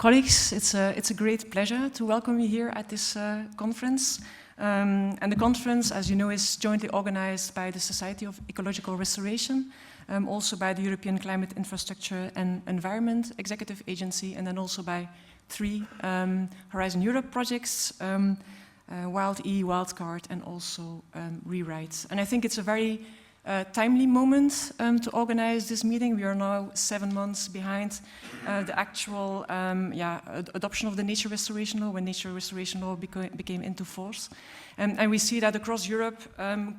Colleagues, it's a great pleasure to welcome you here at this conference. And the conference, as you know, is jointly organized by the Society of Ecological Restoration, also by the European Climate Infrastructure and Environment Executive Agency, and then also by 3 Horizon Europe projects, WildE, Wildcard, and also Rewrite. And I think it's a very timely moment to organize this meeting. We are now 7 months behind the actual adoption of the nature restoration law, when nature restoration law became into force. And we see that across Europe,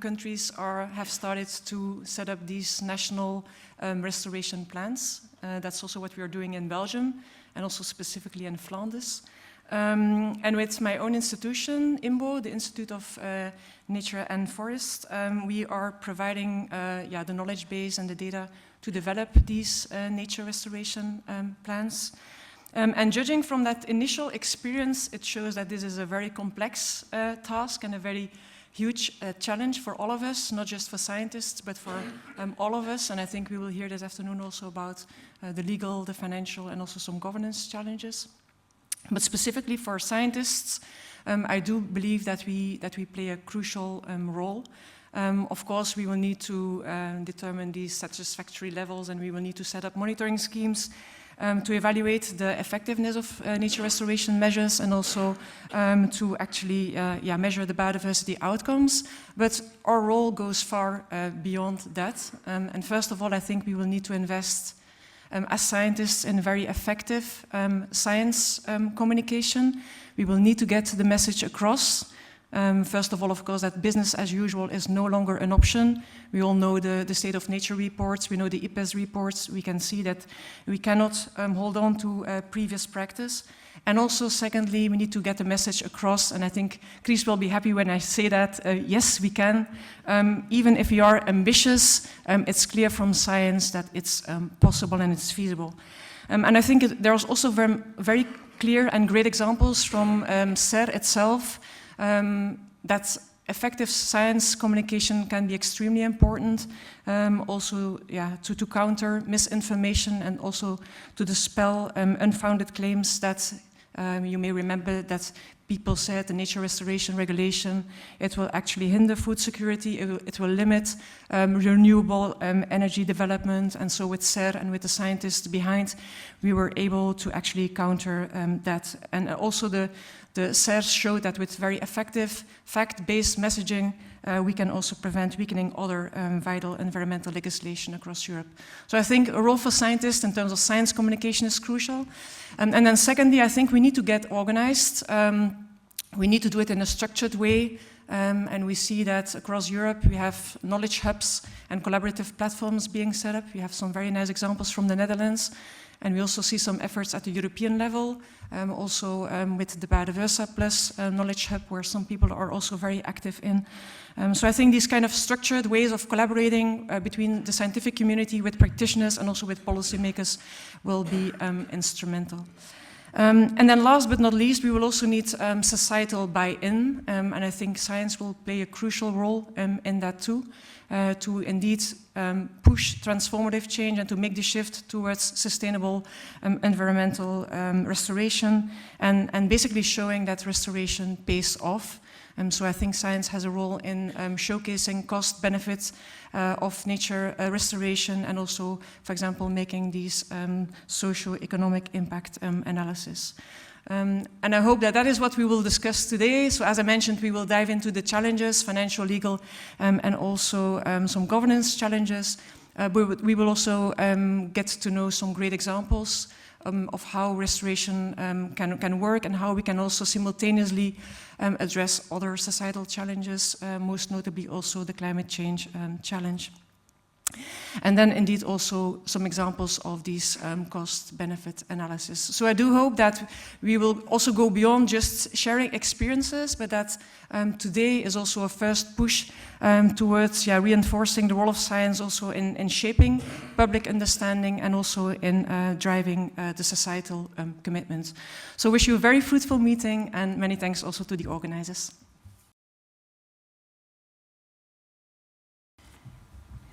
countries have started to set up these national restoration plans. That's also what we are doing in Belgium, and also specifically in Flanders. And with my own institution, INBO, the Institute of Nature and Forest, we are providing the knowledge base and the data to develop these nature restoration plans. And judging from that initial experience, it shows that this is a very complex task and a very huge challenge for all of us, not just for scientists, but for all of us. And I think we will hear this afternoon also about the legal, the financial, and also some governance challenges. But specifically for scientists, I do believe that we play a crucial role. Of course, we will need to determine these satisfactory levels, and we will need to set up monitoring schemes to evaluate the effectiveness of nature restoration measures, and also to actually measure the biodiversity outcomes. But our role goes far beyond that. And first of all, I think we will need to invest as scientists in very effective science communication. We will need to get the message across. First of all, of course, that business as usual is no longer an option. We all know the State of Nature reports, we know the IPBES reports. We can see that we cannot hold on to previous practice. And also, secondly, we need to get the message across, and I think Chris will be happy when I say that, yes, we can. Even if we are ambitious, it's clear from science that it's possible and it's feasible. And I think there's also very clear and great examples from SER itself, that effective science communication can be extremely important, also to counter misinformation and also to dispel unfounded claims that you may remember that people said the nature restoration regulation, it will actually hinder food security, it will limit renewable energy development. And so with SER and with the scientists behind, we were able to actually counter that. And also the SER showed that with very effective fact-based messaging, we can also prevent weakening other vital environmental legislation across Europe. So I think a role for scientists in terms of science communication is crucial. And then secondly, I think we need to get organized. We need to do it in a structured way. And we see that across Europe, we have knowledge hubs and collaborative platforms being set up. We have some very nice examples from the Netherlands. And we also see some efforts at the European level, also with the Biodiversity Plus knowledge hub, where some people are also very active in. So I think these kind of structured ways of collaborating between the scientific community with practitioners and also with policymakers will be instrumental. And then last but not least, we will also need societal buy-in, and I think science will play a crucial role in that too, to indeed push transformative change and to make the shift towards sustainable environmental restoration, and basically showing that restoration pays off. So I think science has a role in showcasing cost benefits of nature restoration, and also, for example, making these socio-economic impact analysis. And I hope that that is what we will discuss today. So as I mentioned, we will dive into the challenges, financial, legal, and also some governance challenges. We will also get to know some great examples of how restoration can work, and how we can also simultaneously address other societal challenges, most notably also the climate change challenge. And then indeed also some examples of these cost-benefit analysis. So I do hope that we will also go beyond just sharing experiences, but that today is also a first push towards reinforcing the role of science also in shaping public understanding, and also in driving the societal commitments. So wish you a very fruitful meeting, and many thanks also to the organizers.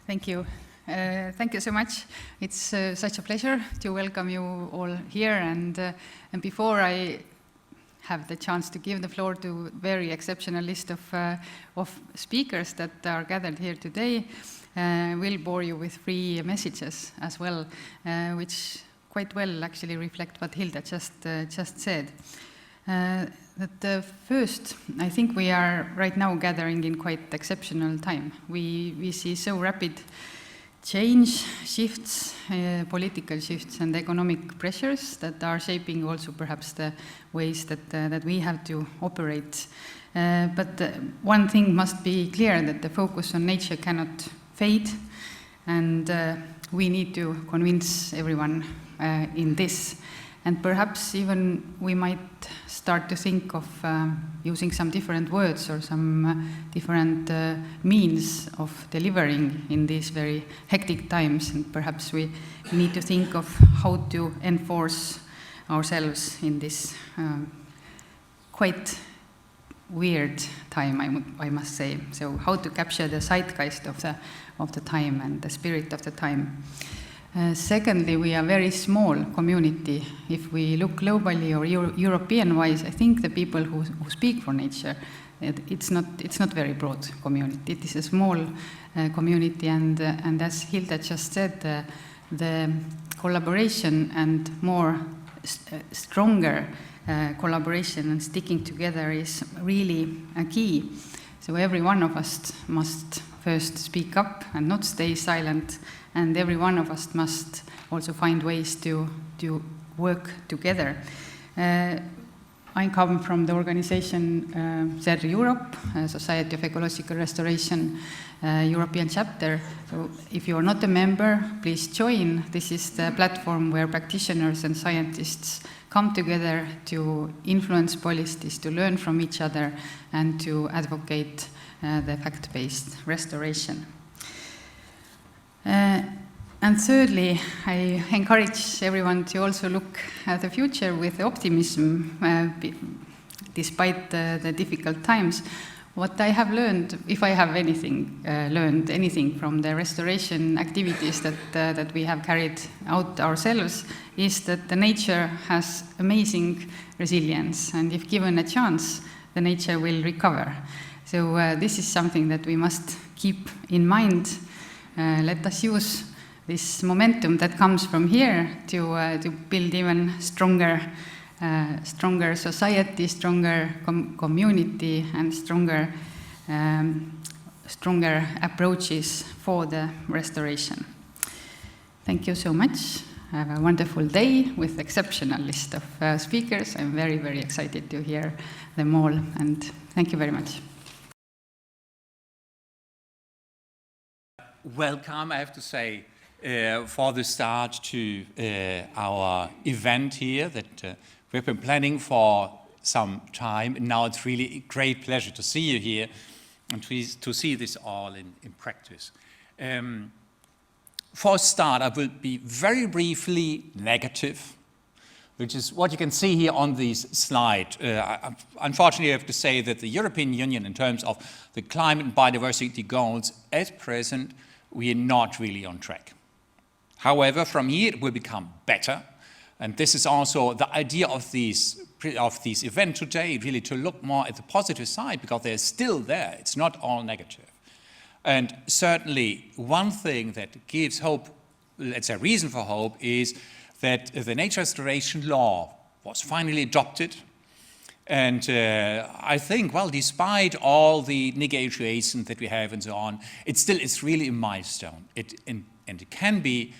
Thank you. Thank you so much. It's such a pleasure to welcome you all here. And before I have the chance to give the floor to a very exceptional list of speakers that are gathered here today, we'll bore you with 3 messages as well, which quite well actually reflect what Hilde just said. First, I think we are right now gathering in quite exceptional time. We see so rapid change, shifts, political shifts and economic pressures that are shaping also perhaps the ways that we have to operate. But one thing must be clear, that the focus on nature cannot fade, and we need to convince everyone in this. And perhaps even we might start to think of using some different words or some different means of delivering in these very hectic times. And perhaps we need to think of how to enforce ourselves in this quite weird time, I must say. So how to capture the zeitgeist of the time and the spirit of the time. Secondly, we are a very small community. If we look globally or European-wise, I think the people who speak for nature, it's not very broad community. It is a small community, and as Hilde just said, the collaboration and more stronger collaboration and sticking together is really a key. So every one of us must first speak up and not stay silent, and every one of us must also find ways to work together. I come from the organization SER Europe, Society of Ecological Restoration, European chapter. So if you are not a member, please join. This is the platform where practitioners and scientists come together to influence policies, to learn from each other, and to advocate the fact-based restoration. And thirdly, I encourage everyone to also look at the future with optimism, despite the difficult times. What I have learned, if I have learned anything from the restoration activities that we have carried out ourselves, is that the nature has amazing resilience, and if given a chance, the nature will recover. So this is something that we must keep in mind. Let us use this momentum that comes from here to build even stronger society, stronger community, and stronger approaches for the restoration. Thank you so much. Have a wonderful day with exceptional list of speakers. I'm very, very excited to hear them all, and thank you very much. Welcome, I have to say, for the start to our event here that we've been planning for some time. And now it's really a great pleasure to see you here and to see this all in practice. For a start, I will be very briefly negative, which is what you can see here on this slide. Unfortunately, I have to say that the European Union, in terms of the climate and biodiversity goals at present, we are not really on track. However, from here it will become better, and this is also the idea of this event today, really to look more at the positive side, because they're still there. It's not all negative. And certainly one thing that gives hope, let's say reason for hope, is that the nature restoration law was finally adopted. And I think, well, despite all the negotiations that we have and so on, it still is really a milestone. And it can be,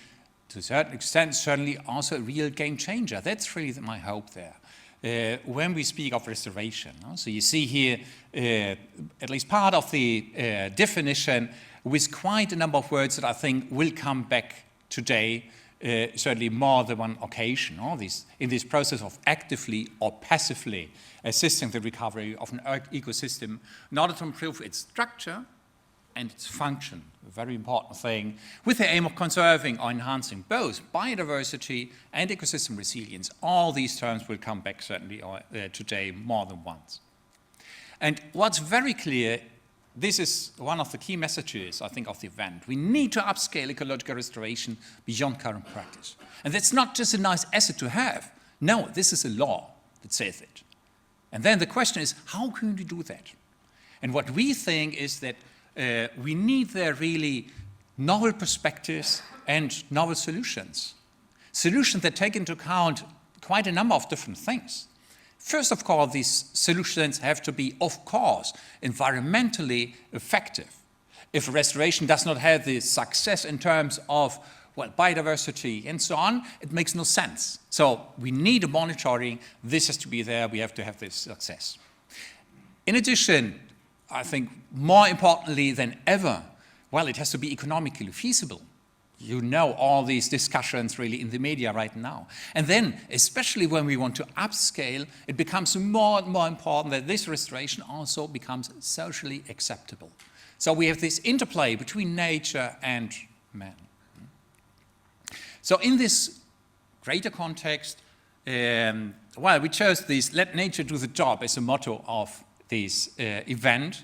to a certain extent, certainly also a real game changer. That's really my hope there. When we speak of restoration, so you see here at least part of the definition with quite a number of words that I think will come back today, certainly more than one occasion, in this process of actively or passively assisting the recovery of an ecosystem in order to improve its structure and its function, a very important thing, with the aim of conserving or enhancing both biodiversity and ecosystem resilience. All these terms will come back certainly today more than once. And what's very clear this is one of the key messages, I think, of the event. We need to upscale ecological restoration beyond current practice. And that's not just a nice asset to have. No, this is a law that says it. And then the question is, how can we do that? And what we think is that we need there really novel perspectives and novel solutions. Solutions that take into account quite a number of different things. First of all, these solutions have to be, of course, environmentally effective. If restoration does not have the success in terms of, well, biodiversity and so on, it makes no sense. So we need a monitoring. This has to be there. We have to have this success. In addition, I think more importantly than ever, well, it has to be economically feasible. You know all these discussions really in the media right now. And then, especially when we want to upscale, it becomes more and more important that this restoration also becomes socially acceptable. So we have this interplay between nature and man. So in this greater context, well, we chose this "Let nature do the job" as a motto of this event,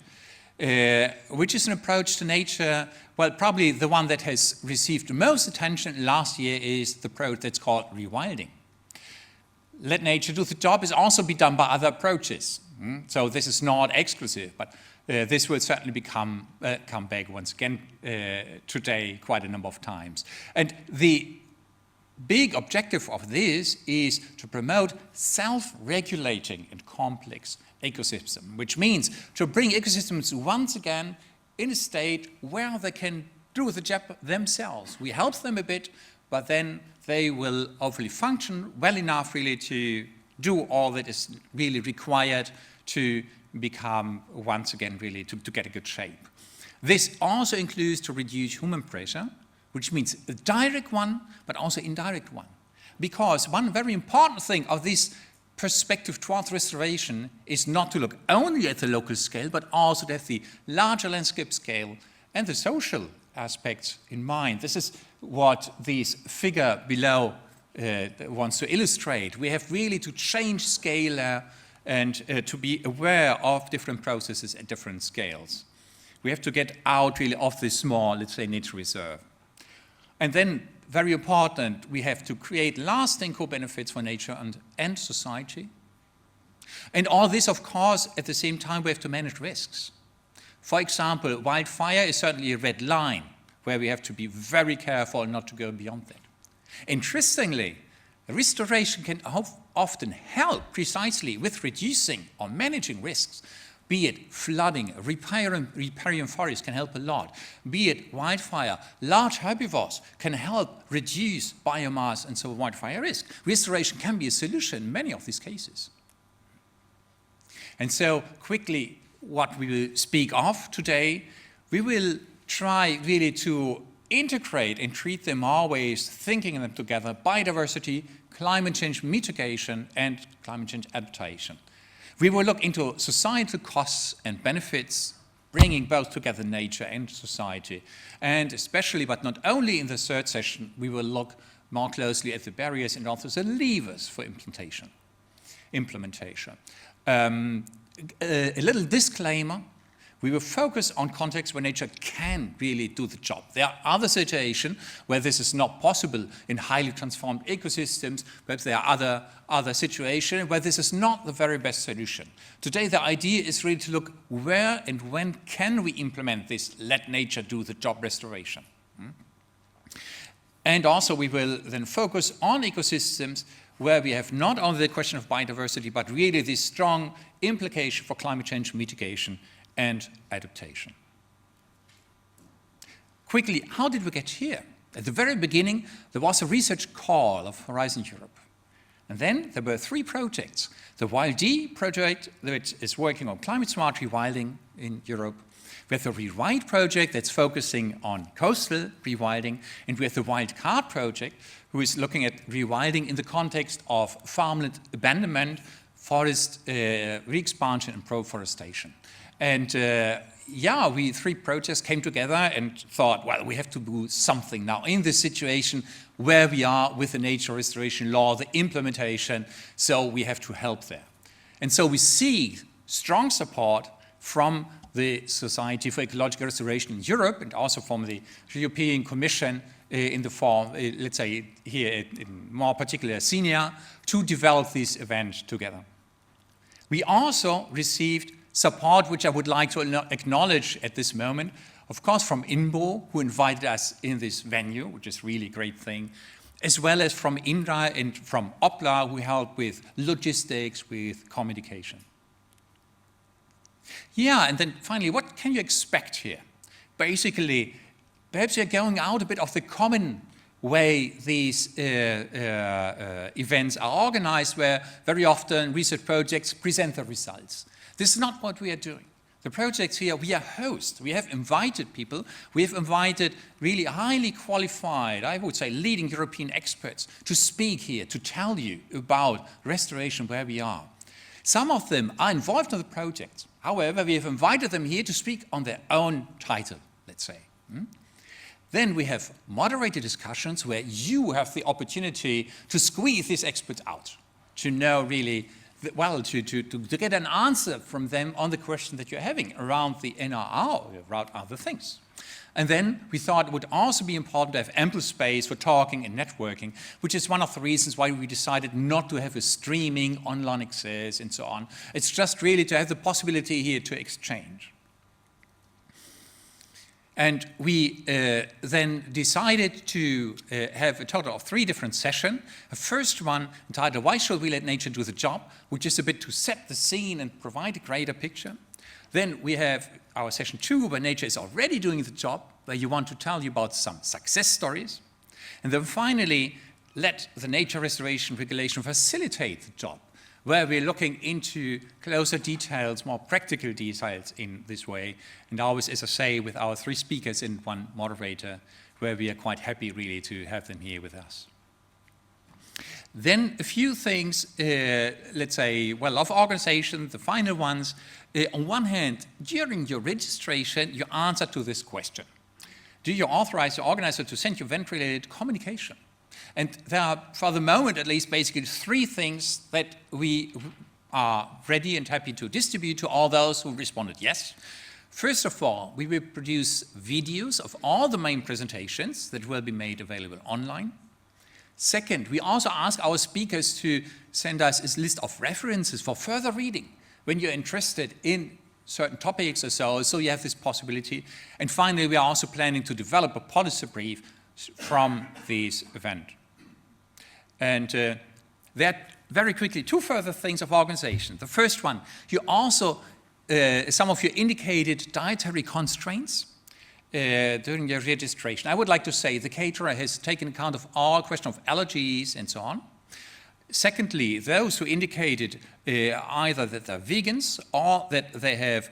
which is an approach to nature. Well, probably the one that has received the most attention last year is the approach that's called rewilding. Let nature do the job is also be done by other approaches. So this is not exclusive, but this will certainly come back once again today quite a number of times. And the big objective of this is to promote self-regulating and complex ecosystem, which means to bring ecosystems once again in a state where they can do the job themselves. We help them a bit, but then they will hopefully function well enough really to do all that is really required to become once again really to get a good shape. This also includes to reduce human pressure, which means a direct one, but also indirect one. Because one very important thing of this perspective towards restoration is not to look only at the local scale, but also at the larger landscape scale and the social aspects in mind. This is what this figure below wants to illustrate. We have really to change scale and to be aware of different processes at different scales. We have to get out really of this small, let's say, nature reserve. And then, very important, we have to create lasting co-benefits for nature and society. And all this, of course, at the same time, we have to manage risks. For example, wildfire is certainly a red line where we have to be very careful not to go beyond that. Interestingly, restoration can often help precisely with reducing or managing risks. Be it flooding, riparian forests can help a lot. Be it wildfire, large herbivores can help reduce biomass and so wildfire risk. Restoration can be a solution in many of these cases. And so quickly, what we will speak of today, we will try really to integrate and treat them always, thinking them together, biodiversity, climate change mitigation, and climate change adaptation. We will look into societal costs and benefits, bringing both together nature and society. And especially, but not only in the third session, we will look more closely at the barriers and also the levers for implementation. A little disclaimer. We will focus on contexts where nature can really do the job. There are other situations where this is not possible in highly transformed ecosystems. Perhaps there are other situations where this is not the very best solution. Today, the idea is really to look where and when can we implement this let nature do the job restoration. And also we will then focus on ecosystems where we have not only the question of biodiversity, but really this strong implication for climate change mitigation and adaptation. Quickly, how did we get here? At the very beginning, there was a research call of Horizon Europe. And then there were 3 projects. The WildD project, which is working on climate-smart rewilding in Europe. We have the Rewild project that's focusing on coastal rewilding. And we have the Wildcard project, who is looking at rewilding in the context of farmland abandonment, forest re-expansion, and pro-forestation. And we 3 projects came together and thought, well, we have to do something now in this situation where we are with the nature restoration law, the implementation, so we have to help there. And so we see strong support from the Society for Ecological Restoration in Europe and also from the European Commission in the form, let's say here in more particular senior, to develop this event together. We also received support, which I would like to acknowledge at this moment, of course from INBO, who invited us in this venue, which is really a great thing, as well as from Indra and from Opla, who helped with logistics, with communication. Yeah, and then finally, what can you expect here? Basically, perhaps you're going out a bit of the common way these events are organized, where very often research projects present the results. This is not what we are doing. The projects here, we are hosts. We have invited people. We have invited really highly qualified, I would say leading European experts to speak here, to tell you about restoration where we are. Some of them are involved in the project. However, we have invited them here to speak on their own title, let's say. Then we have moderated discussions where you have the opportunity to squeeze these experts out, to know really, well, to get an answer from them on the question that you're having around the NRR or around other things. And then we thought it would also be important to have ample space for talking and networking, which is one of the reasons why we decided not to have a streaming, online access, and so on. It's just really to have the possibility here to exchange. And we then decided to have a total of 3 different sessions. The first one entitled, Why Should We Let Nature Do the Job?, which is a bit to set the scene and provide a greater picture. Then we have our session 2, where nature is already doing the job, where you want to tell you about some success stories. And then finally, let the nature restoration regulation facilitate the job, where we're looking into closer details, more practical details in this way. And always, as I say, with our 3 speakers and 1 moderator, where we are quite happy really to have them here with us. Then a few things, let's say, well, of organization, the final ones. On one hand, during your registration, you answer to this question. Do you authorize the organizer to send you event-related communication? And there are, for the moment at least, basically 3 things that we are ready and happy to distribute to all those who responded yes. First of all, we will produce videos of all the main presentations that will be made available online. Second, we also ask our speakers to send us a list of references for further reading when you're interested in certain topics or so you have this possibility. And finally, we are also planning to develop a policy brief from this event. And there are very quickly 2 further things of organization. The first one, you also, some of you indicated dietary constraints during your registration. I would like to say the caterer has taken account of all question of allergies and so on. Secondly, those who indicated either that they're vegans or that they have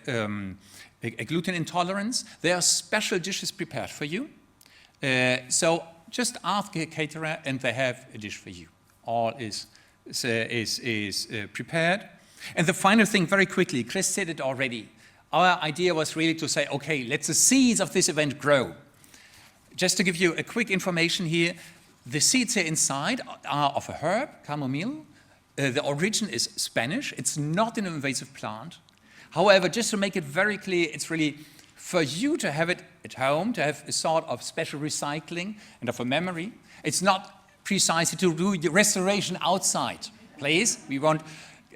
a gluten intolerance, there are special dishes prepared for you. So just ask a caterer and they have a dish for you. All is prepared. And the final thing, very quickly, Chris said it already. Our idea was really to say, okay, let the seeds of this event grow. Just to give you a quick information here, the seeds here inside are of a herb, chamomile. The origin is Spanish. It's not an invasive plant. However, just to make it very clear, it's really for you to have it at home, to have a sort of special recycling and of a memory. It's not precisely to do the restoration outside. Please, we won't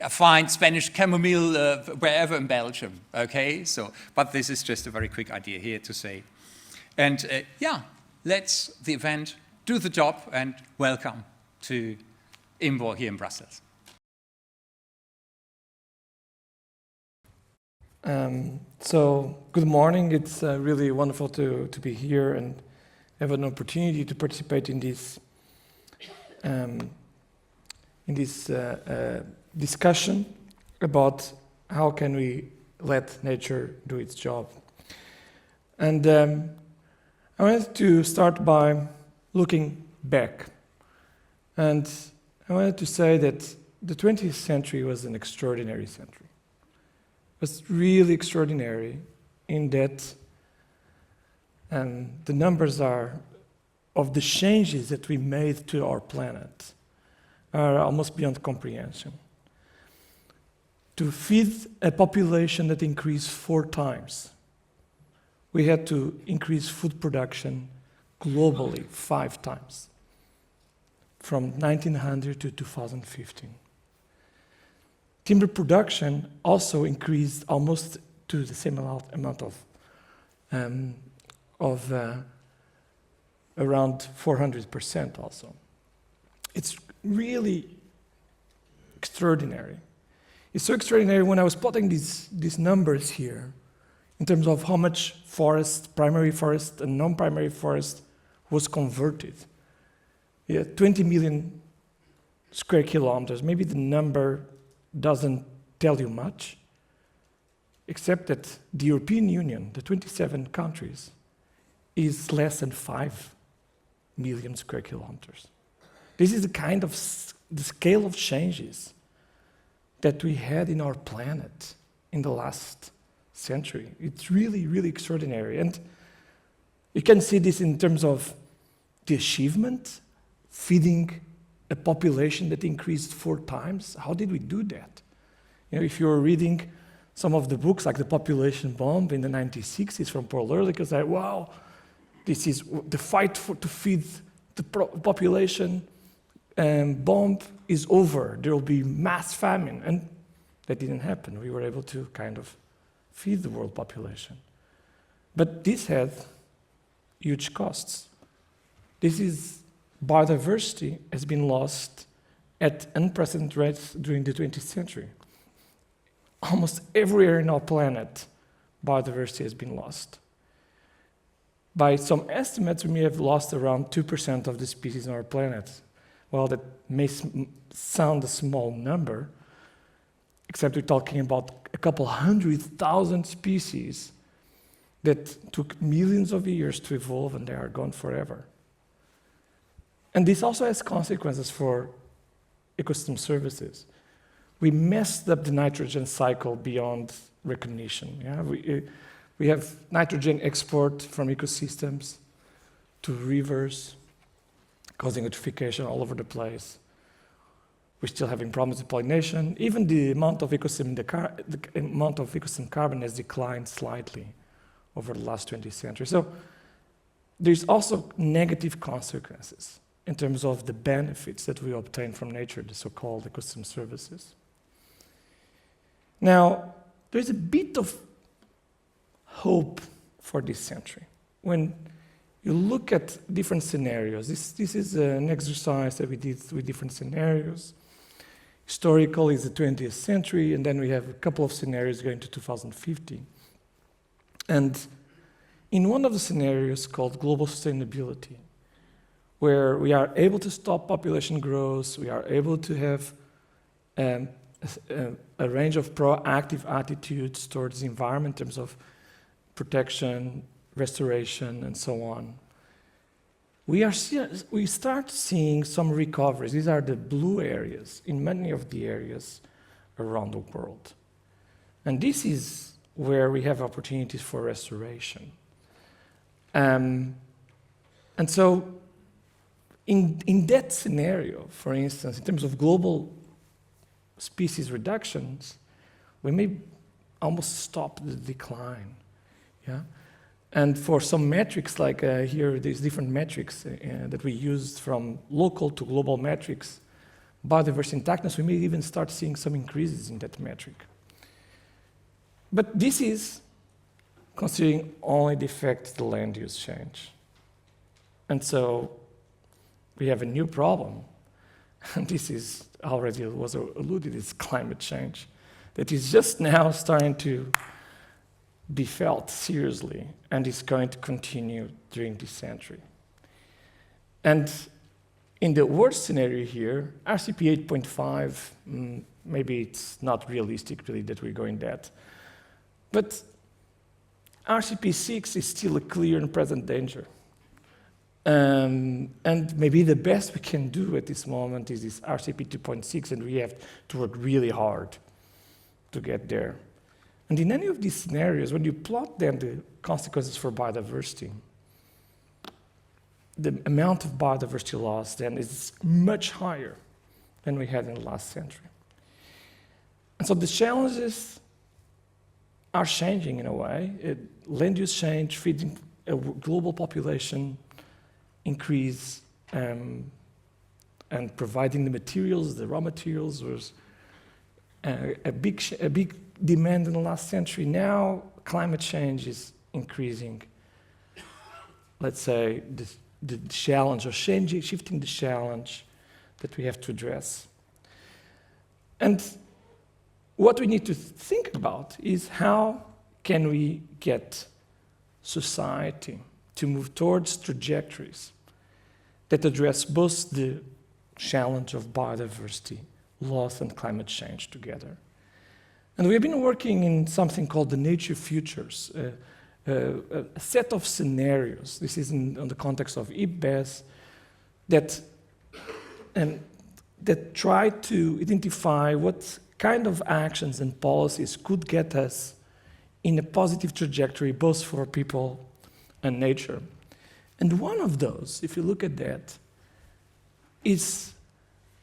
find Spanish chamomile wherever in Belgium, okay? So, but this is just a very quick idea here to say. And yeah, let's the event do the job, and welcome to INBO here in Brussels. So good morning. It's really wonderful to be here and have an opportunity to participate in this discussion about how can we let nature do its job. And I wanted to start by looking back. And I wanted to say that the 20th century was an extraordinary century. It was really extraordinary in that the numbers are of the changes that we made to our planet are almost beyond comprehension. to feed a population that increased 4 times, we had to increase food production globally 5 times, from 1900 to 2015. Timber production also increased almost to the same amount of around 400% also. It's really extraordinary. It's so extraordinary when I was plotting these numbers here in terms of how much forest, primary forest and non-primary forest was converted. Yeah, 20 million square kilometers. Maybe the number doesn't tell you much, except that the European Union, the 27 countries, is less than 5 million square kilometers. This is the kind of the scale of changes that we had in our planet in the last century. It's really, really extraordinary. And you can see this in terms of the achievement, feeding a population that increased 4 times. How did we do that? You know, if you're reading some of the books like The Population Bomb in the 1960s from Paul Ehrlich, you say, wow, this is the fight to feed the population bomb is over. There will be mass famine. And that didn't happen. We were able to kind of feed the world population. But this had huge costs. Biodiversity has been lost at unprecedented rates during the 20th century. Almost everywhere in our planet, biodiversity has been lost. By some estimates, we may have lost around 2% of the species on our planet. Well, that may sound a small number, except we're talking about a couple 100,000 species that took millions of years to evolve, and they are gone forever. And this also has consequences for ecosystem services. We messed up the nitrogen cycle beyond recognition. Yeah? We have nitrogen export from ecosystems to rivers, causing eutrophication all over the place. We're still having problems with pollination. Even the amount of ecosystem carbon has declined slightly over the last 20th century. So there's also negative consequences in terms of the benefits that we obtain from nature, the so-called ecosystem services. Now, there's a bit of hope for this century. When you look at different scenarios, this is an exercise that we did with different scenarios. Historical is the 20th century, and then we have a couple of scenarios going to 2050. And in one of the scenarios called global sustainability, where we are able to stop population growth, we are able to have a range of proactive attitudes towards the environment in terms of protection, restoration, and so on. We start seeing some recoveries. These are the blue areas in many of the areas around the world. And this is where we have opportunities for restoration. And so in that scenario, for instance, in terms of global species reductions, we may almost stop the decline. Yeah? And for some metrics, like here, there's different metrics that we used from local to global metrics, biodiversity intactness, we may even start seeing some increases in that metric. But this is considering only the effect the land use change. And so we have a new problem, and this is already was alluded, is climate change, that is just now starting to be felt seriously and is going to continue during this century. And in the worst scenario here, RCP 8.5, maybe it's not realistic really that we're going that. But RCP 6 is still a clear and present danger. And maybe the best we can do at this moment is this RCP 2.6, and we have to work really hard to get there. And in any of these scenarios, when you plot then the consequences for biodiversity, the amount of biodiversity loss then is much higher than we had in the last century. And so the challenges are changing in a way. Land use change, feeding a global population increase, and providing the materials, the raw materials, was a big demand in the last century. Now climate change is increasing. Let's say the challenge of shifting the challenge that we have to address. And what we need to think about is how can we get society to move towards trajectories that address both the challenge of biodiversity, loss, and climate change together. And we've been working in something called the Nature Futures, a set of scenarios. This is in the context of IPBES that try to identify what kind of actions and policies could get us in a positive trajectory, both for people and nature. And one of those, if you look at that, is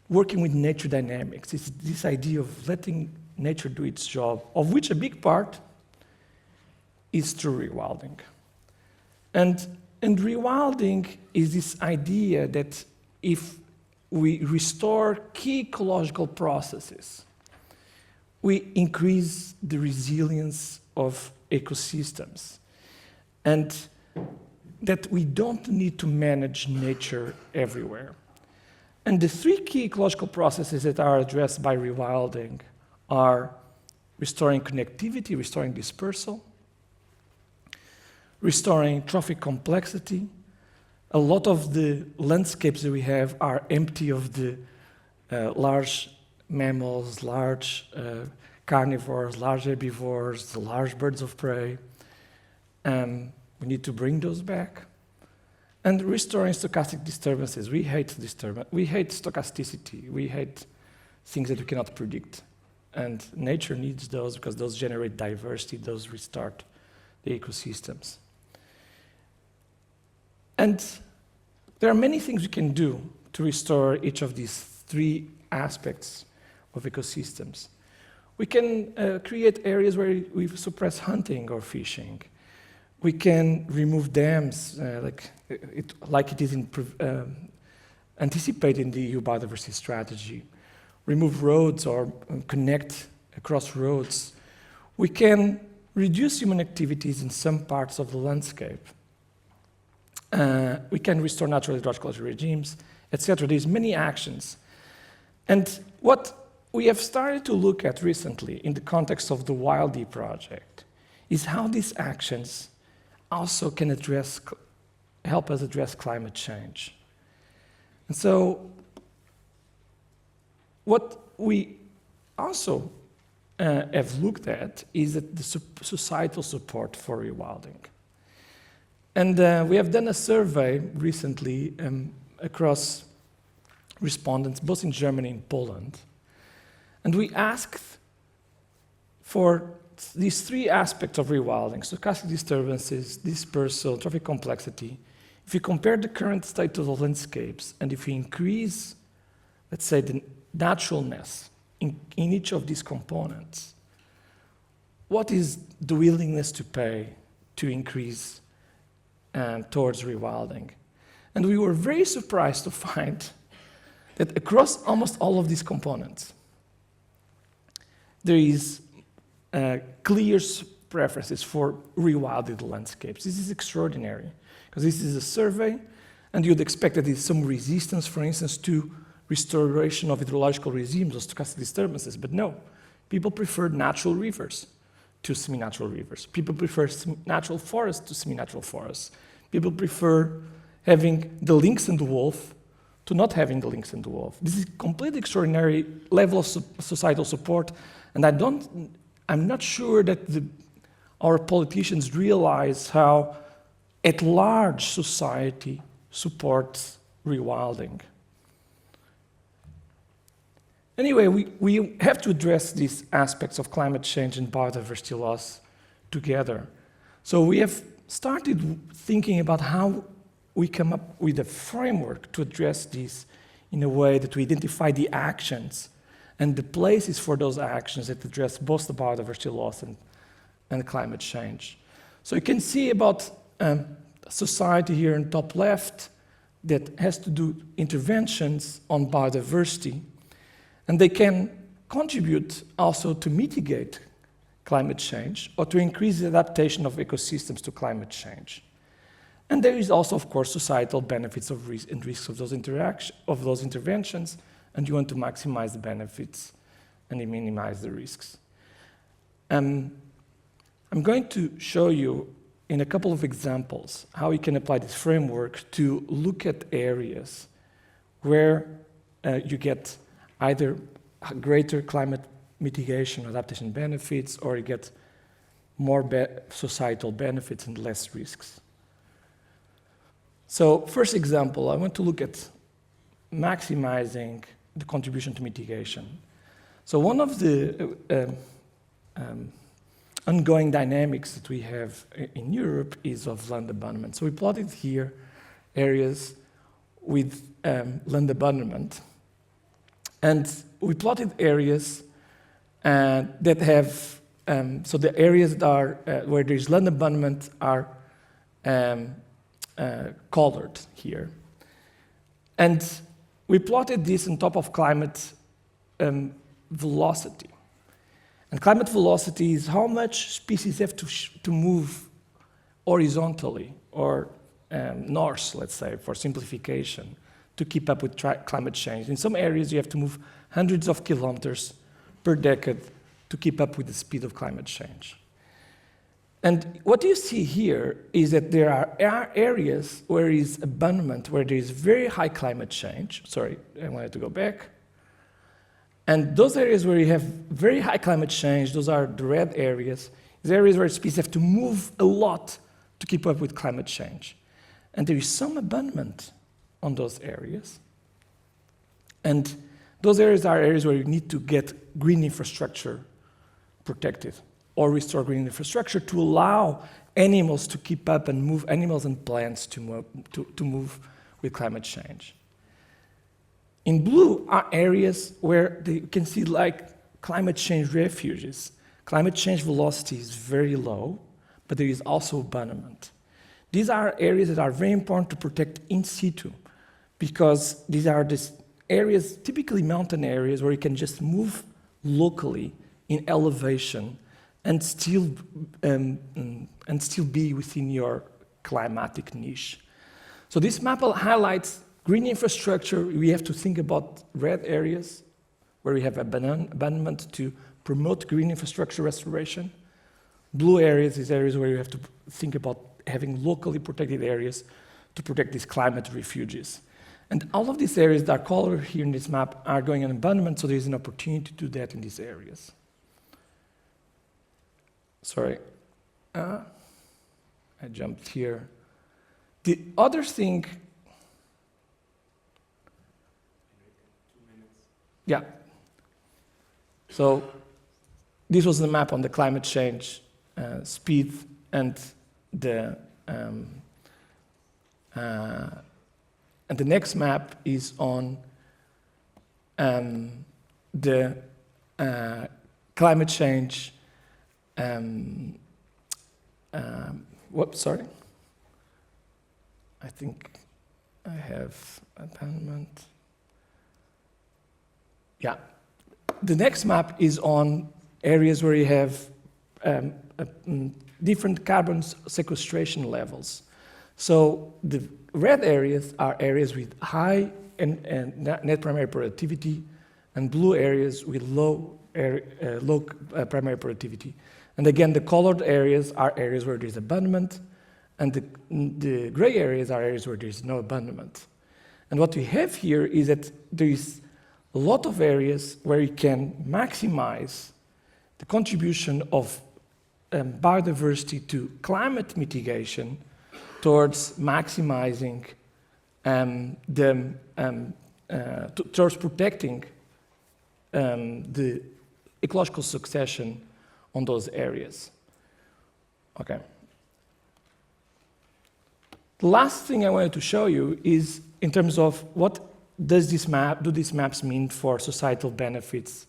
working with nature dynamics. It's this idea of letting nature do its job, of which a big part is through rewilding. And rewilding is this idea that if we restore key ecological processes, we increase the resilience of ecosystems, and that we don't need to manage nature everywhere. And the three key ecological processes that are addressed by rewilding are restoring connectivity, restoring dispersal, restoring trophic complexity. A lot of the landscapes that we have are empty of the large mammals, large carnivores, large herbivores, the large birds of prey. We need to bring those back. And restoring stochastic disturbances. We hate stochasticity. We hate things that we cannot predict. And nature needs those because those generate diversity, those restart the ecosystems. And there are many things we can do to restore each of these three aspects of ecosystems. We can create areas where we suppress hunting or fishing. We can remove dams, like it is anticipated in the EU biodiversity strategy. Remove roads or connect across roads. We can reduce human activities in some parts of the landscape. We can restore natural hydrological regimes, etc. There's many actions. And what we have started to look at recently in the context of the WildD project is how these actions also can help us address climate change. And so what we also have looked at is the societal support for rewilding. And we have done a survey recently across respondents, both in Germany and Poland. And we asked for these three aspects of rewilding: stochastic disturbances, dispersal, trophic complexity. If you compare the current state of the landscapes, and if you increase, let's say, the naturalness in each of these components, what is the willingness to pay to increase towards rewilding? And we were very surprised to find that across almost all of these components, there is clear preferences for rewilded landscapes. This is extraordinary, because this is a survey, and you'd expect that there's some resistance, for instance, to restoration of hydrological regimes or stochastic disturbances, but no. People prefer natural rivers to semi-natural rivers. People prefer natural forests to semi-natural forests. People prefer having the lynx and the wolf to not having the lynx and the wolf. This is a completely extraordinary level of societal support, and I'm not sure that our politicians realize how at large society supports rewilding. Anyway, we have to address these aspects of climate change and biodiversity loss together. So we have started thinking about how we come up with a framework to address this in a way that we identify the actions and the places for those actions that address both the biodiversity loss and climate change. So you can see about society here in top left that has to do interventions on biodiversity, and they can contribute also to mitigate climate change or to increase the adaptation of ecosystems to climate change. And there is also, of course, societal benefits of and risks of those interventions, and you want to maximize the benefits and minimize the risks. I'm going to show you in a couple of examples how we can apply this framework to look at areas where you get either greater climate mitigation or adaptation benefits, or you get more societal benefits and less risks. So first example, I want to look at maximizing the contribution to mitigation. So one of the ongoing dynamics that we have in Europe is of land abandonment. So we plotted here areas with land abandonment, and we plotted areas that have, so the areas that are where there's land abandonment are colored here. And we plotted this on top of climate velocity. And climate velocity is how much species have to move horizontally or north, let's say, for simplification, to keep up with climate change. In some areas, you have to move hundreds of kilometers per decade to keep up with the speed of climate change. And what you see here is that there are areas where there is abandonment, where there is very high climate change. Sorry, I wanted to go back. And those areas where you have very high climate change, those are the red areas, the areas where species have to move a lot to keep up with climate change. And there is some abandonment on those areas. And those areas are areas where you need to get green infrastructure protected or restore green infrastructure to allow animals to keep up and move, animals and plants to move with climate change. In blue are areas where you can see like climate change refuges. Climate change velocity is very low, but there is also abandonment. These are areas that are very important to protect in situ, because these are these areas, typically mountain areas, where you can just move locally in elevation and still be within your climatic niche. So this map highlights green infrastructure. We have to think about red areas where we have abandonment to promote green infrastructure restoration. Blue areas is areas where you have to think about having locally protected areas to protect these climate refuges. And all of these areas that are colored here in this map are going on abandonment, so there's an opportunity to do that in these areas. Sorry, I jumped here. The other thing, yeah. So this was the map on the climate change, speed, and the next map is on the climate change. Whoops, sorry. I think I have abandonment. Yeah. The next map is on areas where you have different carbon sequestration levels. So the red areas are areas with high net primary productivity, and blue areas with low primary productivity. And again, the colored areas are areas where there's abandonment, and the gray areas are areas where there's no abandonment. And what we have here is that there is a lot of areas where you can maximize the contribution of biodiversity to climate mitigation towards maximizing towards protecting the ecological succession on those areas. Okay. The last thing I wanted to show you is in terms of what does this map, do these maps mean for societal benefits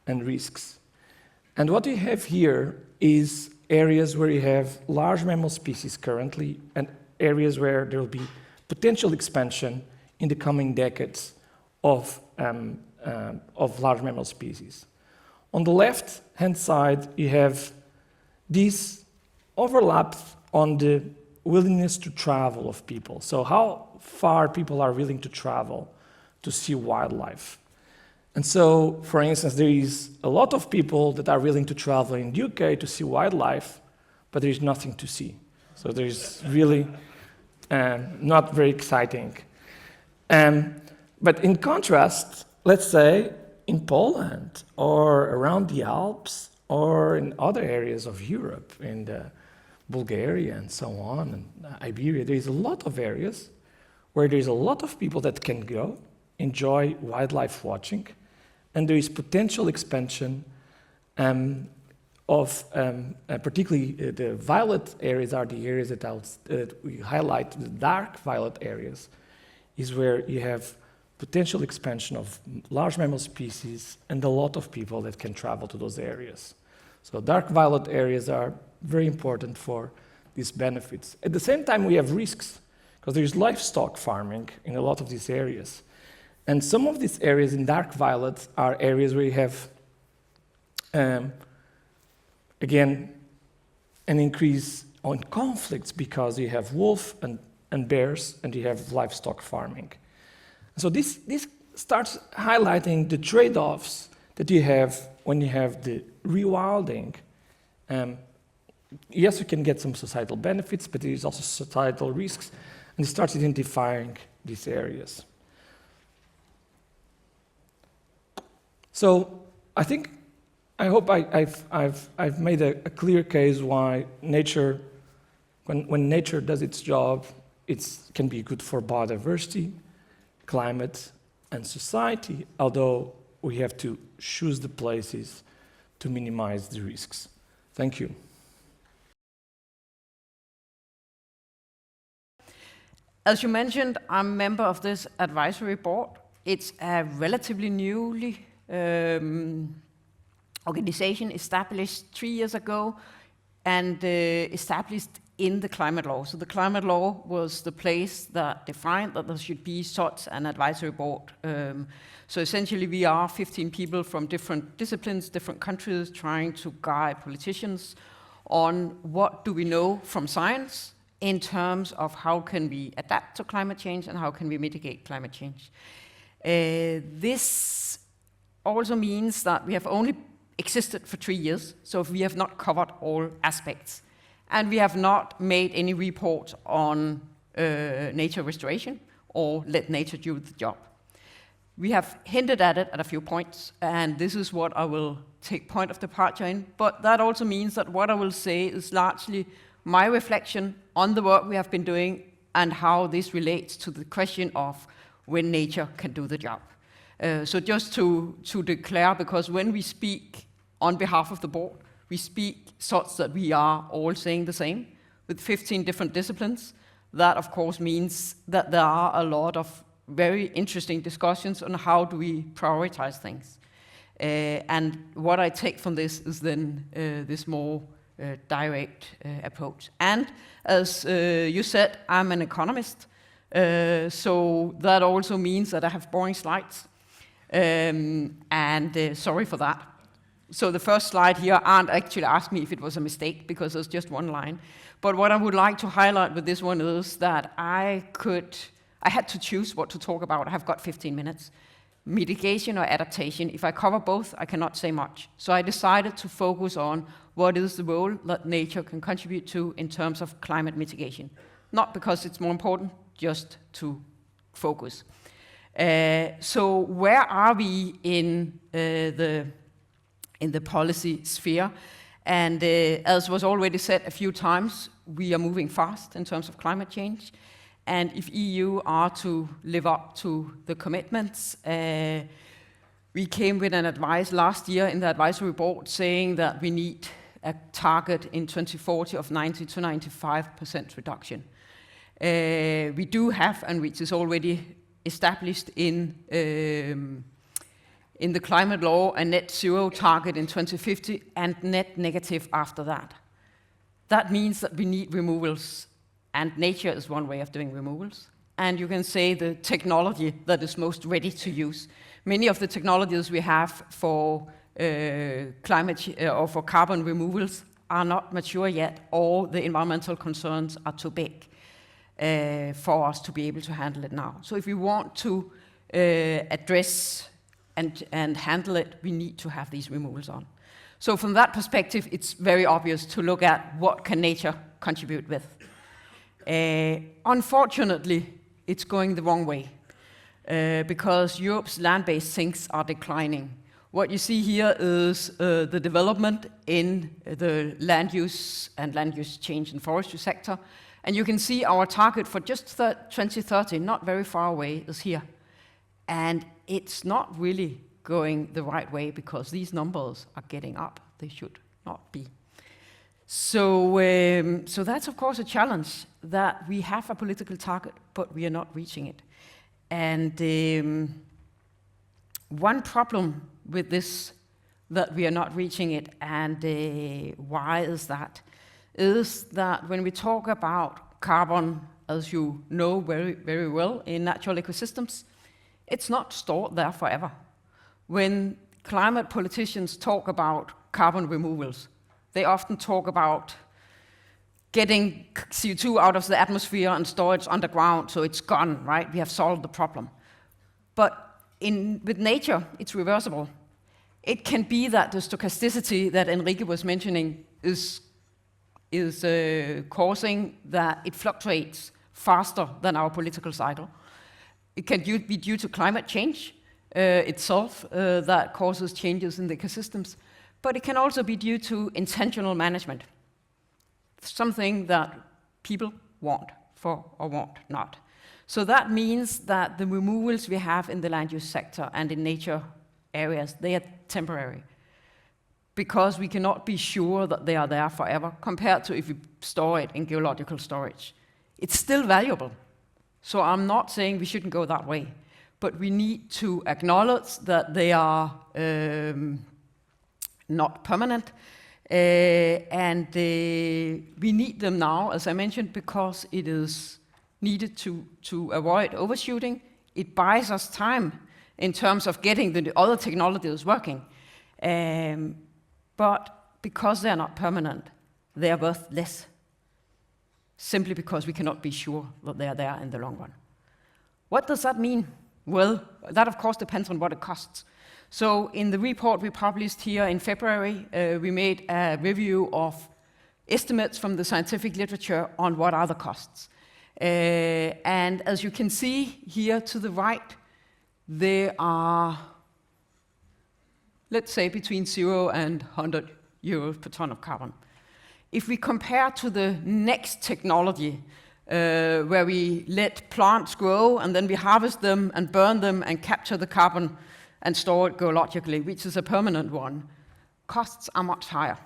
and risks. And what we have here is areas where you have large mammal species currently and areas where there will be potential expansion in the coming decades of large mammal species. On the left-hand side, you have these overlaps on the willingness to travel of people. So how far people are willing to travel to see wildlife. And so, for instance, there is a lot of people that are willing to travel in the UK to see wildlife, but there is nothing to see. So there is really not very exciting. But in contrast, let's say in Poland or around the Alps or in other areas of Europe, in Bulgaria and so on, and Iberia, there is a lot of areas where there is a lot of people that can go, enjoy wildlife watching, and there is potential expansion of particularly the violet areas are the areas that we highlight. The dark violet areas is where you have potential expansion of large mammal species and a lot of people that can travel to those areas. So dark violet areas are very important for these benefits. At the same time, we have risks because there is livestock farming in a lot of these areas. And some of these areas in dark violet are areas where you have, again, an increase on conflicts because you have wolf and bears and you have livestock farming. So this starts highlighting the trade-offs that you have when you have the rewilding. Yes, you can get some societal benefits, but there is also societal risks, and it starts identifying these areas. So I hope I've made a clear case why nature, when nature does its job, it can be good for biodiversity, climate, and society, although we have to choose the places to minimize the risks. Thank you. As you mentioned, I'm a member of this advisory board. It's a relatively newly organization established 3 years ago and established in the climate law. So the climate law was the place that defined that there should be such an advisory board. So essentially we are 15 people from different disciplines, different countries, trying to guide politicians on what do we know from science in terms of how can we adapt to climate change and how can we mitigate climate change. This also means that we have only existed for 3 years, so we have not covered all aspects. And we have not made any report on nature restoration or let nature do the job. We have hinted at it at a few points, and this is what I will take point of departure in, but that also means that what I will say is largely my reflection on the work we have been doing and how this relates to the question of when nature can do the job. So just to declare, because when we speak on behalf of the board, we speak such that we are all saying the same, with 15 different disciplines. That, of course, means that there are a lot of very interesting discussions on how do we prioritize things. And what I take from this is then this more direct approach. And as you said, I'm an economist, so that also means that I have boring slides. Sorry for that. So the first slide here, Arndt actually asked me if it was a mistake because there's just one line. But what I would like to highlight with this one is that I had to choose what to talk about. I have got 15 minutes. Mitigation or adaptation. If I cover both, I cannot say much. So I decided to focus on what is the role that nature can contribute to in terms of climate mitigation. Not because it's more important, just to focus. So where are we in the policy sphere? And as was already said a few times, we are moving fast in terms of climate change. And if EU are to live up to the commitments, we came with an advice last year in the advisory board saying that we need a target in 2040 of 90 to 95% reduction. We do have, and which is already established in in the climate law a net zero target in 2050 and net negative after that. That means that we need removals, and nature is one way of doing removals. And you can say the technology that is most ready to use. Many of the technologies we have for or for carbon removals are not mature yet, or the environmental concerns are too big for us to be able to handle it now. So if we want to address and handle it, we need to have these removals on. So from that perspective, it's very obvious to look at what can nature contribute with. Unfortunately, it's going the wrong way because Europe's land-based sinks are declining. What you see here is the development in the land use and land use change in forestry sector. And you can see our target for just 2030, not very far away, is here. And it's not really going the right way because these numbers are getting up. They should not be. So that's of course a challenge, that we have a political target, but we are not reaching it. And one problem with this, that we are not reaching it, and why is that when we talk about carbon, as you know very, very well in natural ecosystems, it's not stored there forever. When climate politicians talk about carbon removals, they often talk about getting CO2 out of the atmosphere and storage underground so it's gone, right? We have solved the problem. But with nature, it's reversible. It can be that the stochasticity that Henrique was mentioning is causing that it fluctuates faster than our political cycle. It can be due to climate change itself that causes changes in the ecosystems, but it can also be due to intentional management, something that people want for or want not. So that means that the removals we have in the land use sector and in nature areas, they are temporary, because we cannot be sure that they are there forever, compared to if we store it in geological storage. It's still valuable. So I'm not saying we shouldn't go that way, but we need to acknowledge that they are not permanent, and we need them now, as I mentioned, because it is needed to avoid overshooting. It buys us time in terms of getting the other technologies working. But because they're not permanent, they're worth less, simply because we cannot be sure that they're there in the long run. What does that mean? Well, that of course depends on what it costs. So in the report we published here in February, we made a review of estimates from the scientific literature on what are the costs. And as you can see here to the right, there are, let's say, between 0 and 100 euros per ton of carbon. If we compare to the next technology, where we let plants grow and then we harvest them and burn them and capture the carbon and store it geologically, which is a permanent one, costs are much higher.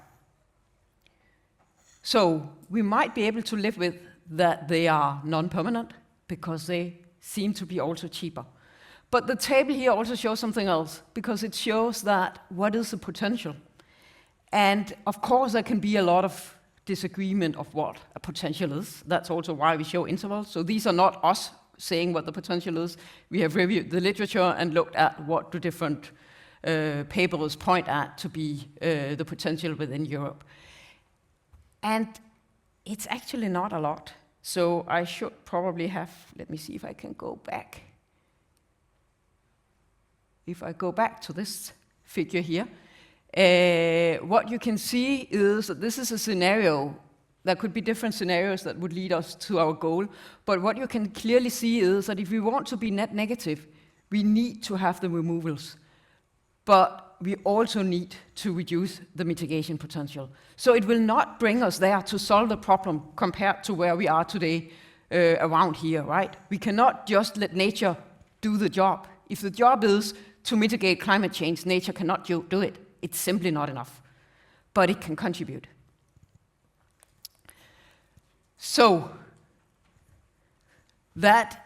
So we might be able to live with that they are non-permanent because they seem to be also cheaper. But the table here also shows something else, because it shows that what is the potential? And of course there can be a lot of disagreement of what a potential is. That's also why we show intervals. So these are not us saying what the potential is. We have reviewed the literature and looked at what the different papers point at to be the potential within Europe. And it's actually not a lot. So I should probably have, let me see if I can go back. If I go back to this figure here, what you can see is that this is a scenario. There could be different scenarios that would lead us to our goal, but what you can clearly see is that if we want to be net negative, we need to have the removals, but we also need to reduce the mitigation potential. So it will not bring us there to solve the problem compared to where we are today around here, right? We cannot just let nature do the job. If the job is to mitigate climate change, nature cannot do it. It's simply not enough, but it can contribute. So that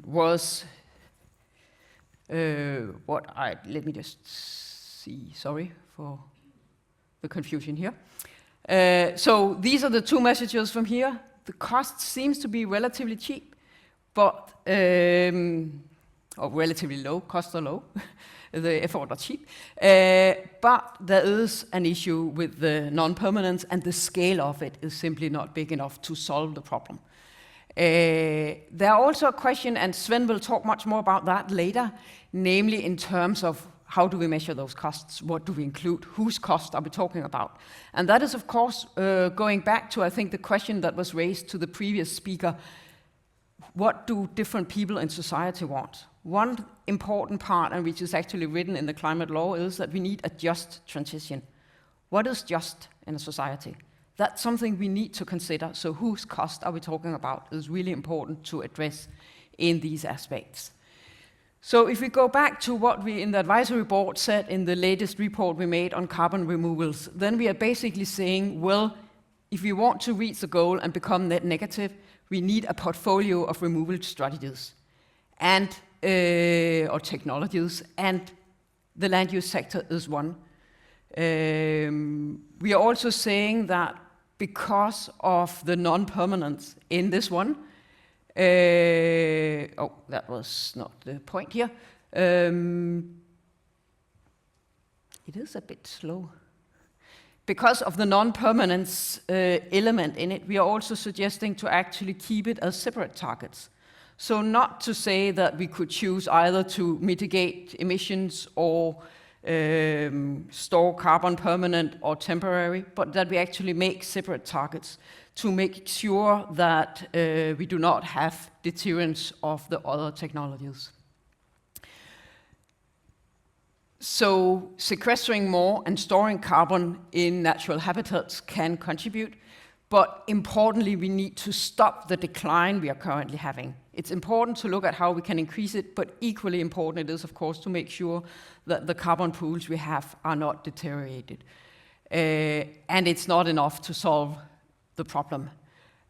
was Let me just see, sorry for the confusion here. So these are the two messages from here. The cost seems to be relatively cheap, but, or relatively low, costs are low, the effort are cheap. But there is an issue with the non-permanence, and the scale of it is simply not big enough to solve the problem. There are also a question, and Sven will talk much more about that later, namely in terms of how do we measure those costs? What do we include? Whose cost are we talking about? And that is, of course, going back to, I think, the question that was raised to the previous speaker. What do different people in society want? One important part, and which is actually written in the climate law, is that we need a just transition. What is just in a society? That's something we need to consider. So whose cost are we talking about is really important to address in these aspects. So if we go back to what we in the advisory board said in the latest report we made on carbon removals, then we are basically saying, well, if we want to reach the goal and become net negative, we need a portfolio of removal strategies and or technologies, and the land use sector is one. We are also saying that because of the non-permanence in this one, that was not the point here. It is a bit slow. Because of the non-permanence element in it, we are also suggesting to actually keep it as separate targets. So not to say that we could choose either to mitigate emissions or store carbon permanent or temporary, but that we actually make separate targets to make sure that we do not have deterrence of the other technologies. So sequestering more and storing carbon in natural habitats can contribute, but importantly, we need to stop the decline we are currently having. It's important to look at how we can increase it, but equally important it is, of course, to make sure that the carbon pools we have are not deteriorated. And it's not enough to solve the problem.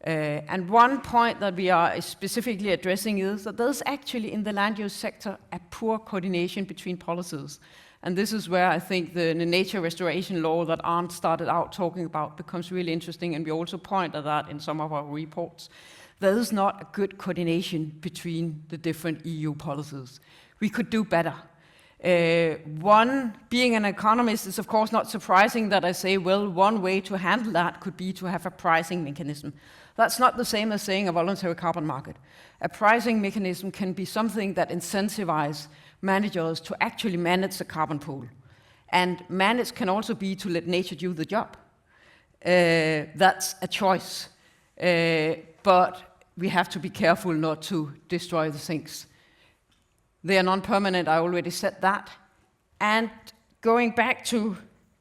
And one point that we are specifically addressing is that there's actually in the land use sector a poor coordination between policies. And this is where I think the nature restoration law that Arndt started out talking about becomes really interesting, and we also point at that in some of our reports. There is not a good coordination between the different EU policies. We could do better. Being an economist, is of course not surprising that I say, well, one way to handle that could be to have a pricing mechanism. That's not the same as saying a voluntary carbon market. A pricing mechanism can be something that incentivizes managers to actually manage the carbon pool. And manage can also be to let nature do the job. That's a choice. But we have to be careful not to destroy the things. They are non-permanent, I already said that. And going back to,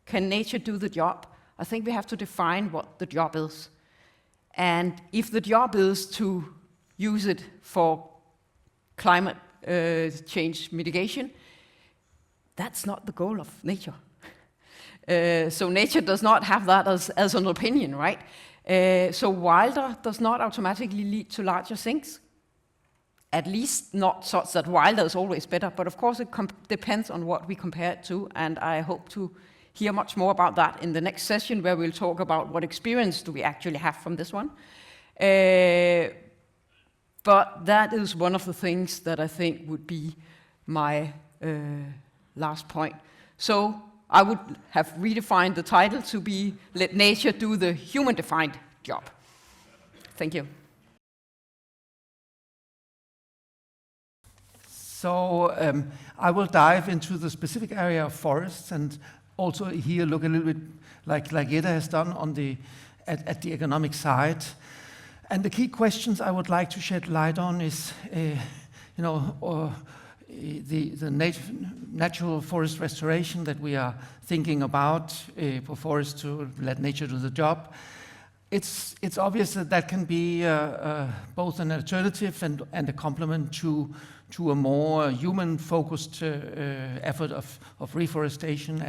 can nature do the job? I think we have to define what the job is. And if the job is to use it for climate change mitigation, that's not the goal of nature. So nature does not have that as an opinion, right? So wilder does not automatically lead to larger things. At least not such that wilder is always better, but of course it depends on what we compare it to, and I hope to hear much more about that in the next session, where we'll talk about what experience do we actually have from this one. But that is one of the things that I think would be my last point. So I would have redefined the title to be Let Nature Do the Human-Defined Job. Thank you. So I will dive into the specific area of forests and also here look a little bit like Hilde has done on at the economic side. And the key questions I would like to shed light on is, the natural forest restoration that we are thinking about for forests to let nature do the job. It's obvious that can be both an alternative and a complement to a more human-focused effort of reforestation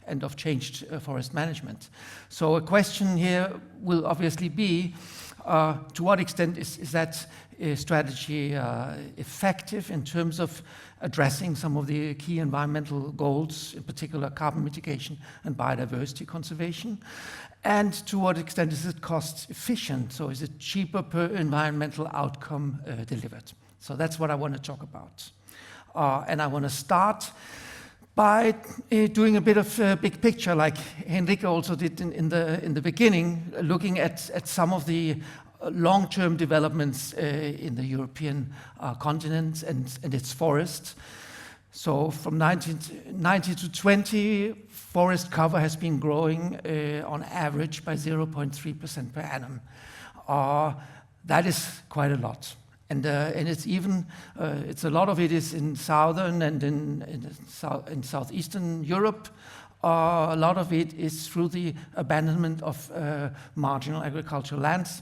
and of changed forest management. So a question here will obviously be, To what extent is that strategy effective in terms of addressing some of the key environmental goals, in particular carbon mitigation and biodiversity conservation? And to what extent is it cost efficient? So is it cheaper per environmental outcome delivered? So that's what I want to talk about. And I want to start by doing a bit of big picture, like Henrique also did in the beginning, looking at some of the long-term developments in the European continent and its forests. So from 1990 to 20, forest cover has been growing on average by 0.3% per annum. That is quite a lot. And it's even, it's a lot of it is in southern and in southeastern Europe. A lot of it is through the abandonment of marginal agricultural lands.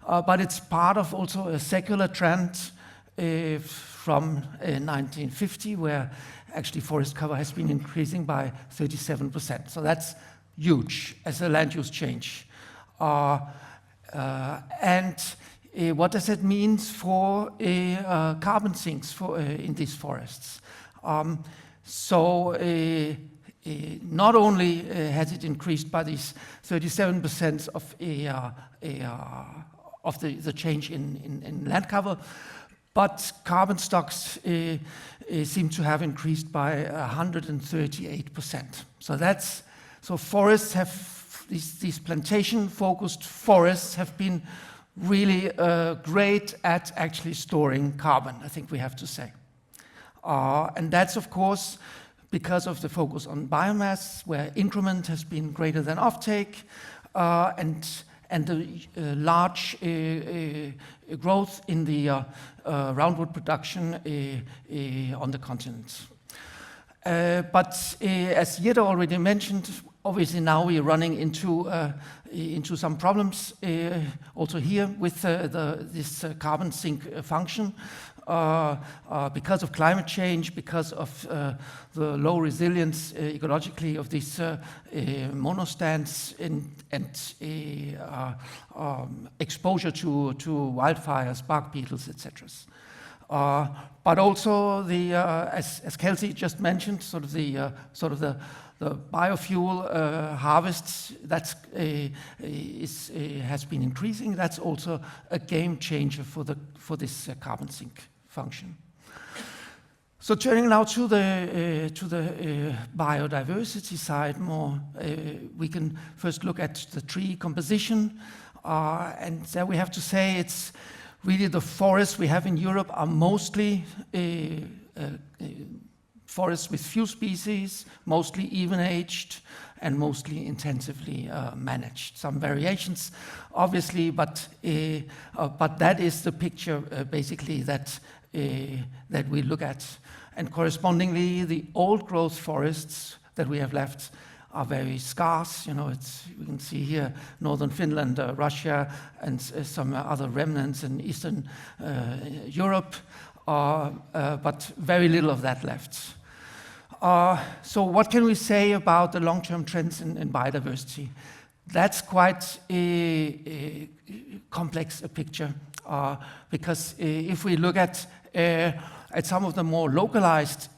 But it's part of also a secular trend from 1950, where actually forest cover has been increasing by 37%. So that's huge as a land use change. What does it mean for carbon sinks in these forests? Not only has it increased by these 37% of the change in land cover, but carbon stocks seem to have increased by 138%. So forests have, these plantation-focused forests have been really great at actually storing carbon, I think we have to say. And that's, of course, because of the focus on biomass, where increment has been greater than offtake, and the large growth in the roundwood production on the continent. But as Hilde already mentioned, obviously now we are running into some problems also here with this carbon sink function because of climate change, because of the low resilience ecologically of these monostands and exposure to wildfires, bark beetles, etc. But also the, as Kelsey just mentioned, sort of the biofuel harvests that has been increasing. That's also a game changer for this carbon sink function. So turning now to the biodiversity side more, we can first look at the tree composition, and there we have to say it's really the forests we have in Europe are mostly forests with few species, mostly even-aged, and mostly intensively managed. Some variations, obviously, but that is the picture basically that we look at. And correspondingly, the old-growth forests that we have left are very scarce. You know, we can see here northern Finland, Russia, and some other remnants in Eastern Europe, but very little of that left. So what can we say about the long-term trends in biodiversity? That's quite a complex picture, because if we look at some of the more localized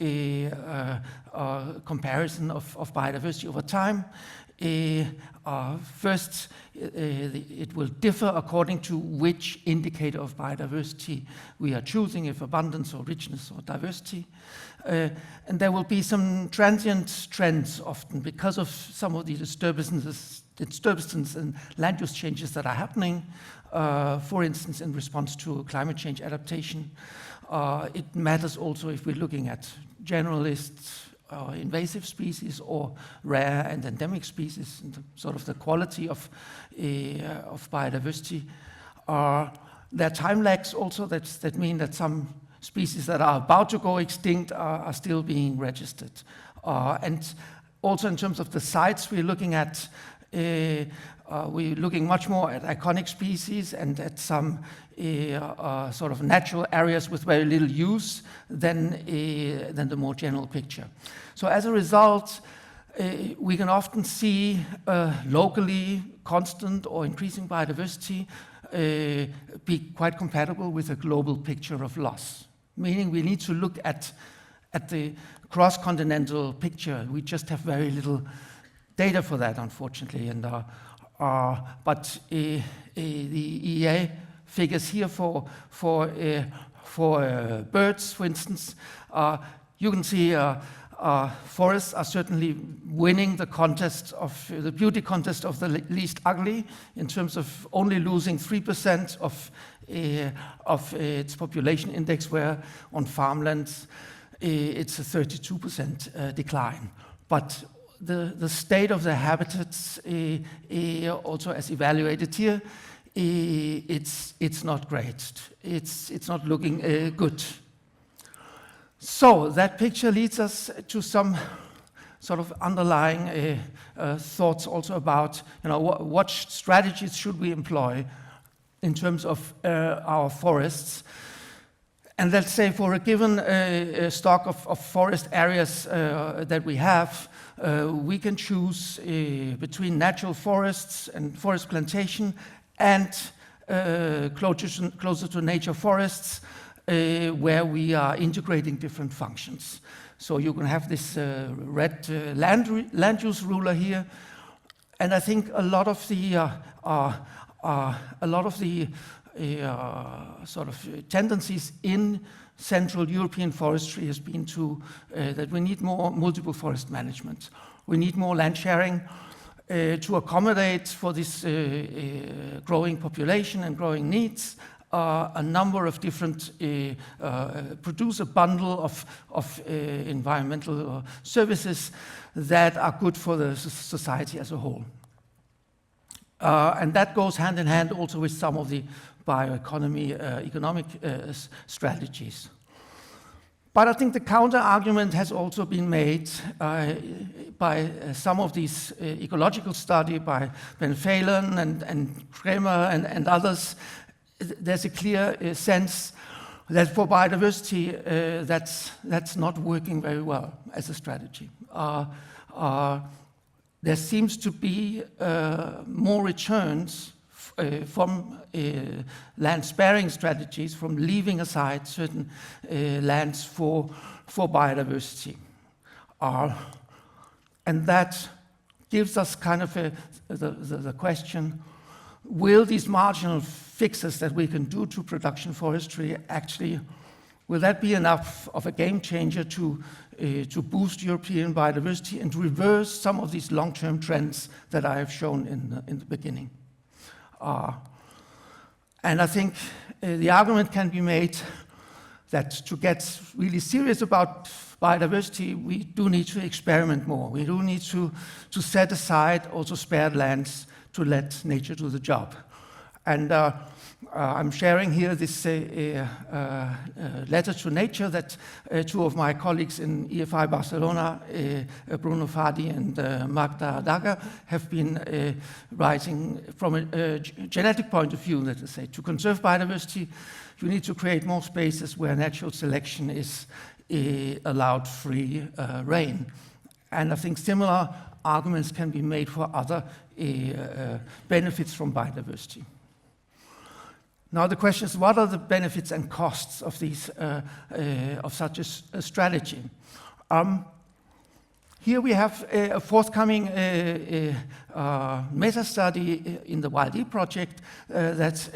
comparison of biodiversity over time, first, it will differ according to which indicator of biodiversity we are choosing, if abundance or richness or diversity. And there will be some transient trends often because of some of the disturbances and land use changes that are happening, for instance, in response to climate change adaptation. It matters also if we're looking at generalists, invasive species, or rare and endemic species, and sort of the quality of biodiversity. There are time lags also that mean that some species that are about to go extinct are still being registered. And also in terms of the sites we're looking at, we're looking much more at iconic species and at some sort of natural areas with very little use than the more general picture. So as a result, we can often see locally constant or increasing biodiversity be quite compatible with a global picture of loss. Meaning we need to look at the cross-continental picture. We just have very little data for that, unfortunately. And, but the EA figures here for birds, for instance, you can see forests are certainly winning the contest of the beauty contest of the least ugly in terms of only losing 3% of its population index, where on farmlands it's a 32% decline. But the state of the habitats, also as evaluated here, it's not great. It's not looking good. So that picture leads us to some sort of underlying thoughts also about, what strategies should we employ in terms of our forests. And let's say for a given stock of forest areas that we have, we can choose between natural forests and forest plantation and closer to nature forests, where we are integrating different functions. So you can have this red land use ruler here, and I think a lot of the sort of tendencies in Central European forestry has been to that we need more multiple forest management. We need more land sharing to accommodate for this growing population and growing needs. A number of different produce a bundle of environmental services that are good for the society as a whole. And that goes hand in hand also with some of the bioeconomy economic strategies. But I think the counter argument has also been made by some of these ecological studies by Ben Phelan and Kremer and others. There's a clear sense that for biodiversity, that's not working very well as a strategy. There seems to be more returns from land-sparing strategies, from leaving aside certain lands for biodiversity. And that gives us kind of the question, will these marginal fixes that we can do to production forestry actually, will that be enough of a game changer to boost European biodiversity and reverse some of these long-term trends that I have shown in the beginning? And I think the argument can be made that to get really serious about biodiversity, we do need to experiment more. We do need to set aside also spared lands to let nature do the job. And I'm sharing here this letter to nature that two of my colleagues in EFI Barcelona, Bruno Fadi and Magda Daga, have been writing from a genetic point of view, let us say. To conserve biodiversity, you need to create more spaces where natural selection is allowed free reign. And I think similar arguments can be made for other benefits from biodiversity. Now the question is, what are the benefits and costs of these of such a strategy? Here we have a forthcoming meta-study in the WildE project that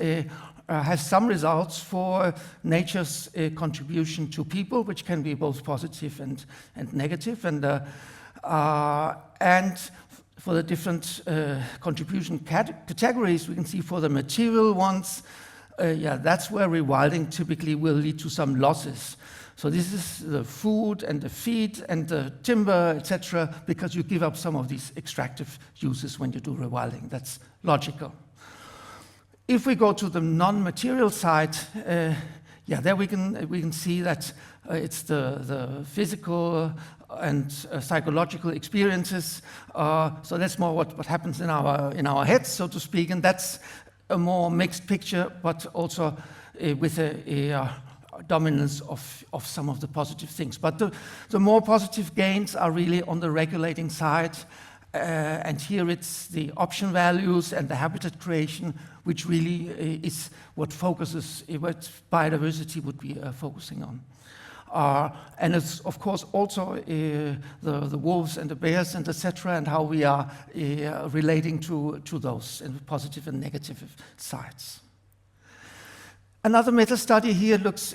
has some results for nature's contribution to people, which can be both positive and negative, and for the different contribution categories, we can see for the material ones, that's where rewilding typically will lead to some losses. So this is the food and the feed and the timber, etc., because you give up some of these extractive uses when you do rewilding. That's logical. If we go to the non-material side, there we can see that it's the physical and psychological experiences. So that's more what happens in our heads, so to speak, and that's a more mixed picture, but also with a dominance of some of the positive things. But the more positive gains are really on the regulating side, and here it's the option values and the habitat creation, which really is what focuses, what biodiversity would be focusing on. And it's, of course, also the wolves and the bears and etc., and how we are relating to those in positive and negative sides. Another meta-study here looks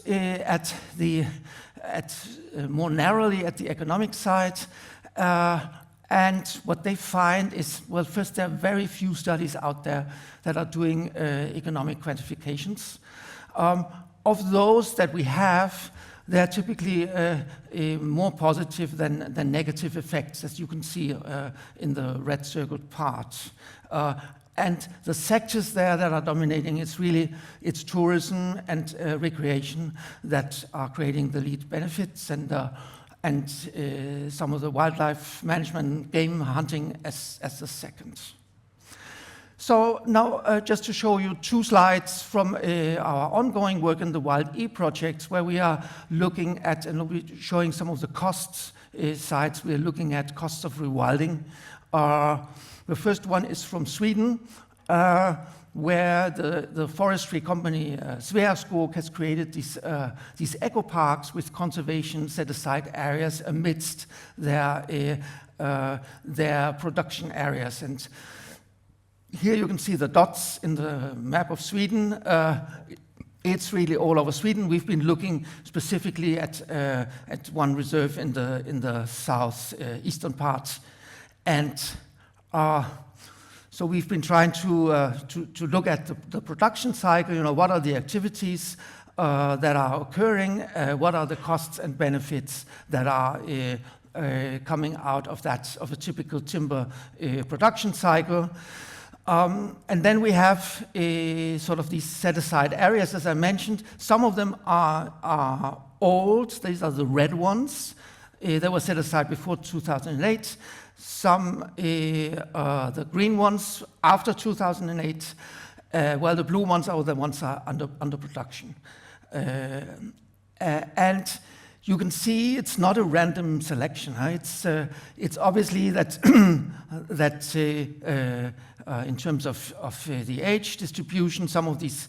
more narrowly at the economic side. And what they find is, well, first, there are very few studies out there that are doing economic quantifications. Of those that we have, they're typically more positive than negative effects, as you can see in the red circled part. And the sectors there that are dominating, it's tourism and recreation that are creating the lead benefits, and some of the wildlife management, game hunting as the second. So now just to show you two slides from our ongoing work in the Wild E projects, where we are looking at, and we'll be showing some of the costs sides. We're looking at costs of rewilding. The first one is from Sweden, where the forestry company Sveaskog has created these eco parks with conservation set-aside areas amidst their production areas. And here you can see the dots in the map of Sweden. It's really all over Sweden. We've been looking specifically at one reserve in the south eastern part, and so we've been trying to look at the production cycle. You know, what are the activities that are occurring? What are the costs and benefits that are coming out of a typical timber production cycle? And then we have sort of these set-aside areas, as I mentioned. Some of them are old. These are the red ones. They were set aside before 2008. Some, the green ones after 2008, while the blue ones are the ones are under production. And you can see it's not a random selection. Huh? It's obviously that in terms of the age distribution, some of these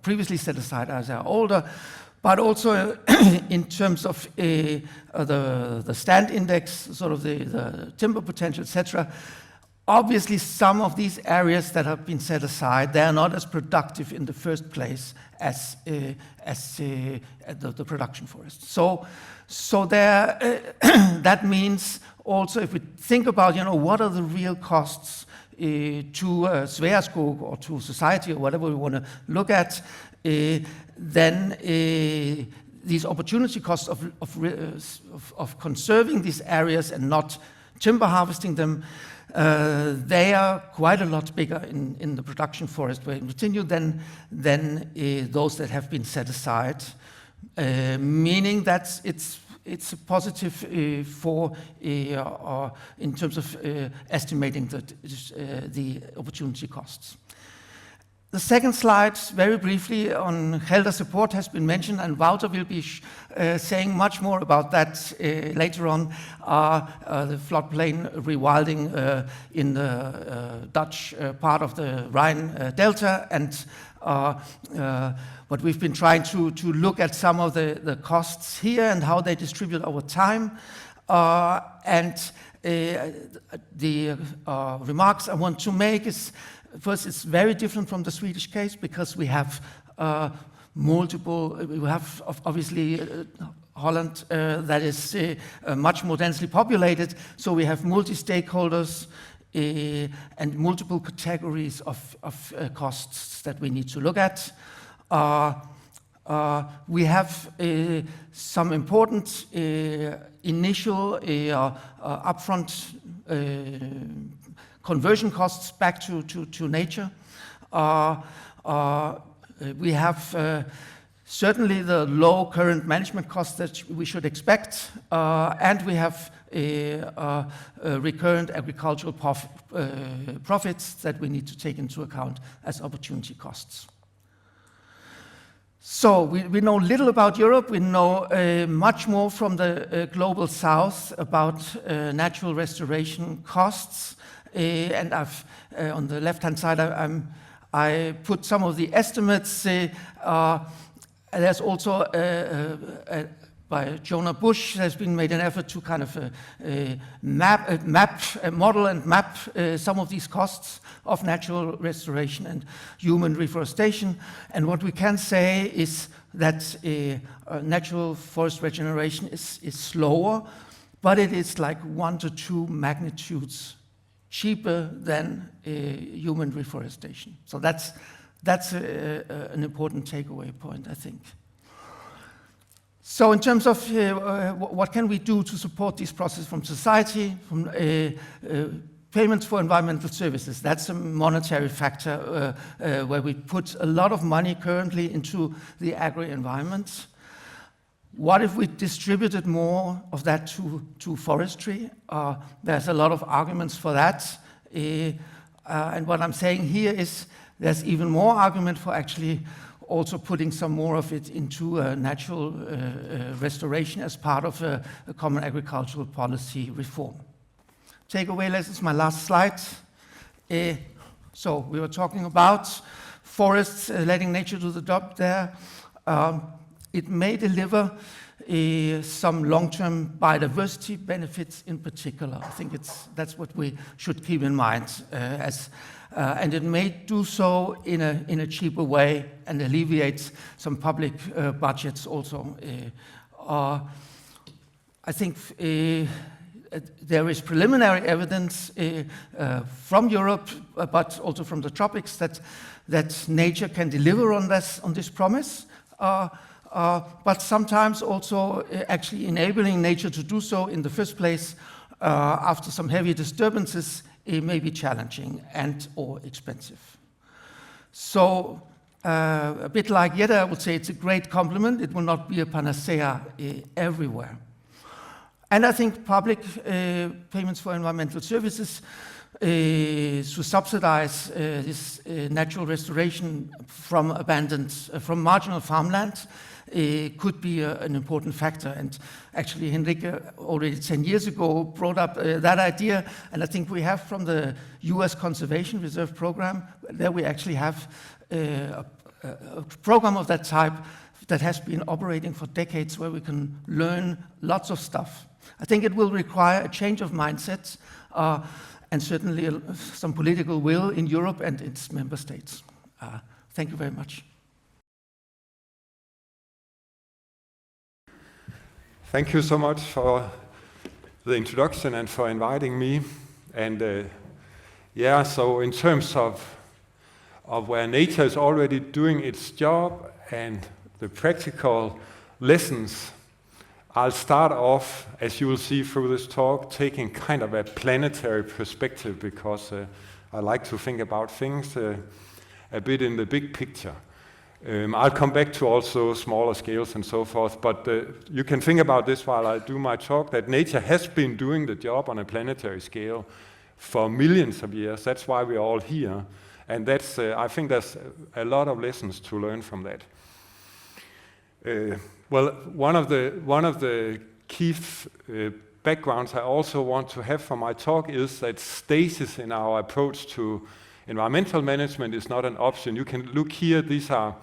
previously set aside as are older, but also in terms of the stand index, sort of the timber potential, etc. Obviously, some of these areas that have been set aside, they are not as productive in the first place as the production forest. So there, that means also, if we think about, you know, what are the real costs to Sveaskog or to society or whatever we want to look at, then these opportunity costs of conserving these areas and not timber harvesting them, they are quite a lot bigger in the production forest where we continue than those that have been set aside, meaning that it's a positive in terms of estimating the opportunity costs. The second slide, very briefly, on Hilde's report has been mentioned, and Wouter will be saying much more about that later on, the floodplain rewilding in the Dutch part of the Rhine Delta, and what we've been trying to look at some of the costs here and how they distribute over time. And the remarks I want to make is, first, it's very different from the Swedish case because we have obviously Holland that is much more densely populated, so we have multi-stakeholders and multiple categories of costs that we need to look at. We have some important initial upfront conversion costs back to nature. We have certainly the low current management costs that we should expect, and we have recurrent agricultural profits that we need to take into account as opportunity costs. So we know little about Europe. We know much more from the global south about natural restoration costs. And on the left-hand side, I put some of the estimates. There's also by Jonah Bush has been made an effort to kind of model and map some of these costs of natural restoration and human reforestation. And what we can say is that natural forest regeneration is slower, but it is like 1 to 2 magnitudes cheaper than human reforestation. So that's an important takeaway point, I think. So in terms of what can we do to support this process from society, from payments for environmental services, that's a monetary factor where we put a lot of money currently into the agri-environment. What if we distributed more of that to forestry? There's a lot of arguments for that. And what I'm saying here is there's even more argument for actually also putting some more of it into natural restoration as part of a common agricultural policy reform. Takeaway lessons, my last slide. So we were talking about forests, letting nature do the job there. It may deliver some long-term biodiversity benefits in particular. I think that's what we should keep in mind. And it may do so in a cheaper way and alleviate some public budgets also. I think there is preliminary evidence from Europe, but also from the tropics, that nature can deliver on this promise. But sometimes also actually enabling nature to do so in the first place after some heavy disturbances, it may be challenging and or expensive. So a bit like Jette, I would say it's a great compliment. It will not be a panacea everywhere. And I think public payments for environmental services to subsidize this natural restoration from from marginal farmland could be an important factor. And actually, Henrique already 10 years ago brought up that idea. And I think we have from the US Conservation Reserve Program, there we actually have a program of that type that has been operating for decades where we can learn lots of stuff. I think it will require a change of mindset and certainly some political will in Europe and its member states. Thank you very much. Thank you so much for the introduction and for inviting me. And so in terms of where nature is already doing its job and the practical lessons, I'll start off, as you will see through this talk, taking kind of a planetary perspective because I like to think about things a bit in the big picture. I'll come back to also smaller scales and so forth, but you can think about this while I do my talk, that nature has been doing the job on a planetary scale for millions of years. That's why we're all here. And that's, I think there's a lot of lessons to learn from that. Well, one of the key backgrounds I also want to have for my talk is that stasis in our approach to environmental management is not an option. You can look here, these are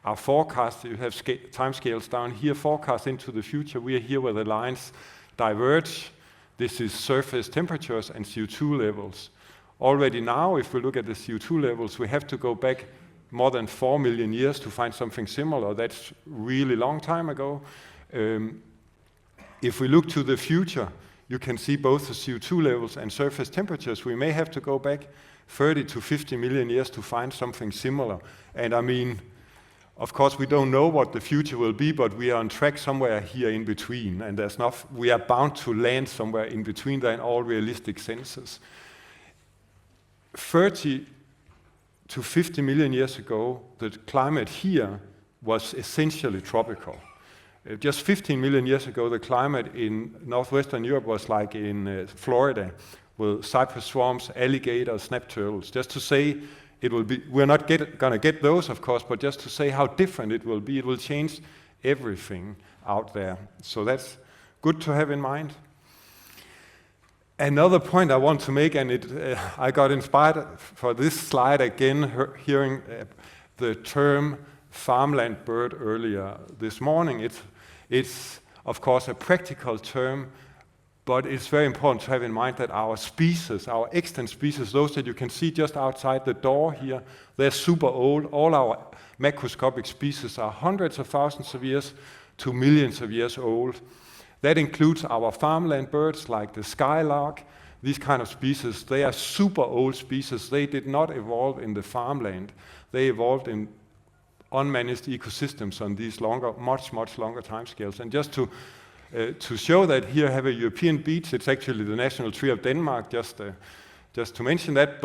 our forecasts. You have time scales down here, forecasts into the future. We are here where the lines diverge. This is surface temperatures and CO2 levels. Already now, if we look at the CO2 levels, we have to go back more than 4 million years to find something similar. That's really long time ago. If we look to the future, you can see both the CO2 levels and surface temperatures. We may have to go back 30 to 50 million years to find something similar. And I mean, of course, we don't know what the future will be, but we are on track somewhere here in between. And we are bound to land somewhere in between there in all realistic senses. 30 to 50 million years ago, the climate here was essentially tropical. Just 15 million years ago, the climate in northwestern Europe was like in Florida, with cypress swamps, alligators, snap turtles. Just to say, it will be. We're not going to get those, of course, but just to say how different it will be. It will change everything out there. So that's good to have in mind. Another point I want to make, and I got inspired for this slide again, hearing the term farmland bird earlier this morning. It's of course a practical term, but it's very important to have in mind that our species, our extant species, those that you can see just outside the door here, they're super old. All our macroscopic species are hundreds of thousands of years to millions of years old. That includes our farmland birds like the skylark. These kind of species, they are super old species. They did not evolve in the farmland. They evolved in unmanaged ecosystems on these much longer timescales. And just to show that, here I have a European beech. It's actually the national tree of Denmark, just to mention that.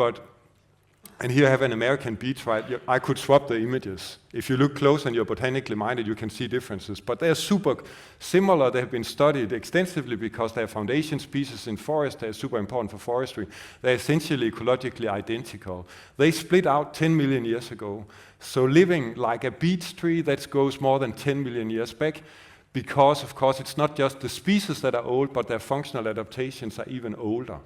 And here I have an American beech, right? I could swap the images. If you look close and you're botanically minded, you can see differences. But they're super similar. They have been studied extensively because they're foundation species in forest. They're super important for forestry. They're essentially ecologically identical. They split out 10 million years ago. So living like a beech tree, that goes more than 10 million years back, because, of course, it's not just the species that are old, but their functional adaptations are even older.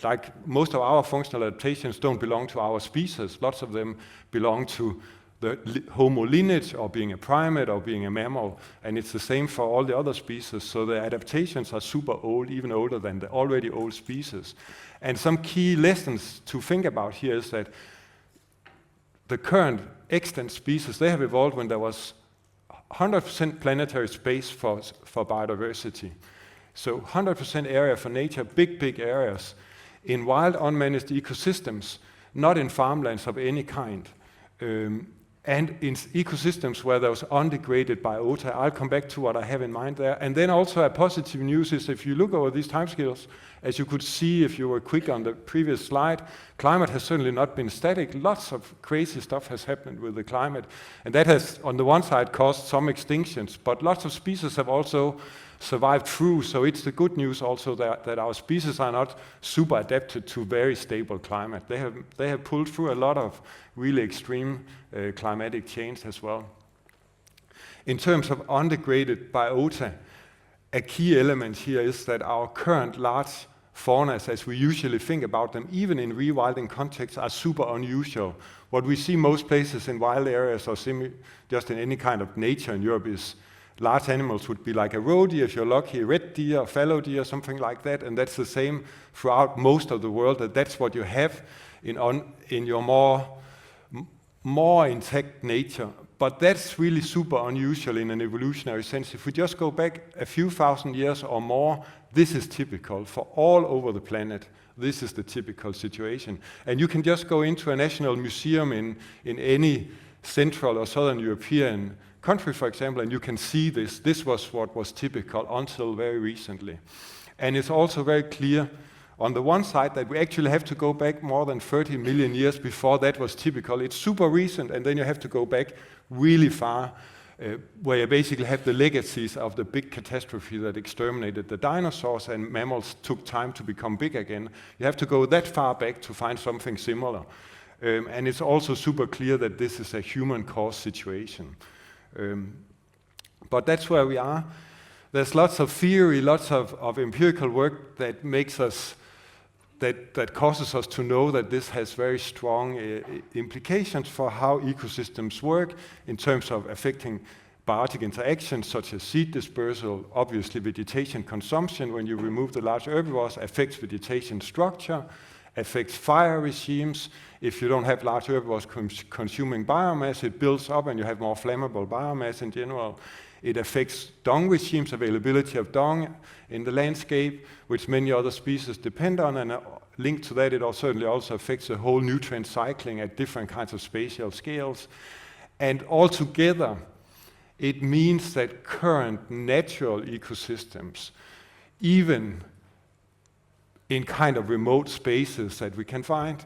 Like most of our functional adaptations don't belong to our species. Lots of them belong to the Homo lineage, or being a primate, or being a mammal, and it's the same for all the other species. So the adaptations are super old, even older than the already old species. And some key lessons to think about here is that the current extant species, they have evolved when there was 100% planetary space for biodiversity. So 100% area for nature, big areas in wild unmanaged ecosystems, not in farmlands of any kind. And in ecosystems where there's undegraded biota. I'll come back to what I have in mind there. And then also a positive news is, if you look over these timescales, as you could see if you were quick on the previous slide, climate has certainly not been static. Lots of crazy stuff has happened with the climate. And that has, on the one side, caused some extinctions, but lots of species have also survived through. So it's the good news also that our species are not super adapted to very stable climate. They have pulled through a lot of really extreme climatic change as well. In terms of undegraded biota, a key element here is that our current large faunas, as we usually think about them, even in rewilding contexts, are super unusual. What we see most places in wild areas, or just in any kind of nature in Europe, is large animals would be like a roe deer, if you're lucky, red deer, fallow deer, something like that, and that's the same throughout most of the world. That's what you have in your more intact nature. But that's really super unusual in an evolutionary sense. If we just go back a few thousand years or more, this is typical for all over the planet. This is the typical situation. And you can just go into a national museum in any Central or Southern European country, for example, and you can see this. This was what was typical until very recently. And it's also very clear on the one side that we actually have to go back more than 30 million years before that was typical. It's super recent, and then you have to go back really far, where you basically have the legacies of the big catastrophe that exterminated the dinosaurs, and mammals took time to become big again. You have to go that far back to find something similar. And it's also super clear that this is a human-caused situation. But that's where we are. There's lots of theory, lots of empirical work that makes us, that causes us to know that this has very strong implications for how ecosystems work in terms of affecting biotic interactions such as seed dispersal. Obviously, vegetation consumption, when you remove the large herbivores, affects vegetation structure, affects fire regimes. If you don't have large herbivores consuming biomass, it builds up and you have more flammable biomass in general. It affects dung regimes, availability of dung in the landscape, which many other species depend on, and linked to that, it certainly also affects the whole nutrient cycling at different kinds of spatial scales. And altogether, it means that current natural ecosystems, even in kind of remote spaces that we can find,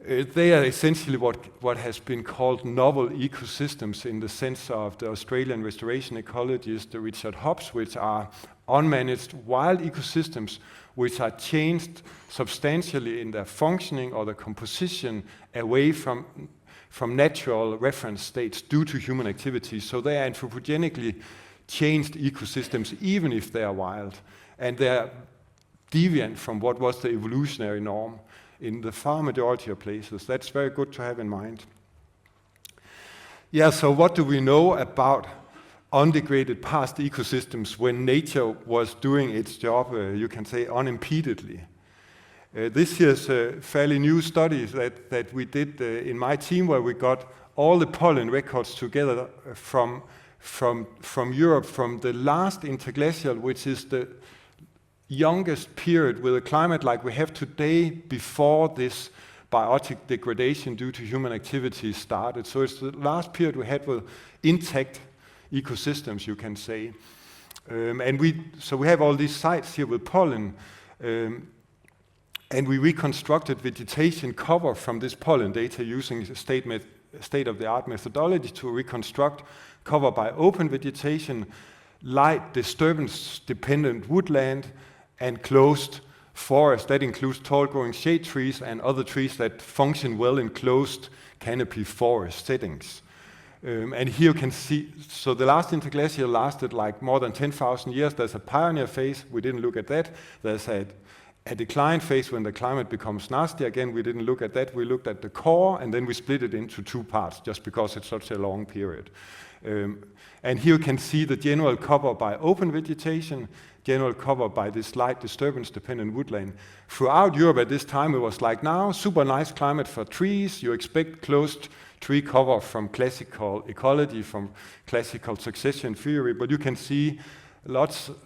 they are essentially what has been called novel ecosystems in the sense of the Australian restoration ecologist Richard Hobbs, which are unmanaged wild ecosystems which are changed substantially in their functioning or their composition away from natural reference states due to human activity. So they are anthropogenically changed ecosystems even if they are wild. And they're deviant from what was the evolutionary norm in the far majority of places. That's very good to have in mind. Yeah, so what do we know about undegraded past ecosystems when nature was doing its job, you can say, unimpededly? This is a fairly new study that we did in my team, where we got all the pollen records together from Europe, from the last interglacial, which is the youngest period with a climate like we have today before this biotic degradation due to human activity started. So it's the last period we had with intact ecosystems, you can say. So we have all these sites here with pollen, and we reconstructed vegetation cover from this pollen data using state-of-the-art methodology to reconstruct cover by open vegetation, light disturbance-dependent woodland, and closed forest. That includes tall-growing shade trees and other trees that function well in closed canopy forest settings. And here you can see, so the last interglacial lasted like more than 10,000 years. There's a pioneer phase, we didn't look at that. There's a decline phase when the climate becomes nasty. Again, we didn't look at that. We looked at the core, and then we split it into two parts, just because it's such a long period. And here you can see the general cover by open vegetation, general cover by this light disturbance-dependent woodland. Throughout Europe at this time, it was like now, super nice climate for trees. You expect closed tree cover from classical ecology, from classical succession theory, but you can see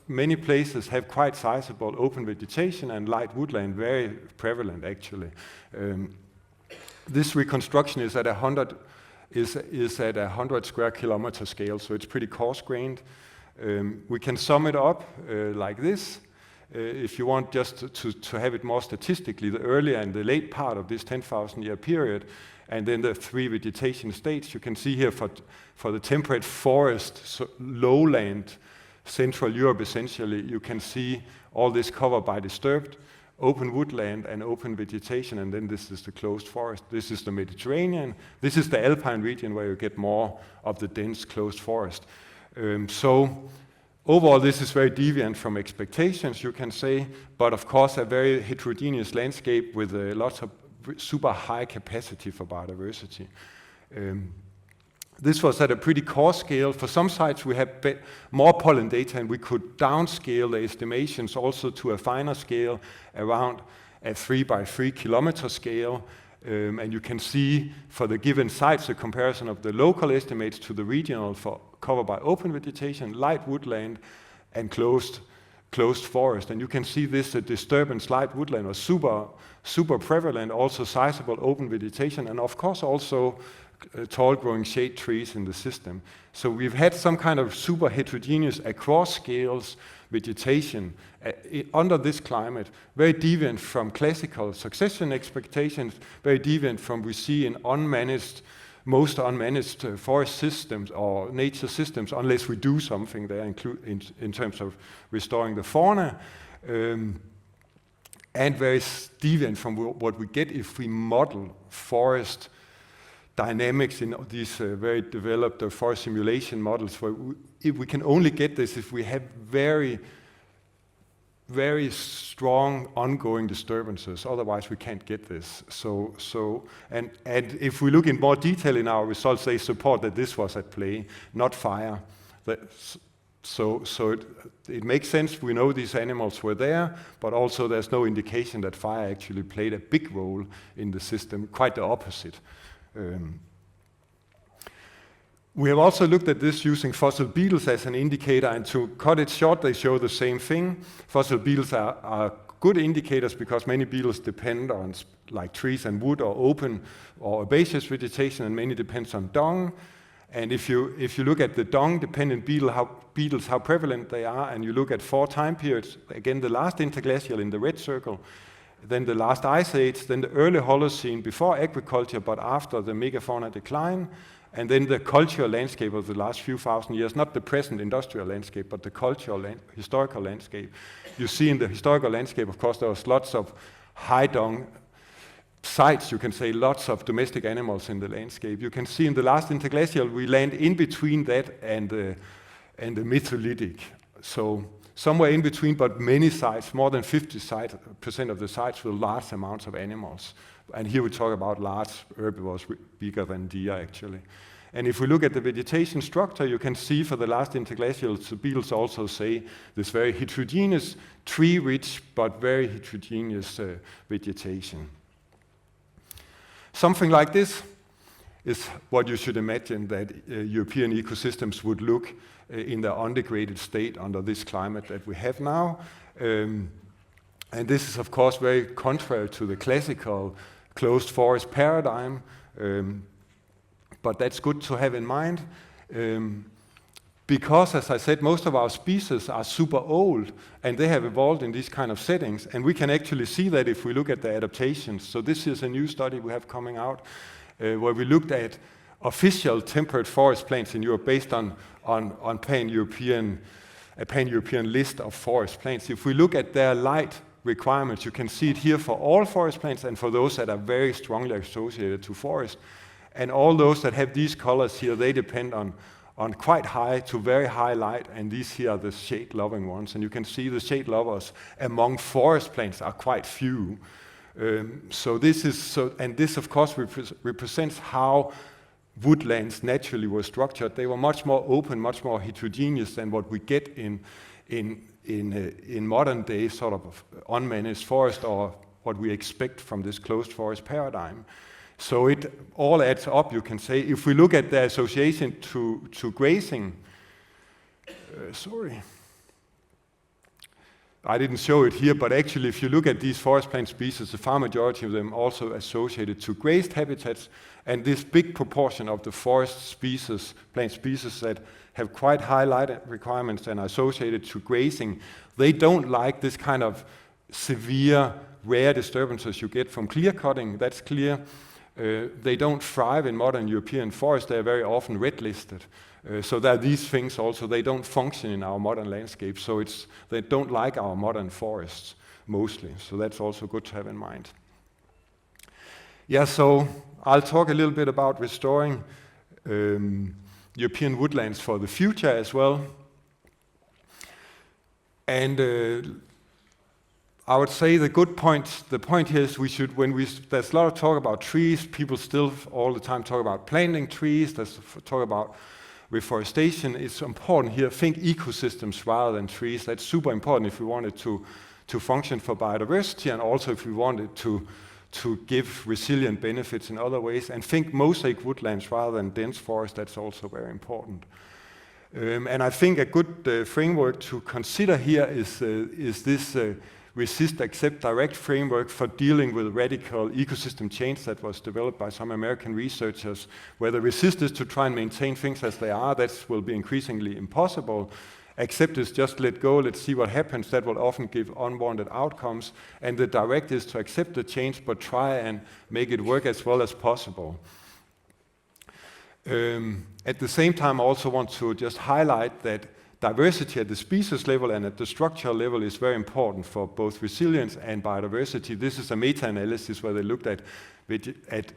many places have quite sizable open vegetation and light woodland, very prevalent actually. This reconstruction is at 100 square kilometer scale, so it's pretty coarse-grained. We can sum it up like this. If you want just to have it more statistically, the early and the late part of this 10,000 year period, and then the three vegetation states. You can see here for the temperate forest, so lowland, Central Europe essentially, you can see all this covered by disturbed open woodland and open vegetation, and then this is the closed forest. This is the Mediterranean. This is the Alpine region where you get more of the dense closed forest. So overall, this is very deviant from expectations, you can say, but of course a very heterogeneous landscape with lots of super high capacity for biodiversity. This was at a pretty coarse scale. For some sites we had more pollen data, and we could downscale the estimations also to a finer scale, around a 3 by 3 kilometer scale. And you can see for the given sites a comparison of the local estimates to the regional for cover by open vegetation, light woodland, and closed forest. And you can see this disturbance light woodland was super prevalent, also sizable open vegetation, and of course also tall growing shade trees in the system. So we've had some kind of super heterogeneous across scales vegetation under this climate, very deviant from classical succession expectations, very deviant from we see in most unmanaged forest systems or nature systems, unless we do something there in terms of restoring the fauna, and very deviant from what we get if we model forest dynamics in these very developed forest simulation models, where we can only get this if we have very, very strong ongoing disturbances. Otherwise, we can't get this. And if we look in more detail in our results, they support that this was at play, not fire. So it makes sense. We know these animals were there, but also there's no indication that fire actually played a big role in the system. Quite the opposite. We have also looked at this using fossil beetles as an indicator, and to cut it short, they show the same thing. Fossil beetles are good indicators because many beetles depend on like trees and wood or open or herbaceous vegetation, and many depends on dung. And if you look at the dung-dependent beetles, how prevalent they are, and you look at 4 time periods, again the last interglacial in the red circle, then the last ice age, then the early Holocene before agriculture but after the megafauna decline, and then the cultural landscape of the last few thousand years, not the present industrial landscape, but the cultural, historical landscape. You see in the historical landscape, of course, there was lots of high dung sites, you can say, lots of domestic animals in the landscape. You can see in the last interglacial, we land in between that and the Mesolithic. So somewhere in between, but many sites, more than 50% of the sites with large amounts of animals. And here we talk about large herbivores, bigger than deer actually. And if we look at the vegetation structure, you can see for the last interglacials, the beetles also say this very heterogeneous, tree-rich, but very heterogeneous vegetation. Something like this is what you should imagine that European ecosystems would look in their undegraded state under this climate that we have now. And this is, of course, very contrary to the classical closed forest paradigm. But that's good to have in mind because, as I said, most of our species are super old and they have evolved in these kind of settings. And we can actually see that if we look at the adaptations. So this is a new study we have coming out where we looked at official temperate forest plants in Europe based on a pan-European list of forest plants. If we look at their light requirements, you can see it here for all forest plants and for those that are very strongly associated to forest. And all those that have these colors here, they depend on quite high to very high light, and these here are the shade-loving ones. And you can see the shade lovers among forest plants are quite few. And this, of course, represents how woodlands naturally were structured. They were much more open, much more heterogeneous than what we get in modern day sort of unmanaged forest or what we expect from this closed forest paradigm. So it all adds up, you can say. If we look at the association to grazing, sorry, I didn't show it here, but actually if you look at these forest plant species, the far majority of them also associated to grazed habitats, and this big proportion of the forest species, plant species that have quite high light requirements and are associated to grazing, they don't like this kind of severe, rare disturbances you get from clear cutting, that's clear. They don't thrive in modern European forests. They are very often red listed. So there are these things also. They don't function in our modern landscape. So they don't like our modern forests mostly. So that's also good to have in mind. Yeah, so I'll talk a little bit about restoring European woodlands for the future as well. And I would say the point here is there's a lot of talk about trees, people still all the time talk about planting trees, there's talk about reforestation. It's important here, think ecosystems rather than trees. That's super important if we wanted to function for biodiversity and also if we wanted to give resilient benefits in other ways. And think mosaic woodlands rather than dense forest, that's also very important. And I think a good framework to consider here is this resist, accept, direct framework for dealing with radical ecosystem change that was developed by some American researchers, where the resist is to try and maintain things as they are. That will be increasingly impossible. Accept is just let go, let's see what happens. That will often give unwanted outcomes. And the direct is to accept the change, but try and make it work as well as possible. At the same time, I also want to just highlight that diversity at the species level and at the structural level is very important for both resilience and biodiversity. This is a meta-analysis where they looked at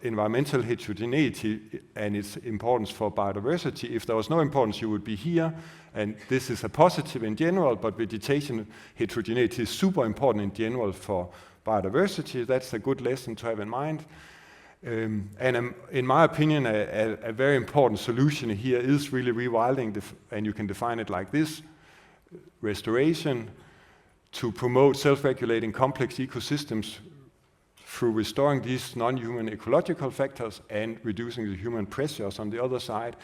environmental heterogeneity and its importance for biodiversity. If there was no importance, you would be here. And this is a positive in general, but vegetation heterogeneity is super important in general for biodiversity. That's a good lesson to have in mind. And in my opinion, a very important solution here is really rewilding, and you can define it like this: restoration to promote self-regulating complex ecosystems through restoring these non-human ecological factors and reducing the human pressures on the other side.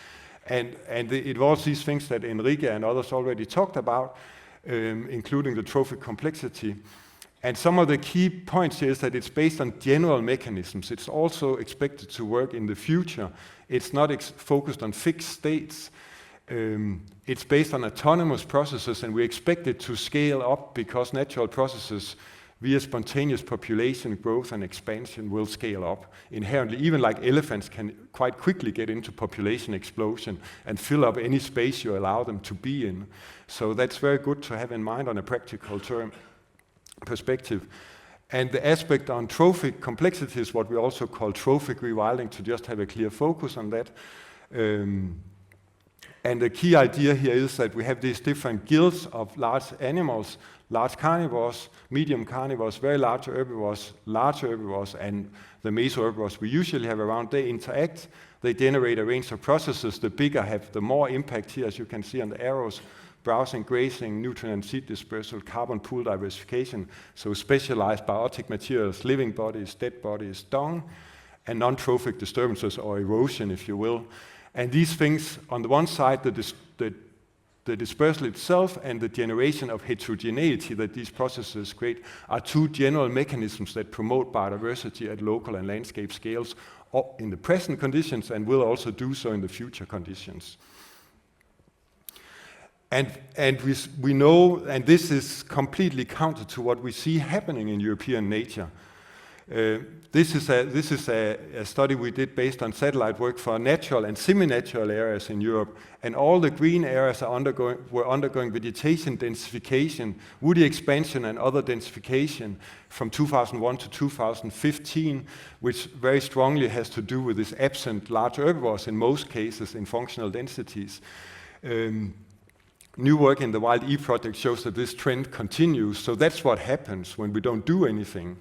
And it involves these things that Henrique and others already talked about, including the trophic complexity. And some of the key points here is that it's based on general mechanisms. It's also expected to work in the future. It's not focused on fixed states. It's based on autonomous processes, and we expect it to scale up because natural processes via spontaneous population growth and expansion will scale up inherently. Even like elephants can quite quickly get into population explosion and fill up any space you allow them to be in. So that's very good to have in mind on a practical perspective. And the aspect on trophic complexity is what we also call trophic rewilding, to just have a clear focus on that. And the key idea here is that we have these different guilds of large animals, large carnivores, medium carnivores, very large herbivores, and the meso-herbivores we usually have around. They interact, they generate a range of processes. The bigger have the more impact here, as you can see on the arrows: browsing, grazing, nutrient and seed dispersal, carbon pool diversification, so specialized biotic materials, living bodies, dead bodies, dung, and non-trophic disturbances, or erosion, if you will. And these things, on the one side, the dispersal itself and the generation of heterogeneity that these processes create are two general mechanisms that promote biodiversity at local and landscape scales in the present conditions, and will also do so in the future conditions. And we know, and this is completely counter to what we see happening in European nature. This is a study we did based on satellite work for natural and semi-natural areas in Europe, and all the green areas were undergoing vegetation densification, woody expansion and other densification from 2001 to 2015, which very strongly has to do with this absent large herbivores in most cases in functional densities. New work in the Wild E project shows that this trend continues, so that's what happens when we don't do anything.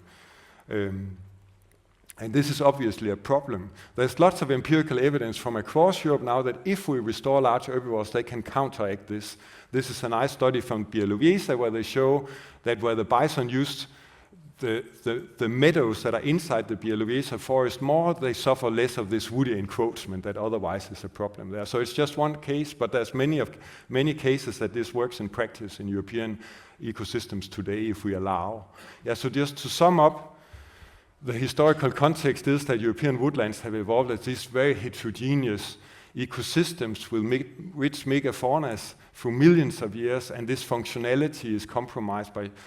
And this is obviously a problem. There's lots of empirical evidence from across Europe now that if we restore large herbivores, they can counteract this. This is a nice study from Biodiversity where they show that where the bison used the meadows that are inside the Biodiversity forest more, they suffer less of this woody encroachment that otherwise is a problem there. So it's just one case, but there's many cases that this works in practice in European ecosystems today if we allow. Yeah, so just to sum up, the historical context is that European woodlands have evolved as these very heterogeneous ecosystems with rich megafaunas for millions of years, and this functionality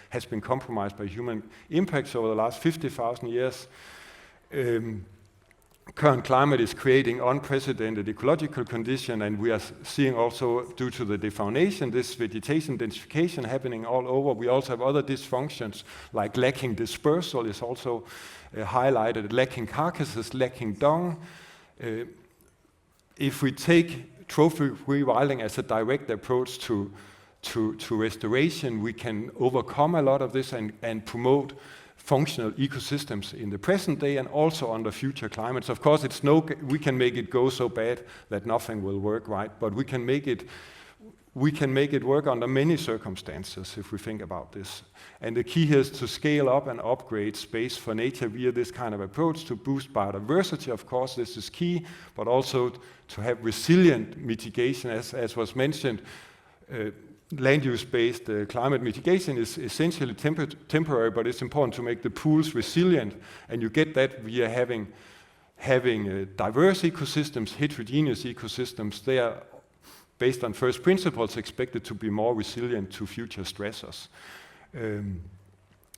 has been compromised by human impacts over the last 50,000 years. Current climate is creating unprecedented ecological condition, and we are seeing also, due to the defaunation, this vegetation densification happening all over. We also have other dysfunctions, like lacking dispersal is also highlighted, lacking carcasses, lacking dung. If we take trophic rewilding as a direct approach to restoration, we can overcome a lot of this and promote functional ecosystems in the present day and also under future climates. Of course, we can make it go so bad that nothing will work, right? But we can make it work under many circumstances if we think about this. And the key here is to scale up and upgrade space for nature via this kind of approach to boost biodiversity. Of course, this is key, but also to have resilient mitigation, as was mentioned. Land use-based climate mitigation is essentially temporary, but it's important to make the pools resilient, and you get that via having diverse ecosystems, heterogeneous ecosystems. They are, based on first principles, expected to be more resilient to future stressors.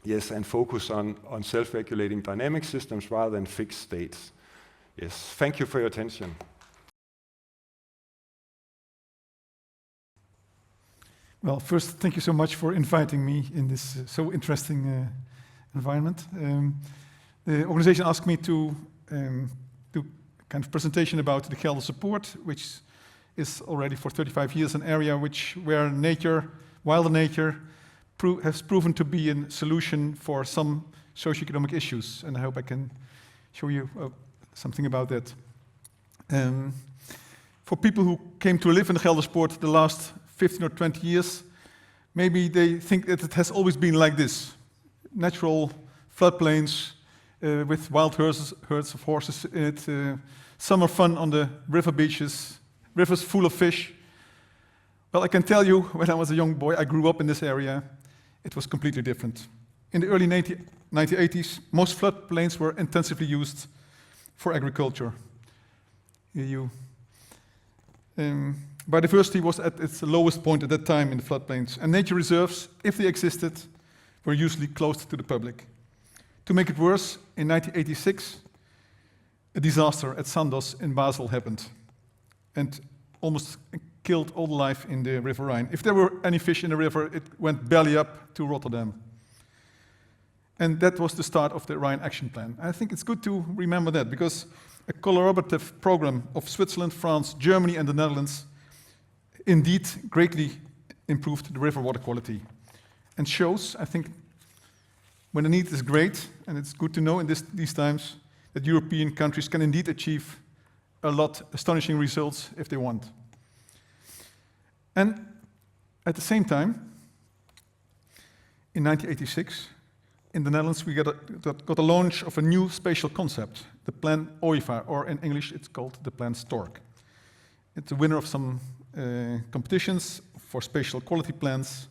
Yes, and focus on self-regulating dynamic systems rather than fixed states. Yes, thank you for your attention. Well, first, thank you so much for inviting me in this so interesting environment. The organization asked me to do a kind of presentation about the Gelderse Poort, which is already for 35 years an area where wilder nature has proven to be a solution for some socioeconomic issues, and I hope I can show you something about that. For people who came to live in the Gelderse Poort the last 15 or 20 years, maybe they think that it has always been like this. Natural floodplains with wild herds of horses in it, summer fun on the river beaches, rivers full of fish. Well, I can tell you, when I was a young boy, I grew up in this area, it was completely different. In the early 1980s, most floodplains were intensively used for agriculture. Biodiversity was at its lowest point at that time in the floodplains, and nature reserves, if they existed, were usually closed to the public. To make it worse, in 1986, a disaster at Sandos in Basel happened, and almost killed all the life in the River Rhine. If there were any fish in the river, it went belly up to Rotterdam. And that was the start of the Rhine Action Plan. I think it's good to remember that, because a collaborative program of Switzerland, France, Germany, and the Netherlands indeed greatly improved the river water quality. And shows, I think, when the need is great, and it's good to know in these times, that European countries can indeed achieve a lot astonishing results if they want. And at the same time, in 1986, in the Netherlands, we got a launch of a new spatial concept, the plan OIVA, or in English, it's called the plan Stork. It's a winner of some competitions for spatial quality plans,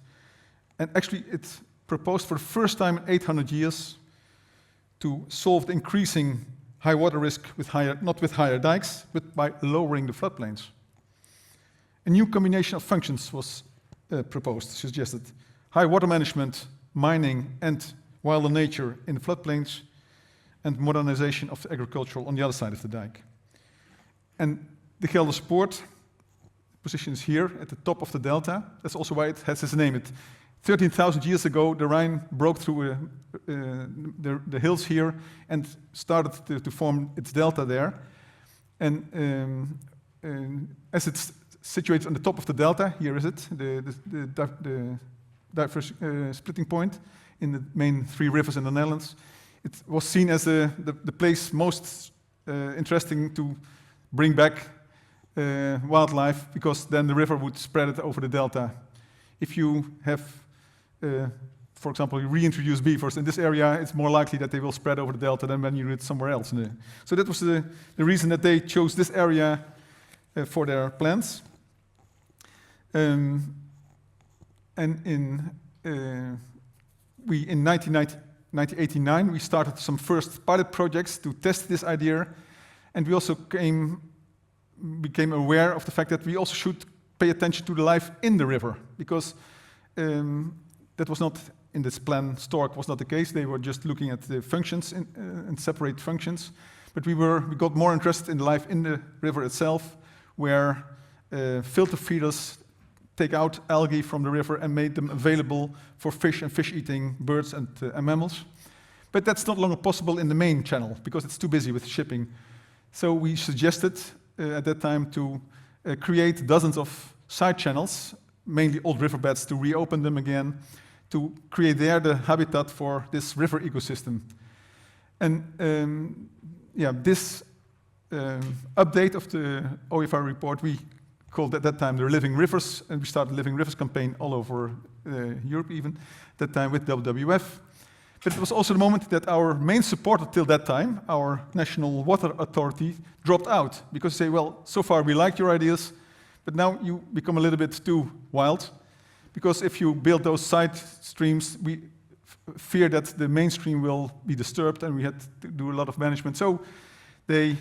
and actually it's proposed for the first time in 800 years to solve the increasing high water risk with not with higher dikes, but by lowering the floodplains. A new combination of functions was suggested. High water management, mining, and wilder nature in the floodplains, and modernization of the agricultural on the other side of the dike. And the Gelderse Poort position is here at the top of the delta. That's also why it has its name. 13,000 years ago, the Rhine broke through the hills here and started to form its delta there. And as it's situated on the top of the delta, here is it, the diverse splitting point in the main 3 rivers in the Netherlands. It was seen as the place most interesting to bring back wildlife, because then the river would spread it over the delta. If you have, for example, you reintroduce beavers in this area, it's more likely that they will spread over the delta than when you do it somewhere else. So that was the reason that they chose this area for their plans. And in 1989, we started some first pilot projects to test this idea, and we also became aware of the fact that we also should pay attention to the life in the river, because that was not in this plan. Stork was not the case. They were just looking at the functions and separate functions, but we got more interested in the life in the river itself, where filter feeders take out algae from the river and made them available for fish and fish-eating birds and mammals. But that's not longer possible in the main channel, because it's too busy with shipping. So we suggested at that time to create dozens of side channels, mainly old riverbeds, to reopen them again, to create there the habitat for this river ecosystem. And this update of the OIVA report, we called at that time the Living Rivers, and we started Living Rivers campaign all over Europe even, at that time with WWF. But it was also the moment that our main supporter till that time, our National Water Authority, dropped out, because they say, well, so far we liked your ideas, but now you become a little bit too wild, because if you build those side streams, we fear that the mainstream will be disturbed, and we had to do a lot of management. So they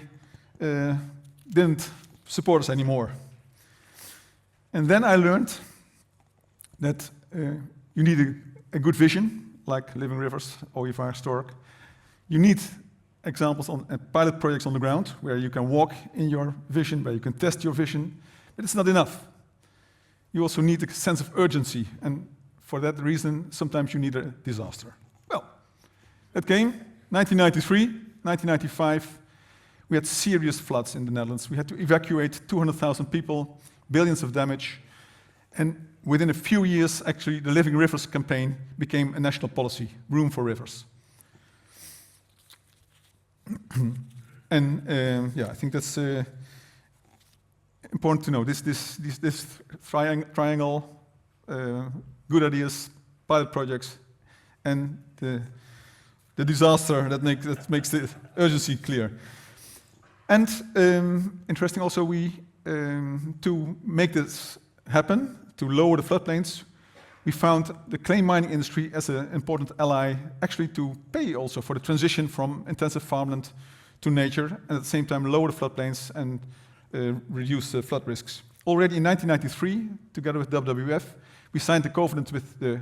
didn't support us anymore. And then I learned that you need a good vision, like Living Rivers, OIVA, Stork. You need examples on pilot projects on the ground, where you can walk in your vision, where you can test your vision, but it's not enough. You also need a sense of urgency, and for that reason, sometimes you need a disaster. Well, that came, 1993, 1995, we had serious floods in the Netherlands. We had to evacuate 200,000 people, billions of damage, and within a few years, actually, the Living Rivers campaign became a national policy, Room for Rivers. And I think that's important to know. This triangle, good ideas, pilot projects, and the disaster that makes the urgency clear. And interesting also, to make this happen, to lower the floodplains, we found the clay mining industry as an important ally, actually to pay also for the transition from intensive farmland to nature, and at the same time lower the floodplains and reduce the flood risks. Already in 1993, together with WWF, we signed a covenant with the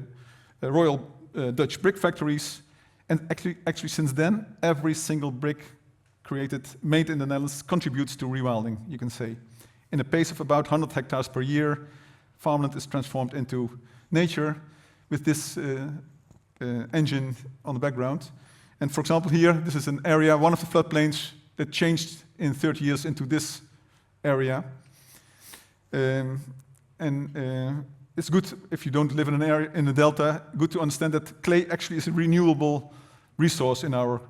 Royal Dutch brick factories, and actually since then, every single brick made in the Netherlands contributes to rewilding, you can say. In a pace of about 100 hectares per year, farmland is transformed into nature with this engine on the background. And for example, here, this is an area, one of the floodplains that changed in 30 years into this area. and it's good if you don't live in an area in a delta, good to understand that clay actually is a renewable resource in our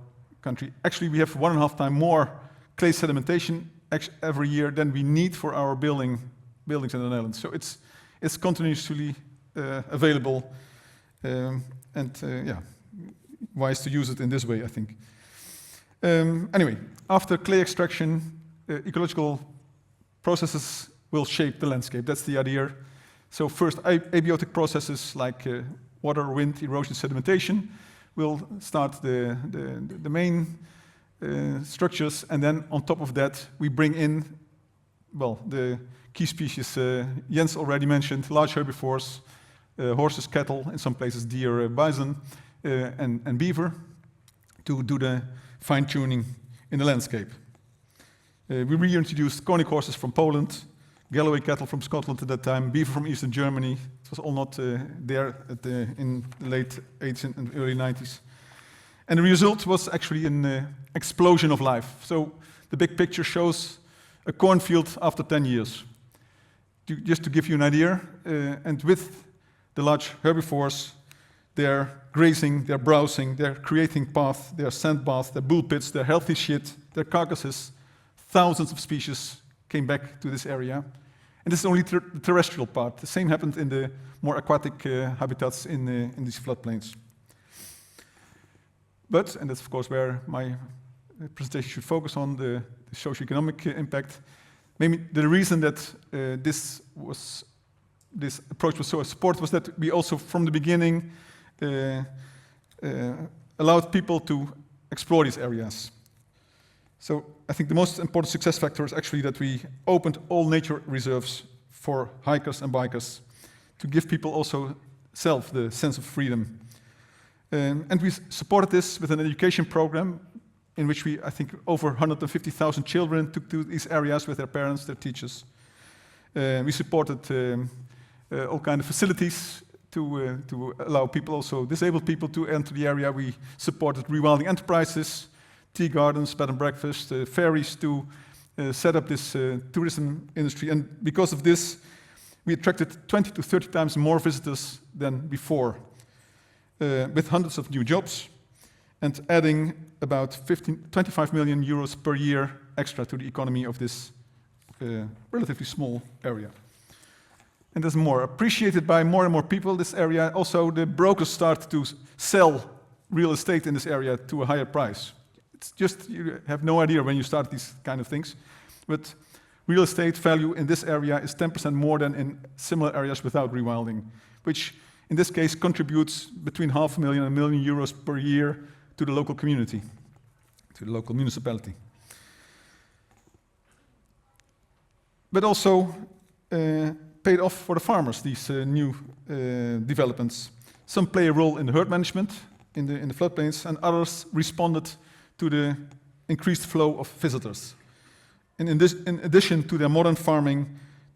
country. Actually, we have 1.5 times more clay sedimentation every year than we need for our buildings in the Netherlands. So it's continuously available, and yeah, wise to use it in this way, I think. Anyway, after clay extraction, ecological processes will shape the landscape. That's the idea. So first, abiotic processes like water, wind, erosion, sedimentation will start the main structures, and then on top of that, we bring in, well, the key species Jens already mentioned, large herbivores, horses, cattle, in some places deer, bison, and beaver, to do the fine-tuning in the landscape. We reintroduced conic horses from Poland, Galloway cattle from Scotland at that time, beaver from eastern Germany. It was all not there in the late 80s and early 90s. And the result was actually an explosion of life. So the big picture shows a cornfield after 10 years. Just to give you an idea, and with the large herbivores, they're grazing, they're browsing, they're creating paths, they're sand baths, they're bull pits, they're healthy shit, they're carcasses. Thousands of species came back to this area. And this is only the terrestrial part. The same happened in the more aquatic habitats in these floodplains. But, and that's of course where my presentation should focus on, the socioeconomic impact. Maybe the reason that this approach was so supported was that we also, from the beginning, allowed people to explore these areas. So I think the most important success factor is actually that we opened all nature reserves for hikers and bikers to give people also the sense of freedom. And we supported this with an education program in which I think, over 150,000 children took to these areas with their parents, their teachers. We supported all kinds of facilities to allow people, also disabled people, to enter the area. We supported rewilding enterprises, tea gardens, bed and breakfast, ferries to set up this tourism industry. And because of this, we attracted 20 to 30 times more visitors than before, with hundreds of new jobs and adding about 25 million euros per year extra to the economy of this relatively small area. And there's more. Appreciated by more and more people, this area. Also, the brokers start to sell real estate in this area to a higher price. It's just, you have no idea when you start these kind of things. But real estate value in this area is 10% more than in similar areas without rewilding, which in this case contributes between €500,000 and €1 million per year to the local community, to the local municipality. But also paid off for the farmers, these new developments. Some play a role in the herd management in the floodplains, and others responded to the increased flow of visitors. And in addition to their modern farming,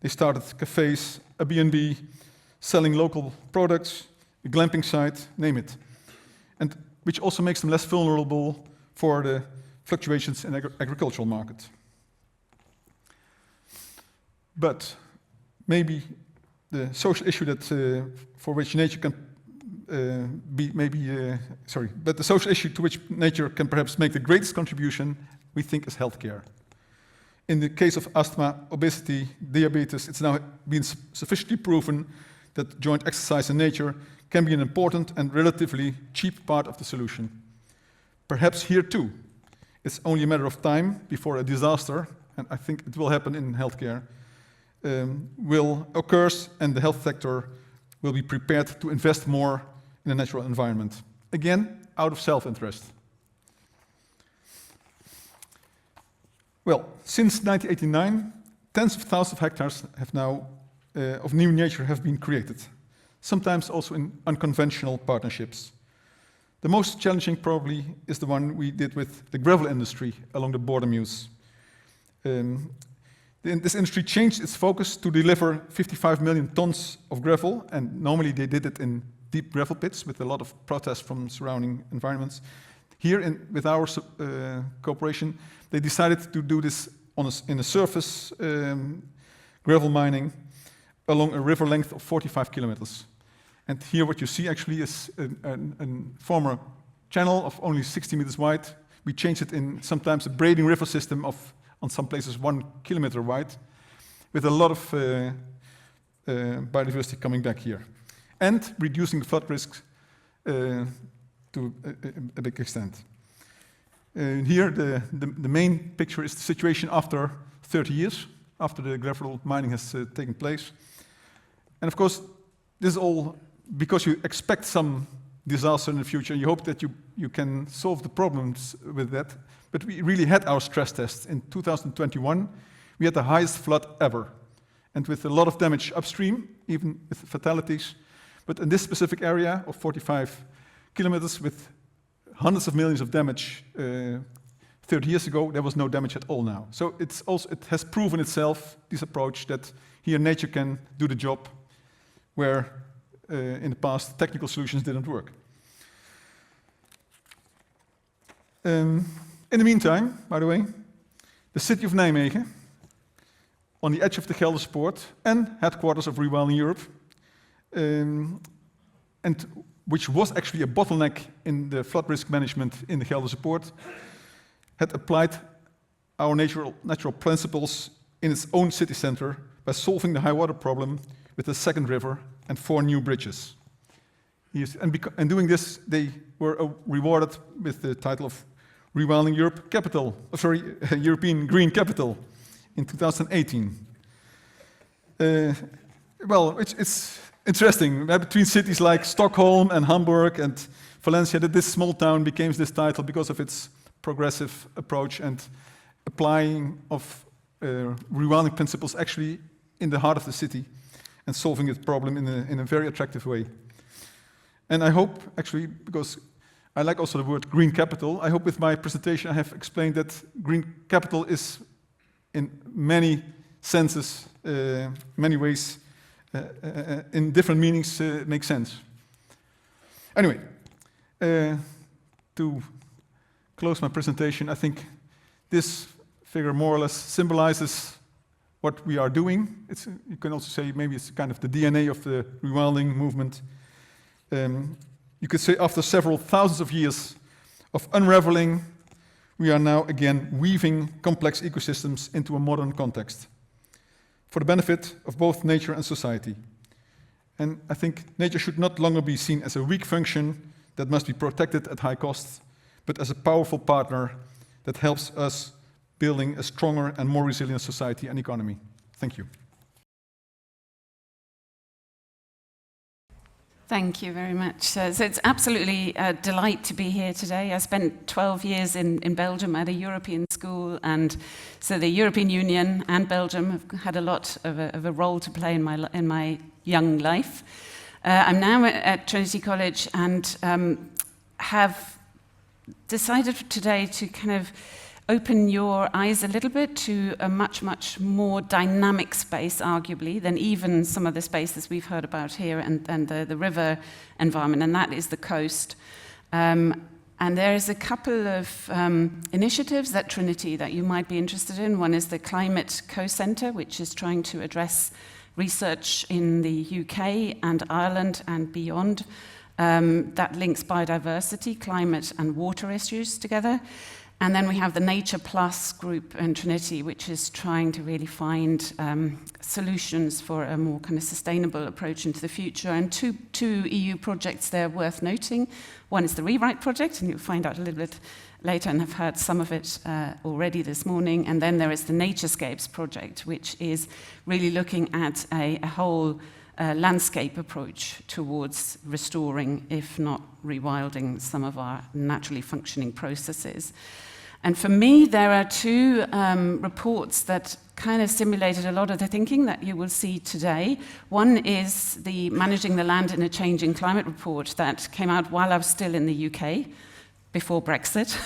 they started cafes, a B&B, selling local products, a glamping site, name it. And which also makes them less vulnerable for the fluctuations in the agricultural market. But maybe the social issue that for which nature can but the social issue to which nature can perhaps make the greatest contribution, we think, is healthcare. In the case of asthma, obesity, diabetes, it's now been sufficiently proven that joint exercise in nature can be an important and relatively cheap part of the solution. Perhaps here too, it's only a matter of time before a disaster, and I think it will happen in healthcare, will occur, and the health sector will be prepared to invest more in a natural environment. Again, out of self-interest. Well, since 1989, tens of thousands of hectares have now of new nature have been created, sometimes also in unconventional partnerships. The most challenging probably is the one we did with the gravel industry along the border mews. This industry changed its focus to deliver 55 million tons of gravel, and normally they did it in deep gravel pits with a lot of protest from surrounding environments. Here, with our cooperation, they decided to do this in a surface gravel mining along a river length of 45 kilometers. And here what you see actually is a former channel of only 60 meters wide. We changed it in sometimes a braiding river system of, on some places, 1 kilometer wide, with a lot of biodiversity coming back here. And reducing the flood risks to a big extent. Here, the main picture is the situation after 30 years, after the gravel mining has taken place. And of course, this is all because you expect some disaster in the future. You hope that you can solve the problems with that. But we really had our stress tests. In 2021, we had the highest flood ever. And with a lot of damage upstream, even with fatalities. But in this specific area of 45 kilometers with hundreds of millions of damage 30 years ago, there was no damage at all now. So it has proven itself, this approach, that here nature can do the job where in the past technical solutions didn't work. In the meantime, by the way, the city of Nijmegen, on the edge of the Gelderse and headquarters of Rewilding Europe, and which was actually a bottleneck in the flood risk management in the Gelderse, had applied our natural principles in its own city center by solving the high water problem with the second river and 4 new bridges. And doing this, they were rewarded with the title of Rewilding Europe Capital, European Green Capital in 2018. Well, it's interesting. Between cities like Stockholm and Hamburg and Valencia, that this small town became this title because of its progressive approach and applying of rewilding principles actually in the heart of the city and solving its problem in a very attractive way. And I hope, actually, because I like also the word green capital, I hope with my presentation I have explained that green capital is in many senses, many ways, in different meanings makes sense. Anyway, to close my presentation, I think this figure more or less symbolizes what we are doing. You can also say maybe it's kind of the DNA of the rewilding movement. You could say after several thousands of years of unraveling, we are now again weaving complex ecosystems into a modern context for the benefit of both nature and society. And I think nature should not longer be seen as a weak function that must be protected at high cost, but as a powerful partner that helps us building a stronger and more resilient society and economy. Thank you. Thank you very much. So it's absolutely a delight to be here today. I spent 12 years in Belgium at a European school, and so the European Union and Belgium have had a lot of a role to play in my young life. I'm now at Trinity College and have decided today to kind of open your eyes a little bit to a much, much more dynamic space, arguably, than even some of the spaces we've heard about here and the river environment, and that is the coast. And there's a couple of initiatives at Trinity that you might be interested in. One is the Climate Co-Centre, which is trying to address research in the UK and Ireland and beyond that links biodiversity, climate and water issues together. And then we have the Nature Plus group in Trinity, which is trying to really find solutions for a more kind of sustainable approach into the future. And two EU projects there worth noting. One is the Rewrite project, and you'll find out a little bit later, and have heard some of it already this morning. And then there is the Naturescapes project, which is really looking at a whole landscape approach towards restoring, if not rewilding, some of our naturally functioning processes. And for me, there are two reports that kind of simulated a lot of the thinking that you will see today. One is the Managing the Land in a Changing Climate report that came out while I was still in the UK, before Brexit.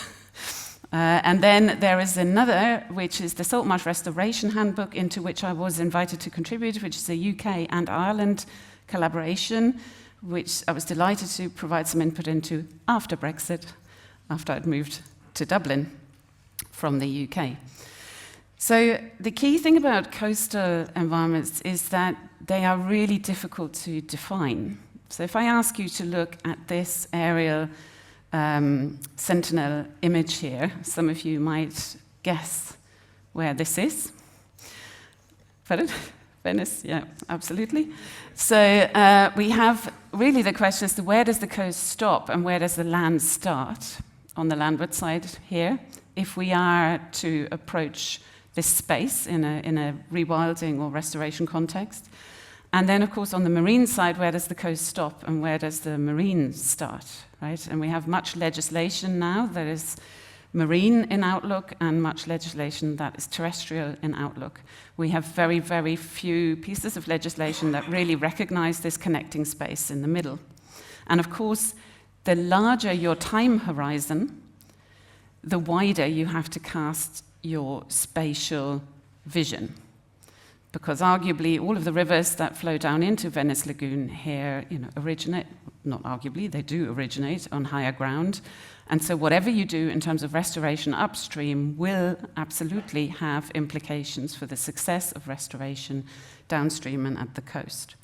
And then there is another, which is the Saltmarsh Restoration Handbook, into which I was invited to contribute, which is a UK and Ireland collaboration, which I was delighted to provide some input into after Brexit, after I'd moved to Dublin from the UK. So the key thing about coastal environments is that they are really difficult to define. So if I ask you to look at this aerial sentinel image here, some of you might guess where this is. Pardon? Venice, yeah, absolutely. So we have really the question as to where does the coast stop and where does the land start on the landward side here, if we are to approach this space in a rewilding or restoration context. And then, of course, on the marine side, where does the coast stop and where does the marine start, right? And we have much legislation now that is marine in outlook and much legislation that is terrestrial in outlook. We have very, very few pieces of legislation that really recognize this connecting space in the middle. And of course, the larger your time horizon, the wider you have to cast your spatial vision. Because arguably all of the rivers that flow down into Venice Lagoon here, originate, not arguably, they do originate on higher ground. And so whatever you do in terms of restoration upstream will absolutely have implications for the success of restoration downstream and at the coast.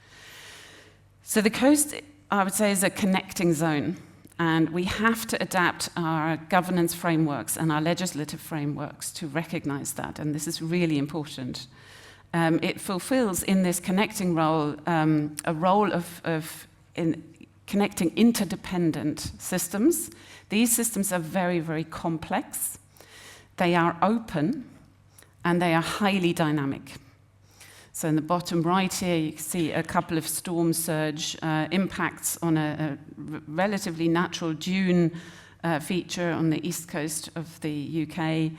So the coast, I would say, is a connecting zone. And we have to adapt our governance frameworks and our legislative frameworks to recognize that. And this is really important. It fulfills in this connecting role a role of connecting interdependent systems. These systems are very, very complex. They are open, and they are highly dynamic. So in the bottom right here, you can see a couple of storm surge impacts on a relatively natural dune feature on the east coast of the UK.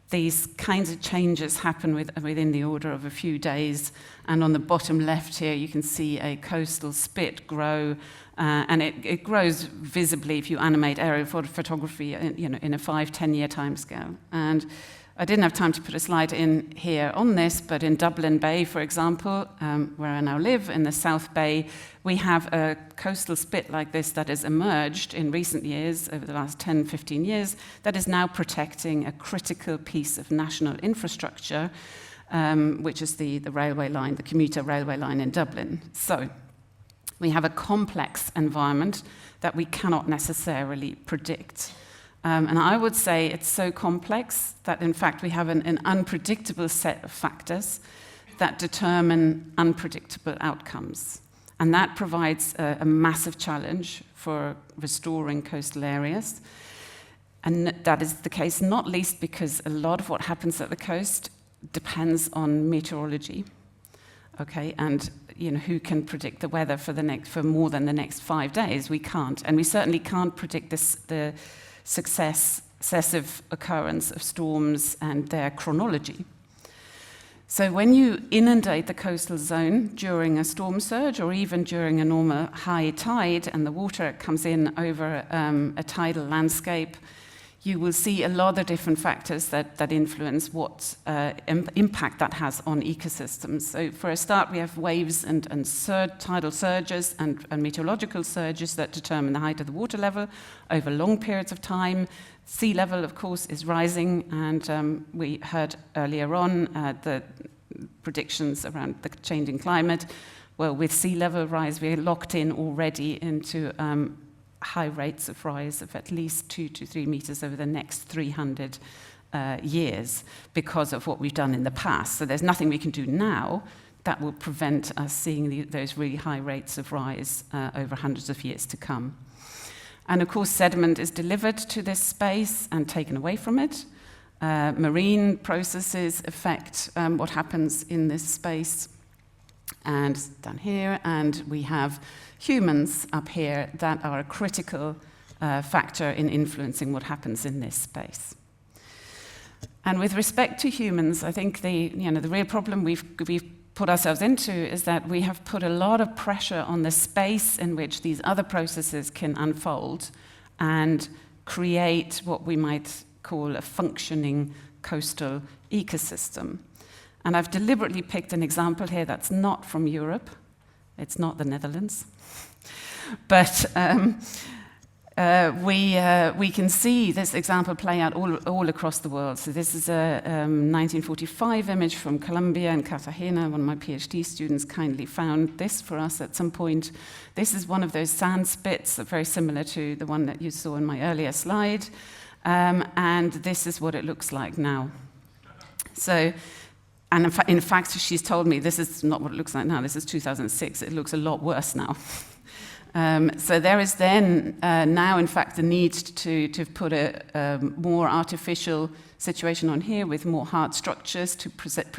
These kinds of changes happen within the order of a few days. And on the bottom left here, you can see a coastal spit grow. And it grows visibly if you animate aerial photography in a 5-10 year timescale. And I didn't have time to put a slide in here on this, but in Dublin Bay, for example, where I now live, in the South Bay, we have a coastal spit like this that has emerged in recent years, over the last 10, 15 years, that is now protecting a critical piece of national infrastructure, which is the railway line, the commuter railway line in Dublin. So we have a complex environment that we cannot necessarily predict. And I would say it's so complex that, in fact, we have an unpredictable set of factors that determine unpredictable outcomes. And that provides a massive challenge for restoring coastal areas. And that is the case not least because a lot of what happens at the coast depends on meteorology. Okay, and who can predict the weather for more than the next 5 days? We can't, and we certainly can't predict the successive occurrence of storms and their chronology. So when you inundate the coastal zone during a storm surge or even during a normal high tide and the water comes in over a tidal landscape, you will see a lot of different factors that influence what impact that has on ecosystems. So for a start, we have waves and tidal surges and meteorological surges that determine the height of the water level over long periods of time. Sea level, of course, is rising, and we heard earlier on the predictions around the changing climate. Well, with sea level rise, we're locked in already into high rates of rise of at least 2 to 3 meters over the next 300 years because of what we've done in the past. So there's nothing we can do now that will prevent us seeing those really high rates of rise over hundreds of years to come. And of course, sediment is delivered to this space and taken away from it. Marine processes affect what happens in this space. And down here, and we have humans up here that are a critical factor in influencing what happens in this space. And with respect to humans, I think the real problem we've put ourselves into is that we have put a lot of pressure on the space in which these other processes can unfold and create what we might call a functioning coastal ecosystem. And I've deliberately picked an example here that's not from Europe. It's not the Netherlands. But we can see this example play out all across the world. So this is a 1945 image from Colombia and Cartagena. One of my PhD students kindly found this for us at some point. This is one of those sand spits, very similar to the one that you saw in my earlier slide. And this is what it looks like now. So, and in fact, she's told me this is not what it looks like now. This is 2006. It looks a lot worse now. So there is then now, in fact, the need to put a more artificial situation on here with more hard structures to protect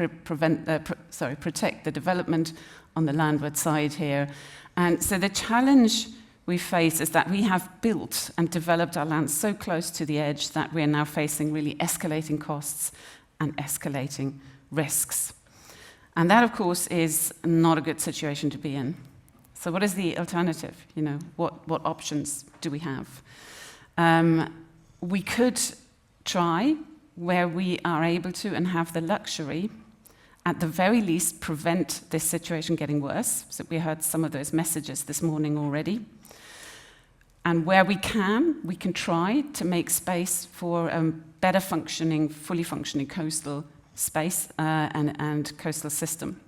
the development on the landward side here. And so the challenge we face is that we have built and developed our land so close to the edge that we are now facing really escalating costs and escalating risks. And that, of course, is not a good situation to be in. So what is the alternative? You know, what options do we have? We could try, where we are able to and have the luxury, at the very least prevent this situation getting worse. So we heard some of those messages this morning already. And where we can try to make space for better functioning, fully functioning coastal space and coastal system.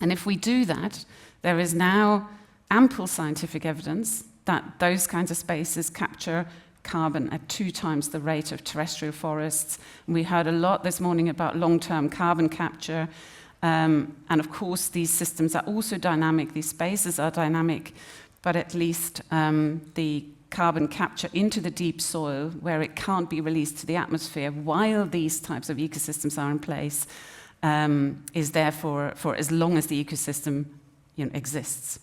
And if we do that, there is now ample scientific evidence that those kinds of spaces capture carbon at 2 times the rate of terrestrial forests. And we heard a lot this morning about long-term carbon capture. And of course, these systems are also dynamic. These spaces are dynamic, but at least the carbon capture into the deep soil, where it can't be released to the atmosphere while these types of ecosystems are in place, is there for as long as the ecosystem exists.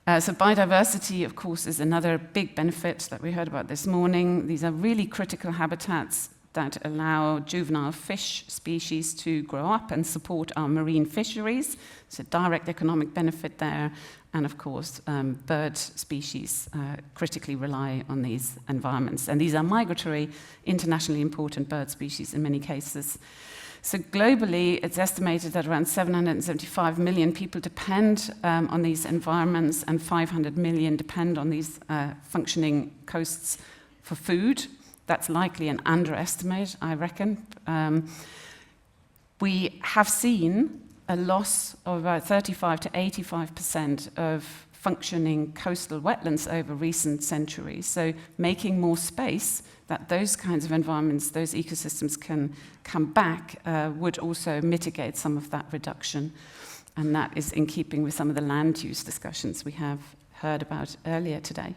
So biodiversity, of course, is another big benefit that we heard about this morning. These are really critical habitats that allow juvenile fish species to grow up and support our marine fisheries. It's a direct economic benefit there. And of course, bird species critically rely on these environments. And these are migratory, internationally important bird species in many cases. So globally, it's estimated that around 775 million people depend on these environments, and 500 million depend on these functioning coasts for food. That's likely an underestimate, I reckon. We have seen a loss of about 35 to 85% of functioning coastal wetlands over recent centuries. So making more space that those kinds of environments, those ecosystems can come back would also mitigate some of that reduction. And that is in keeping with some of the land use discussions we have heard about earlier today.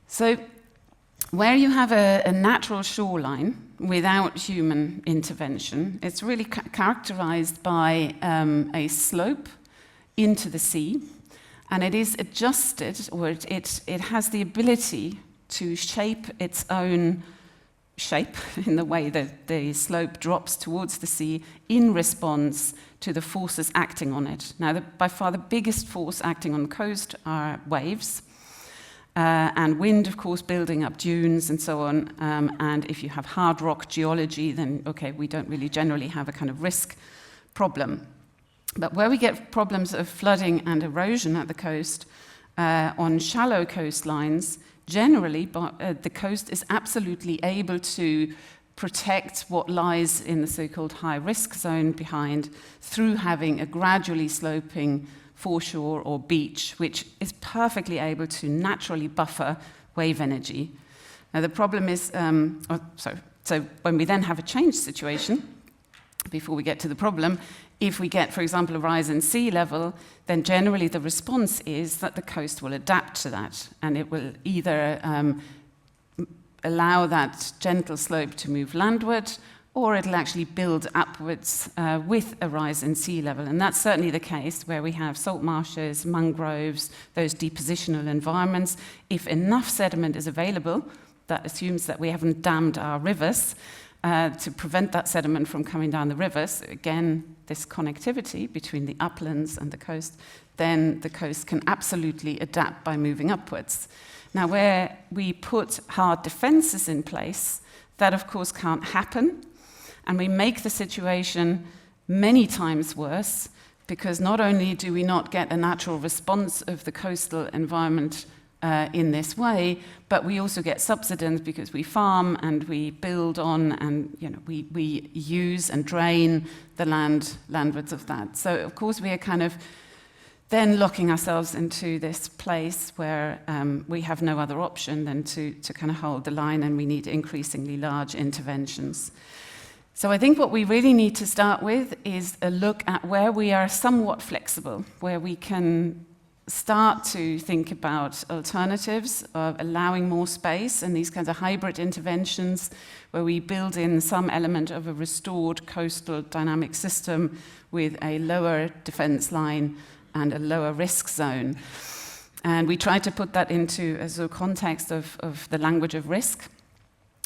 So where you have a natural shoreline without human intervention, it's really characterized by a slope into the sea, and it is adjusted, or it has the ability to shape its own shape in the way that the slope drops towards the sea in response to the forces acting on it. Now, by far the biggest force acting on the coast are waves, and wind, of course, building up dunes and so on. And if you have hard rock geology, then, okay, we don't really generally have a kind of risk problem. But where we get problems of flooding and erosion at the coast, on shallow coastlines, generally the coast is absolutely able to protect what lies in the so-called high-risk zone behind through having a gradually sloping foreshore or beach, which is perfectly able to naturally buffer wave energy. Now the problem is, so when we then have a change situation, before we get to the problem, if we get, for example, a rise in sea level, then generally the response is that the coast will adapt to that, and it will either allow that gentle slope to move landward, or it'll actually build upwards with a rise in sea level. And that's certainly the case where we have salt marshes, mangroves, those depositional environments. If enough sediment is available, that assumes that we haven't dammed our rivers to prevent that sediment from coming down the rivers. Again, this connectivity between the uplands and the coast, then the coast can absolutely adapt by moving upwards. Now, where we put hard defenses in place, that of course can't happen. And we make the situation many times worse, because not only do we not get a natural response of the coastal environment in this way, but we also get subsidence because we farm and we build on, and we use and drain the landwards of that. So of course we are kind of then locking ourselves into this place where we have no other option than to kind of hold the line, and we need increasingly large interventions. So I think what we really need to start with is a look at where we are somewhat flexible, where we can start to think about alternatives of allowing more space and these kinds of hybrid interventions where we build in some element of a restored coastal dynamic system with a lower defense line and a lower risk zone. And we try to put that into a sort of context of the language of risk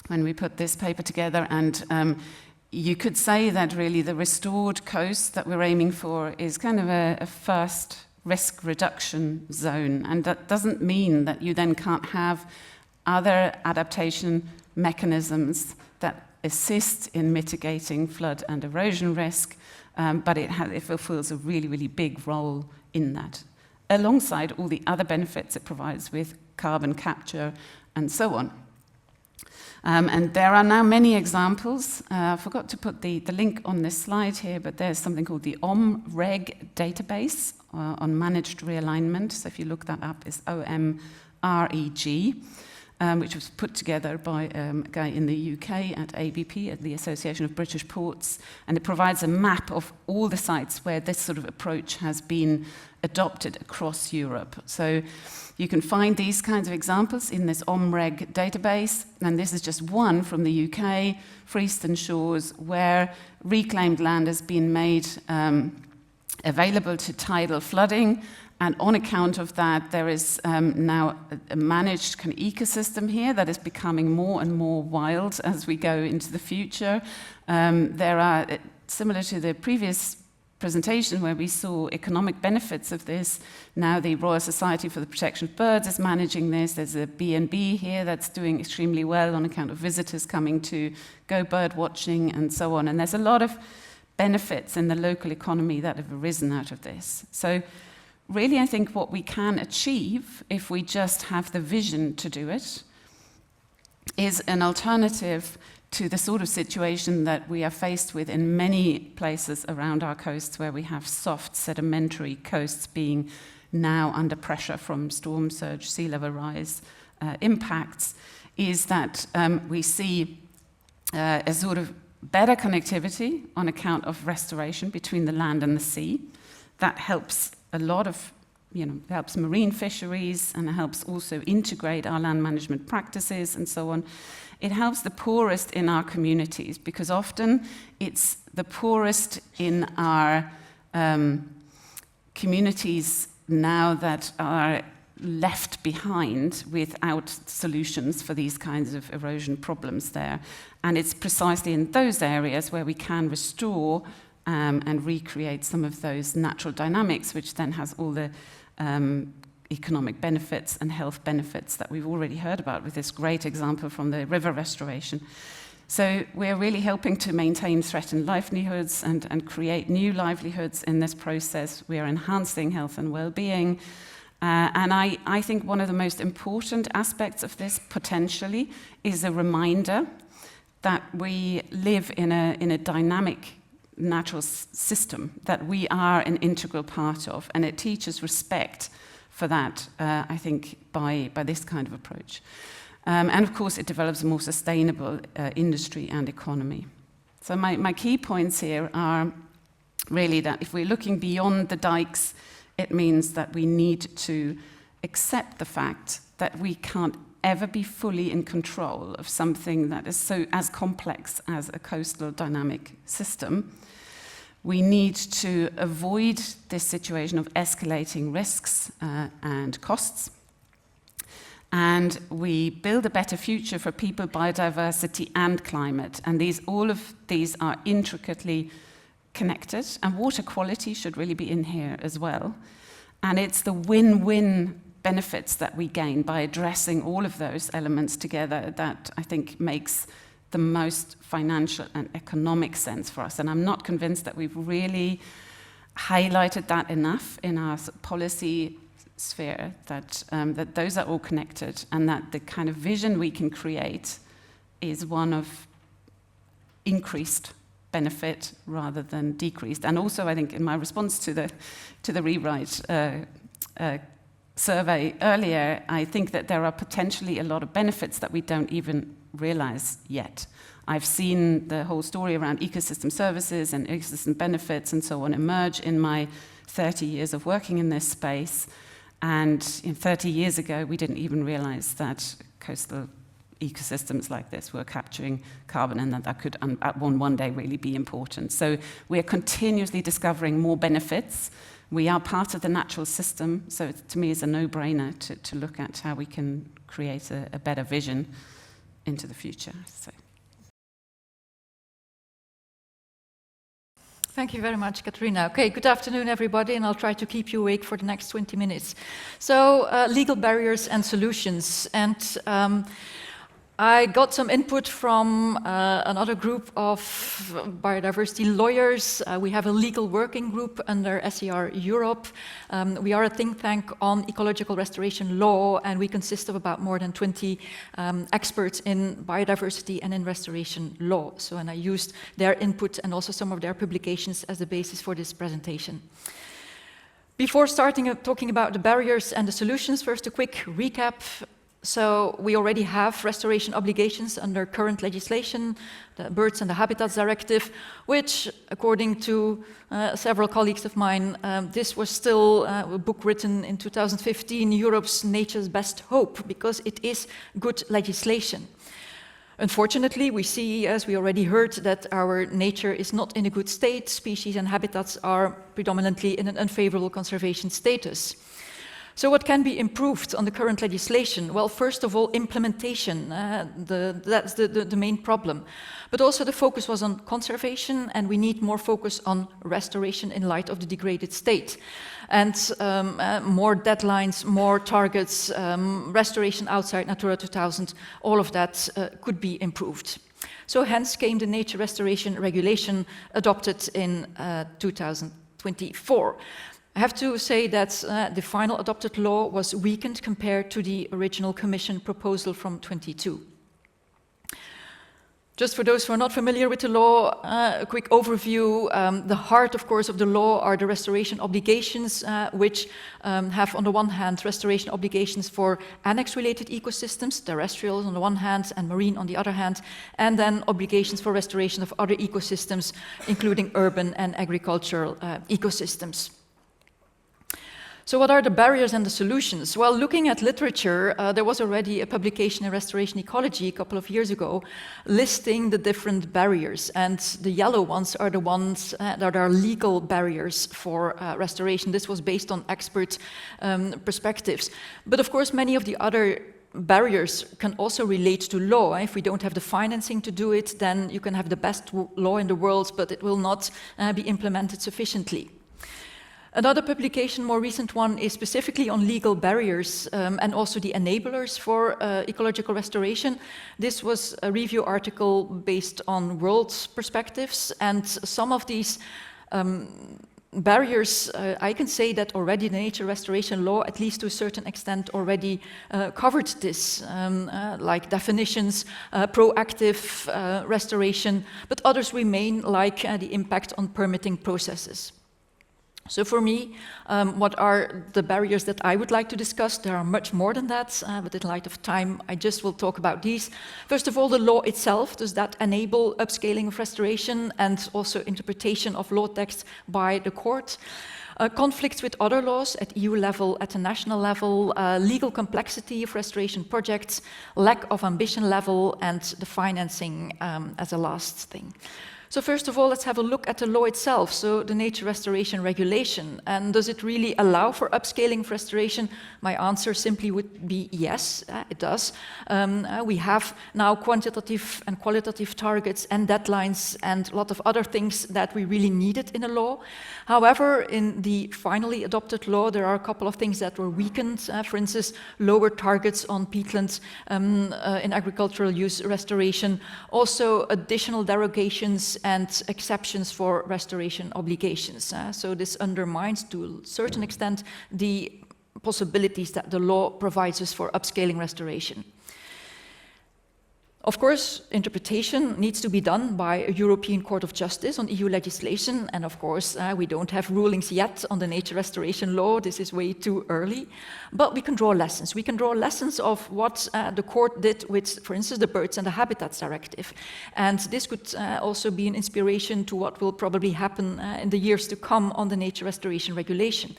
when we put this paper together. And you could say that really the restored coast that we're aiming for is kind of a first risk reduction zone. And that doesn't mean that you then can't have other adaptation mechanisms that assist in mitigating flood and erosion risk, but it fulfills a really, really big role in that, alongside all the other benefits it provides with carbon capture and so on. And there are now many examples. I forgot to put the link on this slide here, but there's something called the OMREG database on managed realignment. So if you look that up, it's OMREG, which was put together by a guy in the UK at ABP, at the Association of British Ports, and it provides a map of all the sites where this sort of approach has been adopted across Europe. So you can find these kinds of examples in this OMREG database, and this is just one from the UK, Freeston Shores, where reclaimed land has been made available to tidal flooding. And on account of that, there is now a managed kind of ecosystem here that is becoming more and more wild as we go into the future. There are, similar to the previous presentation where we saw economic benefits of this, now the Royal Society for the Protection of Birds is managing this. There's a B&B here that's doing extremely well on account of visitors coming to go bird watching and so on. And there's a lot of benefits in the local economy that have arisen out of this. So really, I think what we can achieve, if we just have the vision to do it, is an alternative to the sort of situation that we are faced with in many places around our coasts, where we have soft sedimentary coasts being now under pressure from storm surge, sea level rise impacts, is that we see a sort of better connectivity on account of restoration between the land and the sea. That helps a lot of, helps marine fisheries, and it helps also integrate our land management practices and so on. It helps the poorest in our communities, because often it's the poorest in our communities now that are left behind without solutions for these kinds of erosion problems there. And it's precisely in those areas where we can restore and recreate some of those natural dynamics, which then has all the economic benefits and health benefits that we've already heard about with this great example from the river restoration. So we're really helping to maintain threatened livelihoods and create new livelihoods in this process. We are enhancing health and well-being. And I think one of the most important aspects of this potentially is a reminder that we live in a dynamic natural system that we are an integral part of, and it teaches respect for that, I think, by this kind of approach. And of course, it develops a more sustainable industry and economy. So my key points here are really that if we're looking beyond the dykes, it means that we need to accept the fact that we can't ever be fully in control of something that is so as complex as a coastal dynamic system. We need to avoid this situation of escalating risks and costs. And we build a better future for people, biodiversity, and climate. And all of these are intricately connected. And water quality should really be in here as well. And it's the win-win benefits that we gain by addressing all of those elements together that I think makes the most financial and economic sense for us. And I'm not convinced that we've really highlighted that enough in our policy sphere, that those are all connected, and that the kind of vision we can create is one of increased benefit rather than decreased. And also, I think in my response to the rewrite survey earlier, I think that there are potentially a lot of benefits that we don't even realize yet. I've seen the whole story around ecosystem services and ecosystem benefits and so on emerge in my 30 years of working in this space. And 30 years ago, we didn't even realize that coastal ecosystems like this were capturing carbon, and that could one day really be important. So we're continuously discovering more benefits. We are part of the natural system, so to me it's a no-brainer to look at how we can create a better vision into the future. So. Thank you very much, Katrina. Okay, good afternoon, everybody, and I'll try to keep you awake for the next 20 minutes. So, legal barriers and solutions. And I got some input from another group of biodiversity lawyers. We have a legal working group under SER Europe. We are a think tank on ecological restoration law, and we consist of about more than 20 experts in biodiversity and in restoration law. So, and I used their input and also some of their publications as the basis for this presentation. Before starting talking about the barriers and the solutions, first a quick recap. So we already have restoration obligations under current legislation, the Birds and the Habitats Directive, which, according to several colleagues of mine, this was still a book written in 2015, Europe's Nature's Best Hope, because it is good legislation. Unfortunately, we see, as we already heard, that our nature is not in a good state. Species and habitats are predominantly in an unfavorable conservation status. So what can be improved on the current legislation? Well, first of all, implementation. That's the main problem. But also the focus was on conservation, and we need more focus on restoration in light of the degraded state. And more deadlines, more targets, restoration outside Natura 2000, all of that could be improved. So hence came the Nature Restoration Regulation adopted in 2024. I have to say that the final adopted law was weakened compared to the original Commission proposal from 22. Just for those who are not familiar with the law, a quick overview. The heart, of course, of the law are the restoration obligations, which have, on the one hand, restoration obligations for annex-related ecosystems, terrestrial on the one hand and marine on the other hand, and then obligations for restoration of other ecosystems, including urban and agricultural ecosystems. So what are the barriers and the solutions? Well, looking at literature, there was already a publication in Restoration Ecology a couple of years ago listing the different barriers, and the yellow ones are the ones that are legal barriers for restoration. This was based on expert perspectives. But of course, many of the other barriers can also relate to law. If we don't have the financing to do it, then you can have the best law in the world, but it will not be implemented sufficiently. Another publication, more recent one, is specifically on legal barriers and also the enablers for ecological restoration. This was a review article based on world perspectives, and some of these barriers, I can say that already the nature restoration law, at least to a certain extent, already covered this, like definitions, proactive restoration, but others remain, like the impact on permitting processes. So for me, what are the barriers that I would like to discuss? There are much more than that, but in light of time, I just will talk about these. First of all, the law itself, does that enable upscaling of restoration and also interpretation of law text by the court? Conflicts with other laws at EU level, at the national level, legal complexity of restoration projects, lack of ambition level, and the financing as a last thing. So first of all, let's have a look at the law itself, so the Nature Restoration Regulation. And does it really allow for upscaling of restoration? My answer simply would be yes, it does. We have now quantitative and qualitative targets and deadlines and a lot of other things that we really needed in a law. However, in the finally adopted law, there are a couple of things that were weakened. For instance, lower targets on peatlands in agricultural use restoration. Also, additional derogations and exceptions for restoration obligations. So this undermines, to a certain extent, the possibilities that the law provides us for upscaling restoration. Of course, interpretation needs to be done by a European Court of Justice on EU legislation, and of course, we don't have rulings yet on the nature restoration law. This is way too early, but we can draw lessons. We can draw lessons of what the court did with, for instance, the Birds and the Habitats Directive, and this could also be an inspiration to what will probably happen in the years to come on the nature restoration regulation.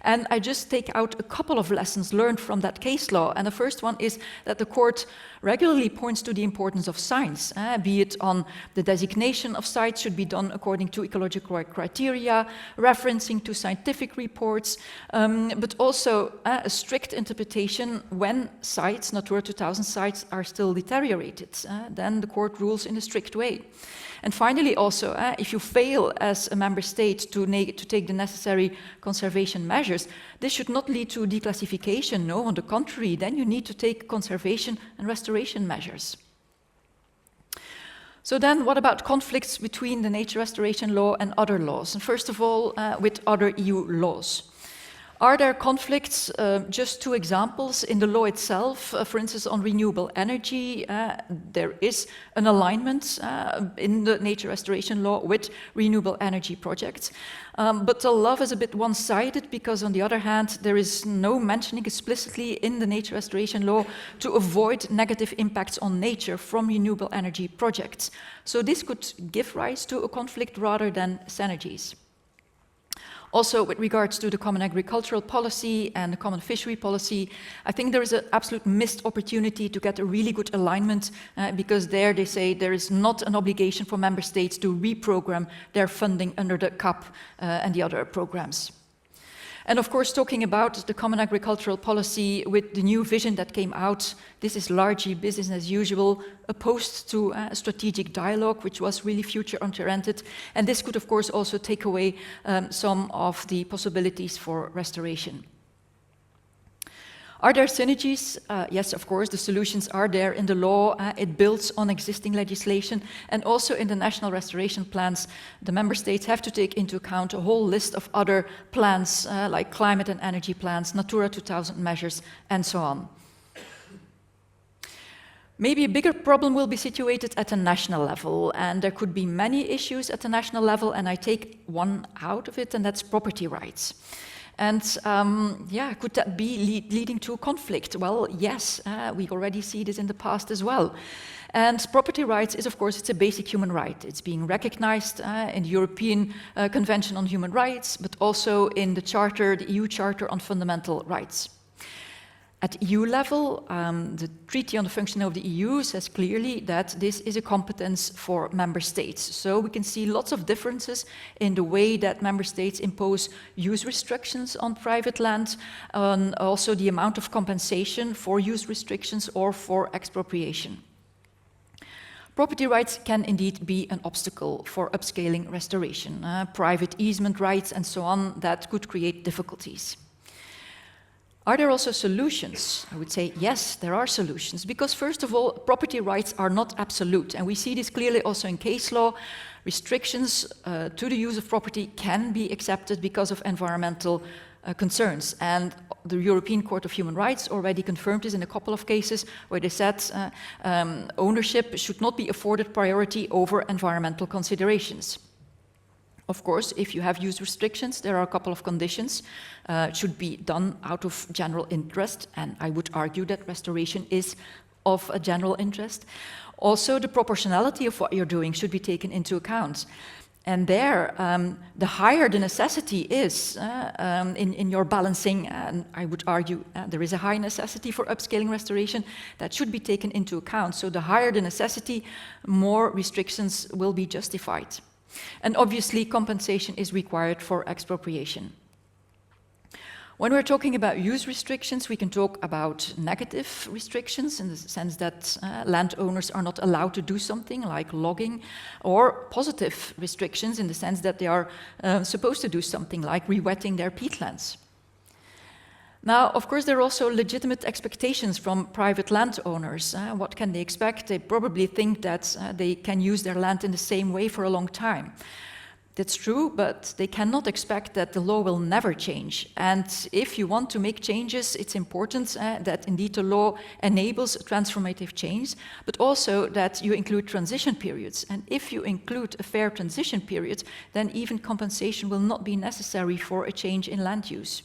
And I just take out a couple of lessons learned from that case law. And the first one is that the court regularly points to the importance of science, be it on the designation of sites should be done according to ecological criteria, referencing to scientific reports, but also a strict interpretation when sites, Natura 2000 sites, are still deteriorated. Then the court rules in a strict way. And finally, also, if you fail as a member state to take the necessary conservation measures, this should not lead to declassification. No, on the contrary, then you need to take conservation and restoration measures. So then, what about conflicts between the nature restoration law and other laws? And first of all, with other EU laws. Are there conflicts? Just two examples. In the law itself, for instance, on renewable energy, there is an alignment in the nature restoration law with renewable energy projects. But the law is a bit one-sided because, on the other hand, there is no mentioning explicitly in the nature restoration law to avoid negative impacts on nature from renewable energy projects. So this could give rise to a conflict rather than synergies. Also, with regards to the common agricultural policy and the common fishery policy, I think there is an absolute missed opportunity to get a really good alignment because there they say there is not an obligation for member states to reprogram their funding under the CAP and the other programs. And of course, talking about the common agricultural policy with the new vision that came out, this is largely business as usual, opposed to a strategic dialogue, which was really future-oriented. And this could, of course, also take away some of the possibilities for restoration. Are there synergies? Yes, of course, the solutions are there in the law. It builds on existing legislation. And also in the national restoration plans, the member states have to take into account a whole list of other plans, like climate and energy plans, Natura 2000 measures, and so on. Maybe a bigger problem will be situated at a national level, and there could be many issues at the national level, and I take one out of it, and that's property rights. And could that be leading to a conflict? Well, yes, we already see this in the past as well. And property rights is, of course, it's a basic human right. It's being recognized in the European Convention on Human Rights, but also in the Charter, the EU Charter on Fundamental Rights. At EU level, the Treaty on the Functioning of the EU says clearly that this is a competence for member states. So we can see lots of differences in the way that member states impose use restrictions on private land, and also the amount of compensation for use restrictions or for expropriation. Property rights can indeed be an obstacle for upscaling restoration. Private easement rights and so on, that could create difficulties. Are there also solutions? I would say yes, there are solutions, because first of all, property rights are not absolute, and we see this clearly also in case law. Restrictions to the use of property can be accepted because of environmental concerns, and the European Court of Human Rights already confirmed this in a couple of cases where they said ownership should not be afforded priority over environmental considerations. Of course, if you have use restrictions, there are a couple of conditions. It should be done out of general interest, and I would argue that restoration is of a general interest. Also, the proportionality of what you're doing should be taken into account. And there, the higher the necessity is in your balancing, and I would argue there is a high necessity for upscaling restoration, that should be taken into account. So the higher the necessity, more restrictions will be justified. And obviously, compensation is required for expropriation. When we're talking about use restrictions, we can talk about negative restrictions in the sense that landowners are not allowed to do something like logging, or positive restrictions in the sense that they are supposed to do something like rewetting their peatlands. Now, of course, there are also legitimate expectations from private landowners. What can they expect? They probably think that they can use their land in the same way for a long time. That's true, but they cannot expect that the law will never change. And if you want to make changes, it's important that indeed the law enables transformative change, but also that you include transition periods. And if you include a fair transition period, then even compensation will not be necessary for a change in land use.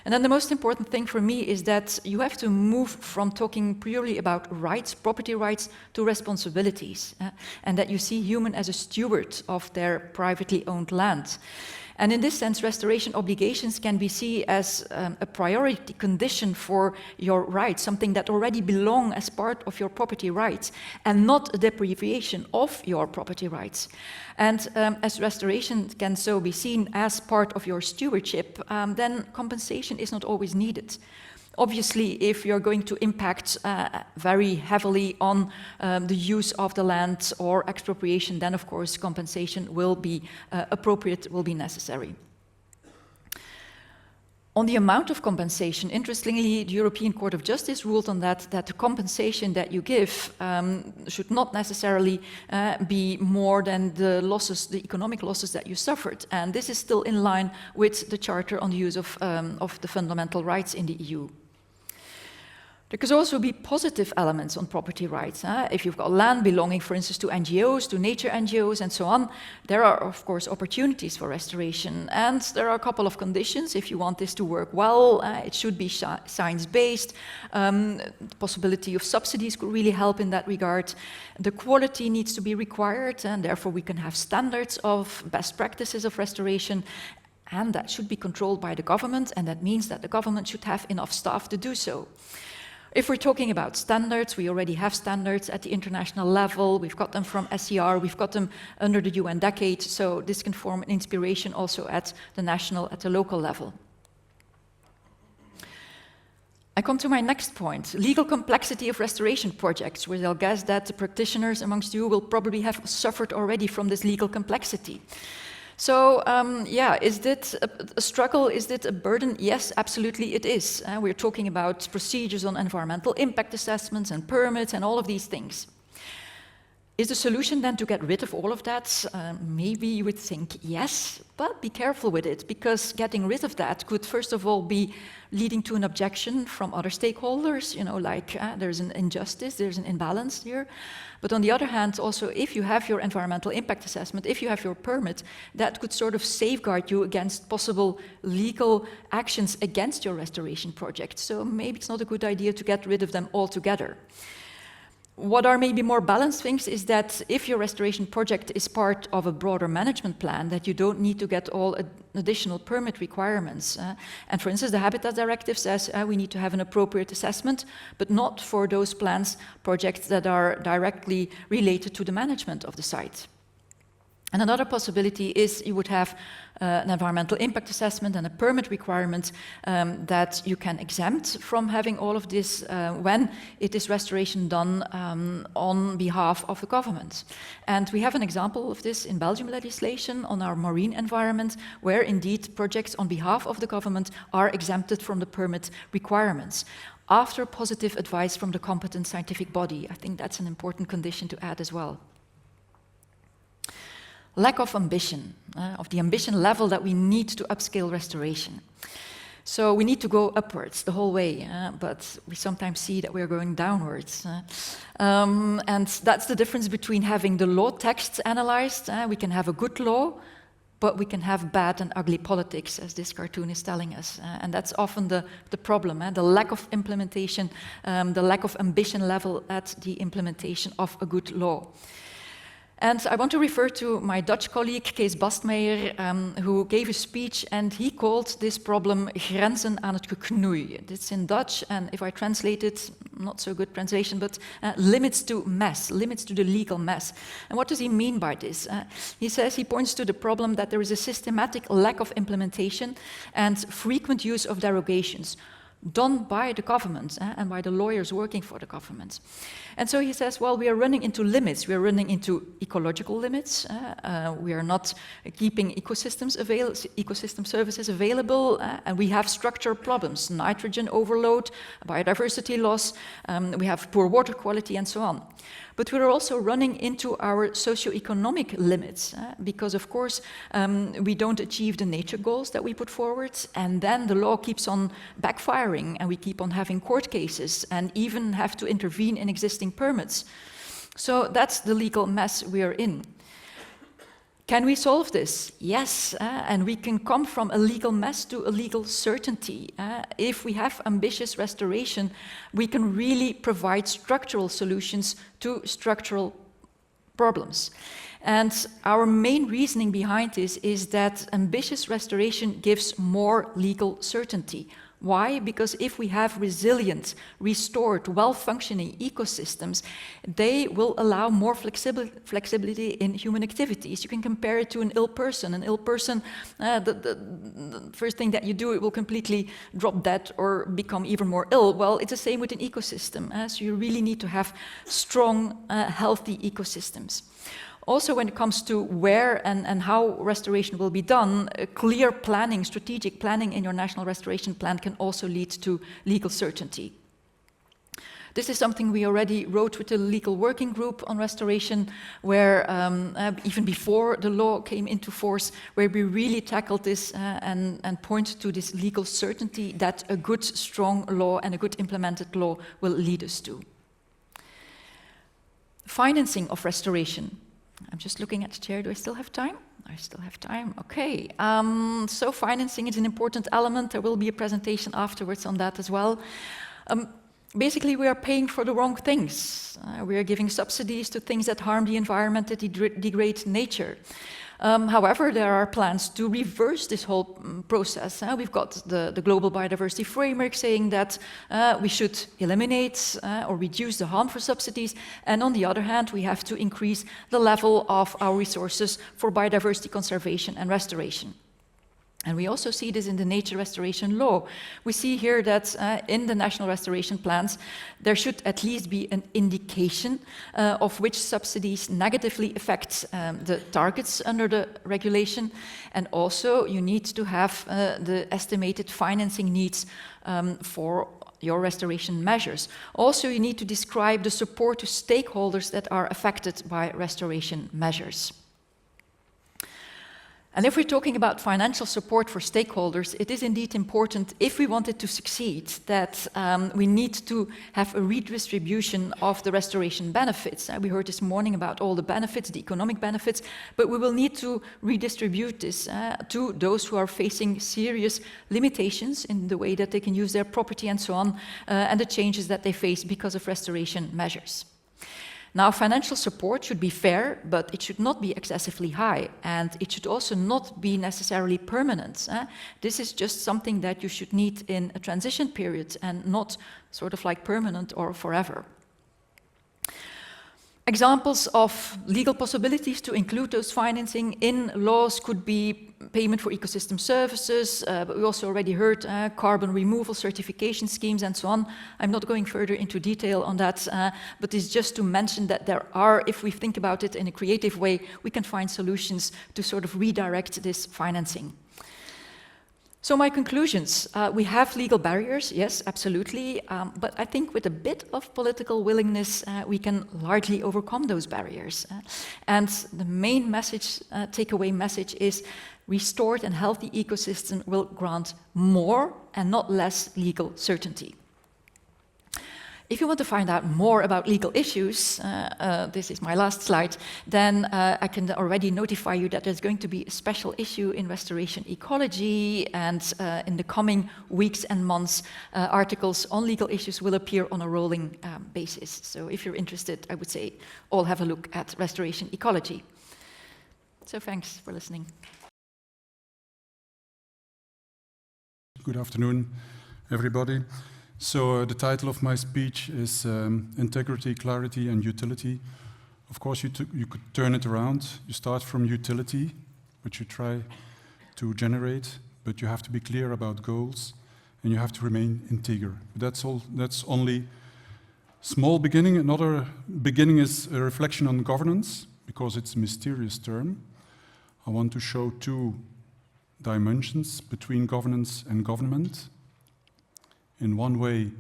And then the most important thing for me is that you have to move from talking purely about rights, property rights, to responsibilities, and that you see human as a steward of their privately owned land. And in this sense, restoration obligations can be seen as a priority condition for your rights, something that already belong as part of your property rights, and not a deprivation of your property rights. And as restoration can so be seen as part of your stewardship, then compensation is not always needed. Obviously, if you're going to impact very heavily on the use of the land or expropriation, then of course compensation will be appropriate, will be necessary. On the amount of compensation, interestingly, the European Court of Justice ruled on that the compensation that you give should not necessarily be more than the losses, the economic losses that you suffered. And this is still in line with the Charter on the use of the fundamental rights in the EU. There could also be positive elements on property rights. If you've got land belonging, for instance, to NGOs, to nature NGOs, and so on, there are, of course, opportunities for restoration. And there are a couple of conditions. If you want this to work well, it should be science-based. The possibility of subsidies could really help in that regard. The quality needs to be required, and therefore we can have standards of best practices of restoration. And that should be controlled by the government, and that means that the government should have enough staff to do so. If we're talking about standards, we already have standards at the international level. We've got them from SCR, we've got them under the UN Decade, so this can form an inspiration also at the national, at the local level. I come to my next point, legal complexity of restoration projects, where I'll guess that the practitioners amongst you will probably have suffered already from this legal complexity. So, is it a struggle? Is it a burden? Yes, absolutely it is. We're talking about procedures on environmental impact assessments and permits and all of these things. Is the solution then to get rid of all of that? Maybe you would think yes, but be careful with it, because getting rid of that could first of all be leading to an objection from other stakeholders, like there's an injustice, there's an imbalance here. But on the other hand, also, if you have your environmental impact assessment, if you have your permit, that could sort of safeguard you against possible legal actions against your restoration project. So maybe it's not a good idea to get rid of them altogether. What are maybe more balanced things is that if your restoration project is part of a broader management plan, that you don't need to get all additional permit requirements. And for instance, the Habitat Directive says we need to have an appropriate assessment, but not for those projects that are directly related to the management of the site. And another possibility is you would have an environmental impact assessment and a permit requirement that you can exempt from having all of this when it is restoration done on behalf of the government. And we have an example of this in Belgium legislation on our marine environment, where indeed projects on behalf of the government are exempted from the permit requirements, after positive advice from the competent scientific body. I think that's an important condition to add as well. Lack of ambition, of the ambition level that we need to upscale restoration. So we need to go upwards the whole way, but we sometimes see that we're going downwards. And that's the difference between having the law text analyzed. We can have a good law, but we can have bad and ugly politics, as this cartoon is telling us. And that's often the problem, the lack of implementation, the lack of ambition level at the implementation of a good law. And I want to refer to my Dutch colleague, Kees Bastmeijer, who gave a speech, and he called this problem grenzen aan het geknoei. It's in Dutch, and if I translate it, not so good translation, but limits to mess, limits to the legal mess. And what does he mean by this? He says he points to the problem that there is a systematic lack of implementation and frequent use of derogations. done by the government and by the lawyers working for the government. And so he says, well, we are running into limits. We are running into ecological limits. We are not keeping ecosystem services available, and we have structural problems, nitrogen overload, biodiversity loss, we have poor water quality, and so on. But we're also running into our socioeconomic limits, because, of course, we don't achieve the nature goals that we put forward, and then the law keeps on backfiring, and we keep on having court cases, and even have to intervene in existing permits. So that's the legal mess we are in. Can we solve this? Yes, and we can come from a legal mess to a legal certainty. If we have ambitious restoration, we can really provide structural solutions to structural problems. And our main reasoning behind this is that ambitious restoration gives more legal certainty. Why? Because if we have resilient, restored, well-functioning ecosystems, they will allow more flexibility in human activities. You can compare it to an ill person. An ill person, the first thing that you do, it will completely drop dead or become even more ill. Well, it's the same with an ecosystem. So you really need to have strong, healthy ecosystems. Also, when it comes to where and how restoration will be done, clear planning, strategic planning in your national restoration plan can also lead to legal certainty. This is something we already wrote with the legal working group on restoration, where even before the law came into force, where we really tackled this and point to this legal certainty that a good, strong law and a good implemented law will lead us to. Financing of restoration. I'm just looking at the chair. Do I still have time? I still have time. Okay. So financing is an important element. There will be a presentation afterwards on that as well. Basically, we are paying for the wrong things. We are giving subsidies to things that harm the environment, that degrade nature. However, there are plans to reverse this whole process. We've got the Global Biodiversity Framework saying that we should eliminate or reduce the harm for subsidies, and on the other hand, we have to increase the level of our resources for biodiversity conservation and restoration. And we also see this in the nature restoration law. We see here that in the national restoration plans, there should at least be an indication of which subsidies negatively affect the targets under the regulation. And also you need to have the estimated financing needs for your restoration measures. Also, you need to describe the support to stakeholders that are affected by restoration measures. And if we're talking about financial support for stakeholders, it is indeed important, if we want it to succeed, that we need to have a redistribution of the restoration benefits. We heard this morning about all the benefits, the economic benefits, but we will need to redistribute this to those who are facing serious limitations in the way that they can use their property and so on, and the changes that they face because of restoration measures. Now, financial support should be fair, but it should not be excessively high, and it should also not be necessarily permanent. This is just something that you should need in a transition period and not sort of like permanent or forever. Examples of legal possibilities to include those financing in laws could be payment for ecosystem services, but we also already heard carbon removal certification schemes and so on. I'm not going further into detail on that, but it's just to mention that there are, if we think about it in a creative way, we can find solutions to sort of redirect this financing. So my conclusions, we have legal barriers, yes, absolutely, but I think with a bit of political willingness, we can largely overcome those barriers. And the main message, takeaway message is restored and healthy ecosystem will grant more and not less legal certainty. If you want to find out more about legal issues, this is my last slide, then I can already notify you that there's going to be a special issue in Restoration Ecology, and in the coming weeks and months, articles on legal issues will appear on a rolling basis. So if you're interested, I would say all have a look at Restoration Ecology. So thanks for listening. Good afternoon, everybody. So the title of my speech is Integrity, Clarity and Utility. Of course, you could turn it around. You start from utility, which you try to generate, but you have to be clear about goals and you have to remain integer. That's all. That's only small beginning. Another beginning is a reflection on governance, because it's a mysterious term. I want to show two dimensions between governance and government. In one way,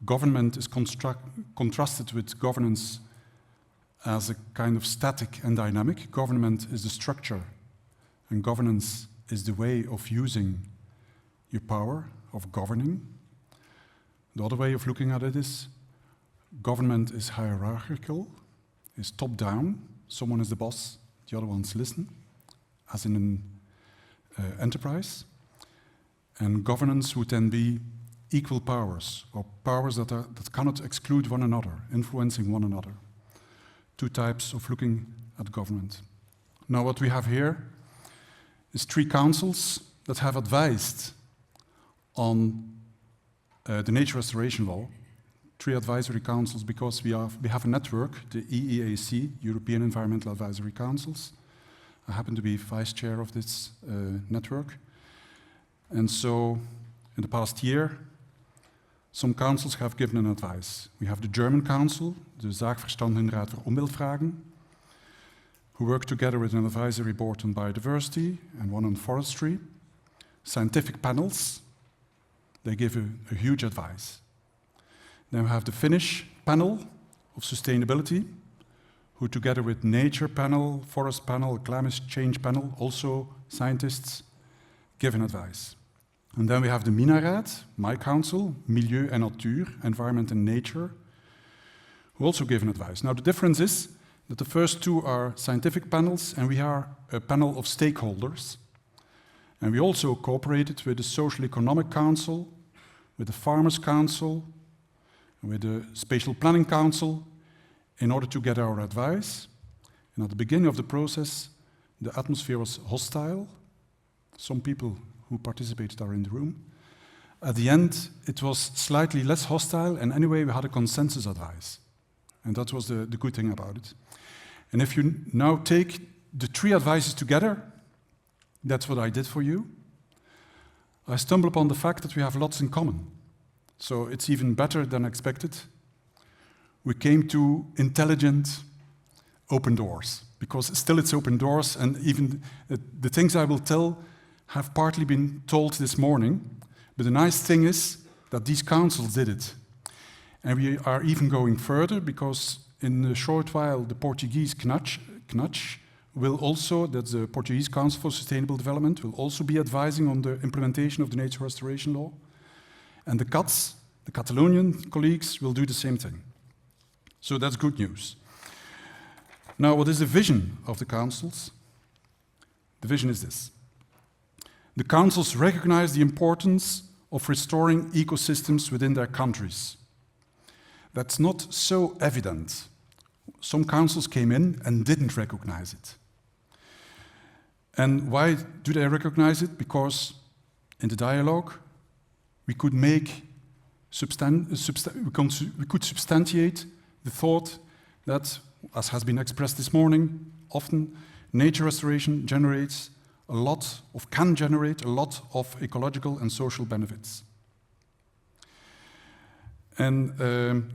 government is contrasted with governance as a kind of static and dynamic. Government is the structure, and governance is the way of using your power, of governing. The other way of looking at it is government is hierarchical, is top-down. Someone is the boss, the other ones listen, as in an enterprise. And governance would then be equal powers, or powers that cannot exclude one another, influencing one another. Two types of looking at government. Now what we have here is 3 councils that have advised on the nature restoration law. 3 advisory councils, because we have a network, the EEAC, European Environmental Advisory Councils. I happen to be vice chair of this network. And so in the past year, some councils have given an advice. We have the German Council, the Zaakverstandenraad voor Umweltfragen, who work together with an advisory board on biodiversity and one on forestry. Scientific panels, they give a huge advice. Then we have the Finnish panel of sustainability, who together with nature panel, forest panel, climate change panel, also scientists, give an advice. And then we have the MINA-raad, my council, Milieu en Natuur, Environment and Nature, who also give an advice. Now the difference is that the first 2 are scientific panels, and we are a panel of stakeholders. And we also cooperated with the Social Economic Council, with the Farmers' Council, with the Spatial Planning Council, in order to get our advice. And at the beginning of the process, the atmosphere was hostile. Some people who participated are in the room. At the end, it was slightly less hostile, and anyway, we had a consensus advice. And that was the good thing about it. And if you now take the 3 advices together, that's what I did for you. I stumble upon the fact that we have lots in common. So it's even better than expected. We came to intelligent open doors, because still it's open doors, and even the things I will tell have partly been told this morning. But the nice thing is that these councils did it. And we are even going further, because in a short while the Portuguese CNAC will also, that's the Portuguese Council for Sustainable Development, will also be advising on the implementation of the nature restoration law. And the CATS, the Catalonian colleagues, will do the same thing. So that's good news. Now, what is the vision of the councils? The vision is this. The councils recognize the importance of restoring ecosystems within their countries. That's not so evident. Some councils came in and didn't recognize it. And why do they recognize it? Because in the dialogue, we could make we could substantiate the thought that, as has been expressed this morning, often nature restoration generates a lot of, can generate a lot of ecological and social benefits. And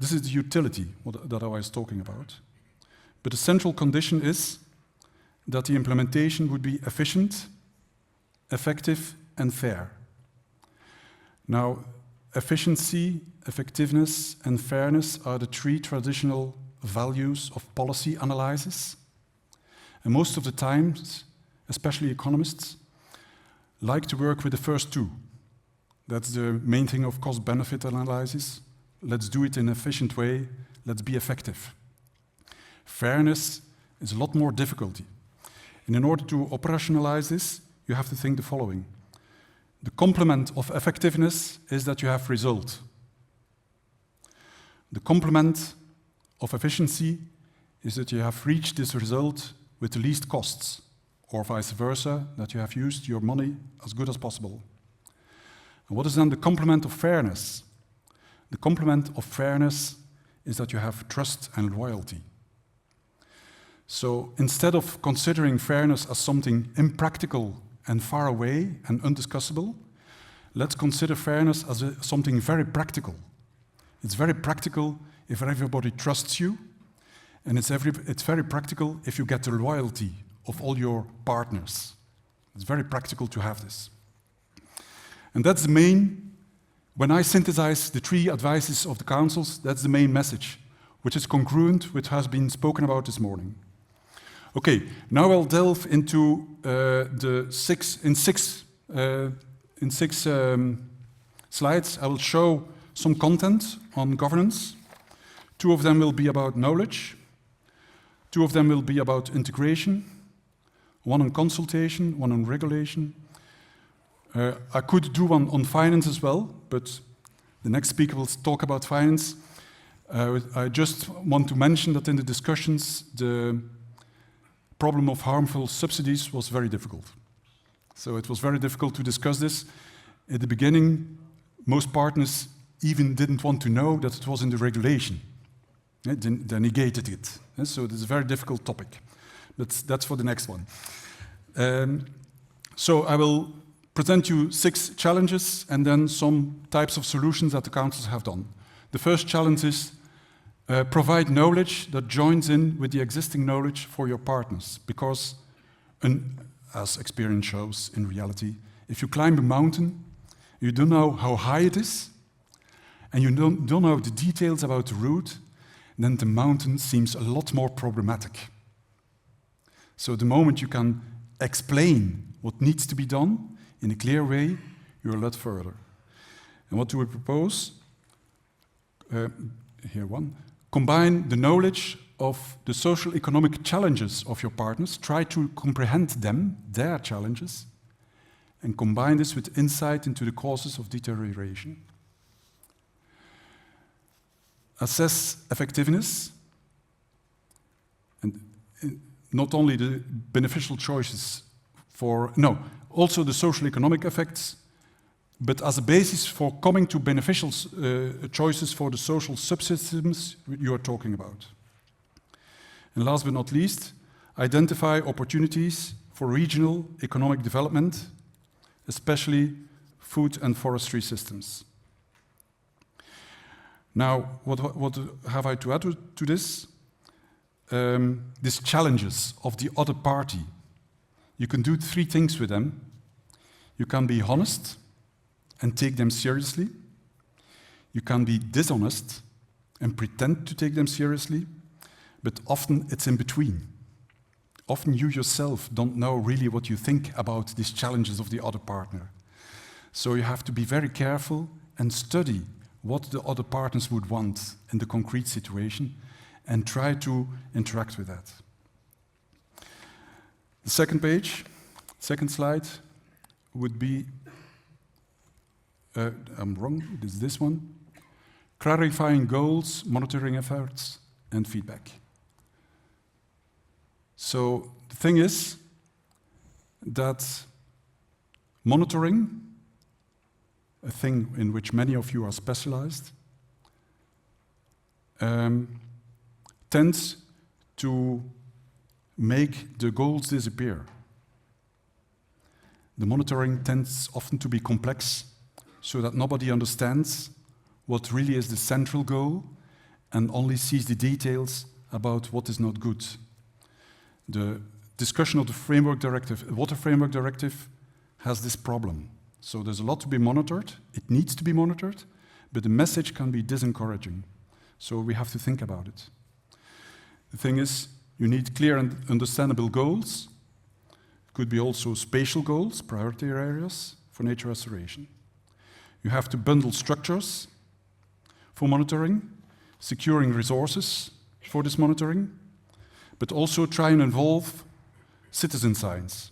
this is the utility that I was talking about. But the central condition is that the implementation would be efficient, effective, and fair. Now, efficiency, effectiveness, and fairness are the 3 traditional values of policy analysis. And most of the times, especially economists, like to work with the first 2. That's the main thing of cost-benefit analysis. Let's do it in an efficient way. Let's be effective. Fairness is a lot more difficult. And in order to operationalize this, you have to think the following. The complement of effectiveness is that you have result. The complement of efficiency is that you have reached this result with the least costs, or vice versa, that you have used your money as good as possible. And what is then the complement of fairness? The complement of fairness is that you have trust and loyalty. So instead of considering fairness as something impractical and far away and undiscussable, let's consider fairness as something very practical. It's very practical if everybody trusts you, and it's very practical if you get the loyalty of all your partners. It's very practical to have this. And that's the main, when I synthesize the 3 advices of the councils, that's the main message, which is congruent with what has been spoken about this morning. Okay, now I'll delve into the six slides. I will show some content on governance. 2 of them will be about knowledge. 2 of them will be about integration. 1 on consultation, 1 on regulation. I could do one on finance as well, but the next speaker will talk about finance. I just want to mention that in the discussions, the problem of harmful subsidies was very difficult. So it was very difficult to discuss this. At the beginning, most partners even didn't want to know that it was in the regulation. They negated it. So it is a very difficult topic. That's for the next one. So I will present you 6 challenges and then some types of solutions that the councils have done. The first challenge is provide knowledge that joins in with the existing knowledge for your partners, because, as experience shows in reality, if you climb a mountain, you don't know how high it is, and you don't know the details about the route, then the mountain seems a lot more problematic. So the moment you can explain what needs to be done in a clear way, you're a lot further. And what do we propose? Here one. Combine the knowledge of the social economic challenges of your partners, try to comprehend them, their challenges, and combine this with insight into the causes of deterioration. Assess effectiveness, and not only the beneficial choices also the social economic effects, but as a basis for coming to beneficial choices for the social subsystems you are talking about. And last but not least, identify opportunities for regional economic development, especially food and forestry systems. Now, what have I to add to this? These challenges of the other party. You can do 3 things with them. You can be honest and take them seriously. You can be dishonest and pretend to take them seriously, but often it's in between. Often you yourself don't know really what you think about these challenges of the other partner. So you have to be very careful and study what the other partners would want in the concrete situation and try to interact with that. The second page, second slide, would be, I'm wrong, it is this one. Clarifying goals, monitoring efforts, and feedback. So the thing is that monitoring, a thing in which many of you are specialized, tends to make the goals disappear. The monitoring tends often to be complex, so that nobody understands what really is the central goal and only sees the details about what is not good. The discussion of the framework directive, Water Framework Directive, has this problem. So there's a lot to be monitored, it needs to be monitored, but the message can be disencouraging. So we have to think about it. The thing is, you need clear and understandable goals. It could be also spatial goals, priority areas for nature restoration. You have to bundle structures for monitoring, securing resources for this monitoring, but also try and involve citizen science.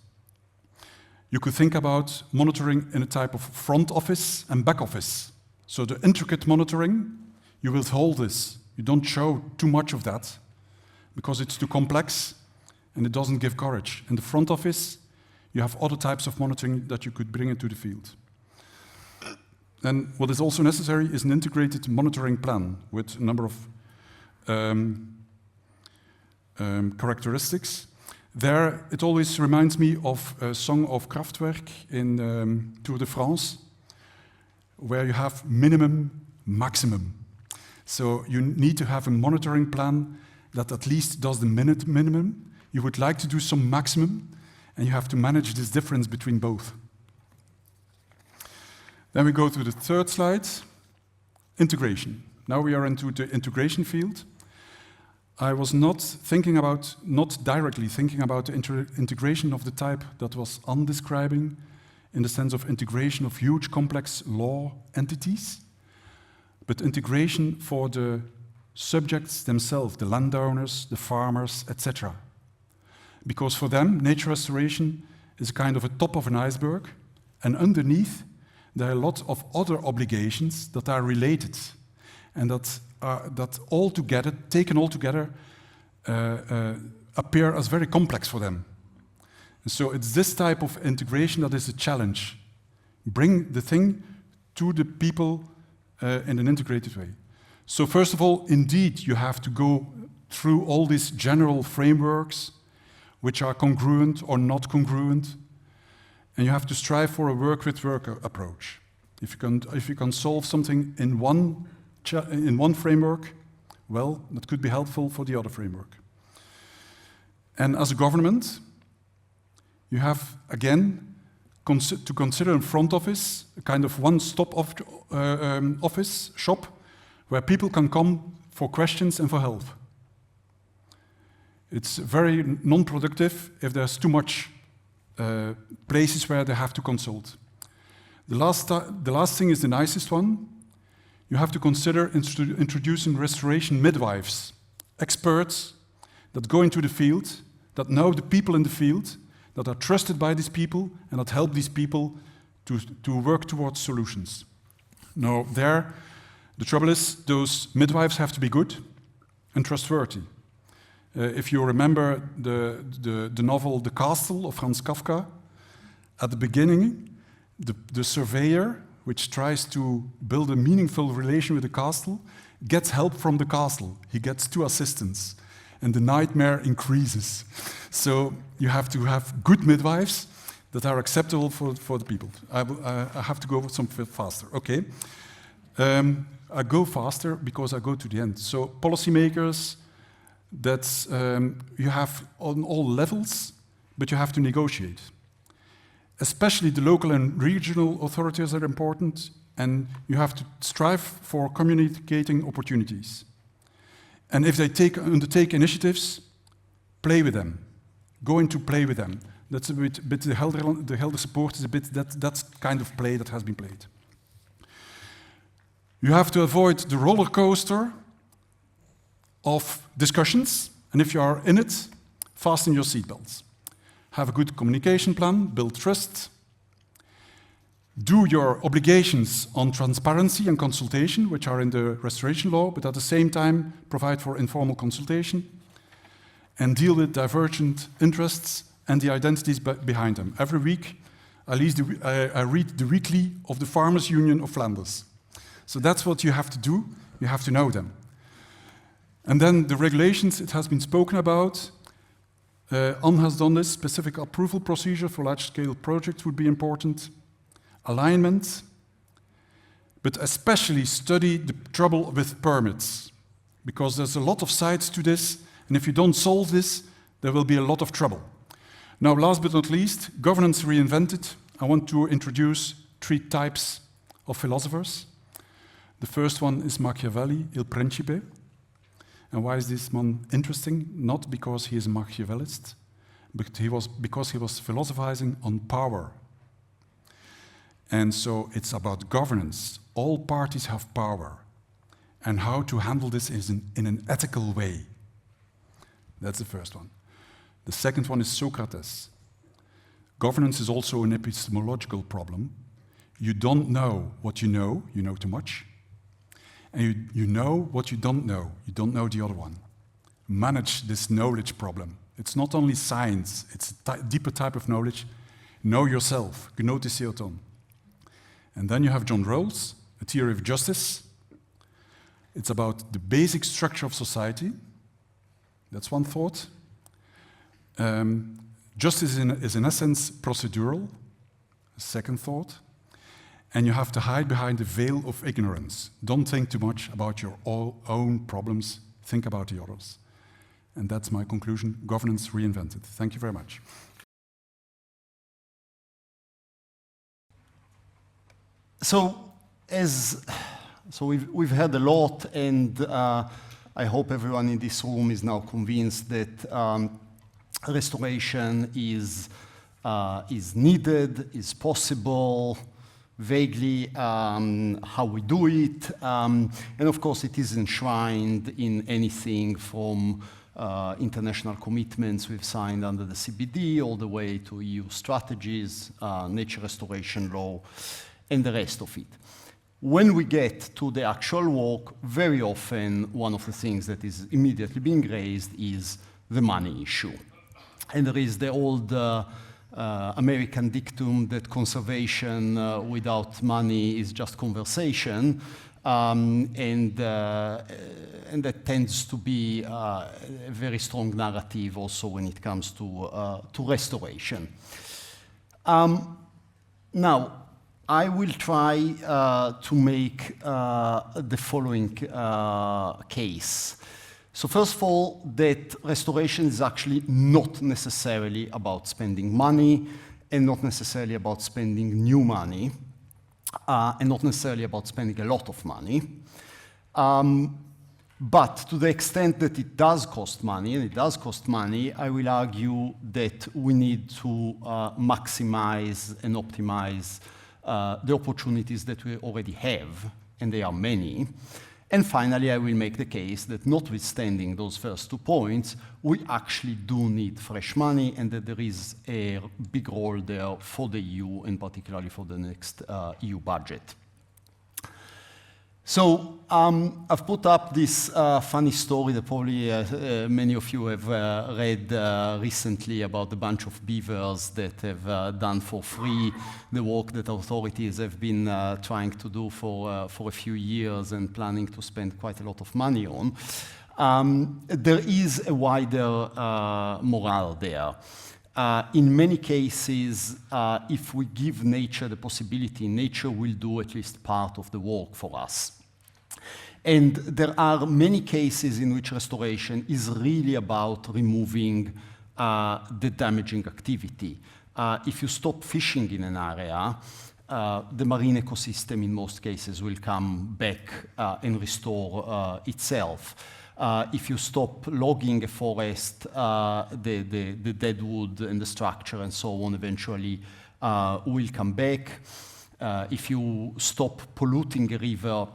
You could think about monitoring in a type of front office and back office. So the intricate monitoring, you withhold this. You don't show too much of that because it's too complex and it doesn't give courage. In the front office, you have other types of monitoring that you could bring into the field. And what is also necessary is an integrated monitoring plan with a number of characteristics. There, it always reminds me of a song of Kraftwerk in Tour de France. where you have minimum, maximum. So you need to have a monitoring plan that at least does the minimum. You would like to do some maximum, and you have to manage this difference between both. Then we go to the third slide, integration. Now we are into the integration field. I was not directly thinking about the integration of the type that was Arndt describing, in the sense of integration of huge complex law entities, but integration for the subjects themselves, the landowners, the farmers, etc. Because for them, nature restoration is kind of a top of an iceberg, and underneath there are a lot of other obligations that are related, and that all together, taken all together, appear as very complex for them. And so it's this type of integration that is a challenge. Bring the thing to the people in an integrated way. So first of all, indeed, you have to go through all these general frameworks, which are congruent or not congruent, and you have to strive for a work-with-work approach. If you can solve something in one framework, well, that could be helpful for the other framework. And as a government, you have, again, to consider in front office, a kind of one-stop office shop, where people can come for questions and for help. It's very non-productive if there's too much places where they have to consult. The last thing is the nicest one. You have to consider introducing restoration midwives, experts that go into the field, that know the people in the field, that are trusted by these people, and that help these people to work towards solutions. Now, the trouble is, those midwives have to be good and trustworthy. If you remember the novel The Castle of Franz Kafka, at the beginning, the surveyor, which tries to build a meaningful relation with the castle, gets help from the castle. He gets 2 assistants, and the nightmare increases. So you have to have good midwives that are acceptable for the people. I have to go some faster. Okay. I go faster because I go to the end. So policymakers, that's you have on all levels, but you have to negotiate. Especially the local and regional authorities are important, and you have to strive for communicating opportunities. And if they undertake initiatives, play with them. Go into play with them. That's a bit the Hilde support is a bit that's kind of play that has been played. You have to avoid the roller coaster of discussions, and if you are in it, fasten your seatbelts. Have a good communication plan, build trust. Do your obligations on transparency and consultation, which are in the restoration law, but at the same time provide for informal consultation. And deal with divergent interests and the identities behind them. Every week, I read the weekly of the Farmers' Union of Flanders. So that's what you have to do. You have to know them. And then the regulations, it has been spoken about. Arndt has done this. Specific approval procedure for large-scale projects would be important. Alignment, but especially study the trouble with permits, because there's a lot of sides to this, and if you don't solve this, there will be a lot of trouble. Now, last but not least, governance reinvented. I want to introduce 3 types of philosophers. The first one is Machiavelli, Il Principe. And why is this one interesting? Not because he is a Machiavellist, but because he was philosophizing on power. And so it's about governance. All parties have power. And how to handle this is in an ethical way. That's the first one. The second one is Socrates. Governance is also an epistemological problem. You don't know what you know too much. And you know what you don't know the other one. Manage this knowledge problem. It's not only science, it's a deeper type of knowledge. Know yourself, gnotiseuton. And then you have John Rawls, A Theory of Justice. It's about the basic structure of society. That's one thought. Justice is in essence procedural, a second thought. And you have to hide behind the veil of ignorance. Don't think too much about your own problems. Think about the others. And that's my conclusion. Governance reinvented. Thank you very much. So we've heard a lot, and I hope everyone in this room is now convinced that restoration is needed, is possible, vaguely how we do it, and of course it is enshrined in anything from international commitments we've signed under the CBD all the way to EU strategies, nature restoration law, and the rest of it. When we get to the actual work, very often one of the things that is immediately being raised is the money issue. And there is the old American dictum that conservation without money is just conversation, and that tends to be a very strong narrative also when it comes to restoration. Now, I will try to make the following case. So first of all, that restoration is actually not necessarily about spending money, and not necessarily about spending new money, and not necessarily about spending a lot of money. But to the extent that it does cost money, and it does cost money, I will argue that we need to maximize and optimize the opportunities that we already have, and they are many. And finally, I will make the case that notwithstanding those first 2 points, we actually do need fresh money, and that there is a big role there for the EU, and particularly for the next EU budget. So I've put up this funny story that probably many of you have read recently about the bunch of beavers that have done for free the work that authorities have been trying to do for a few years and planning to spend quite a lot of money on. There is a wider morale there. In many cases, if we give nature the possibility, nature will do at least part of the work for us. And there are many cases in which restoration is really about removing the damaging activity. If you stop fishing in an area, the marine ecosystem in most cases will come back and restore itself. If you stop logging a forest, the dead wood and the structure and so on eventually will come back. If you stop polluting a river,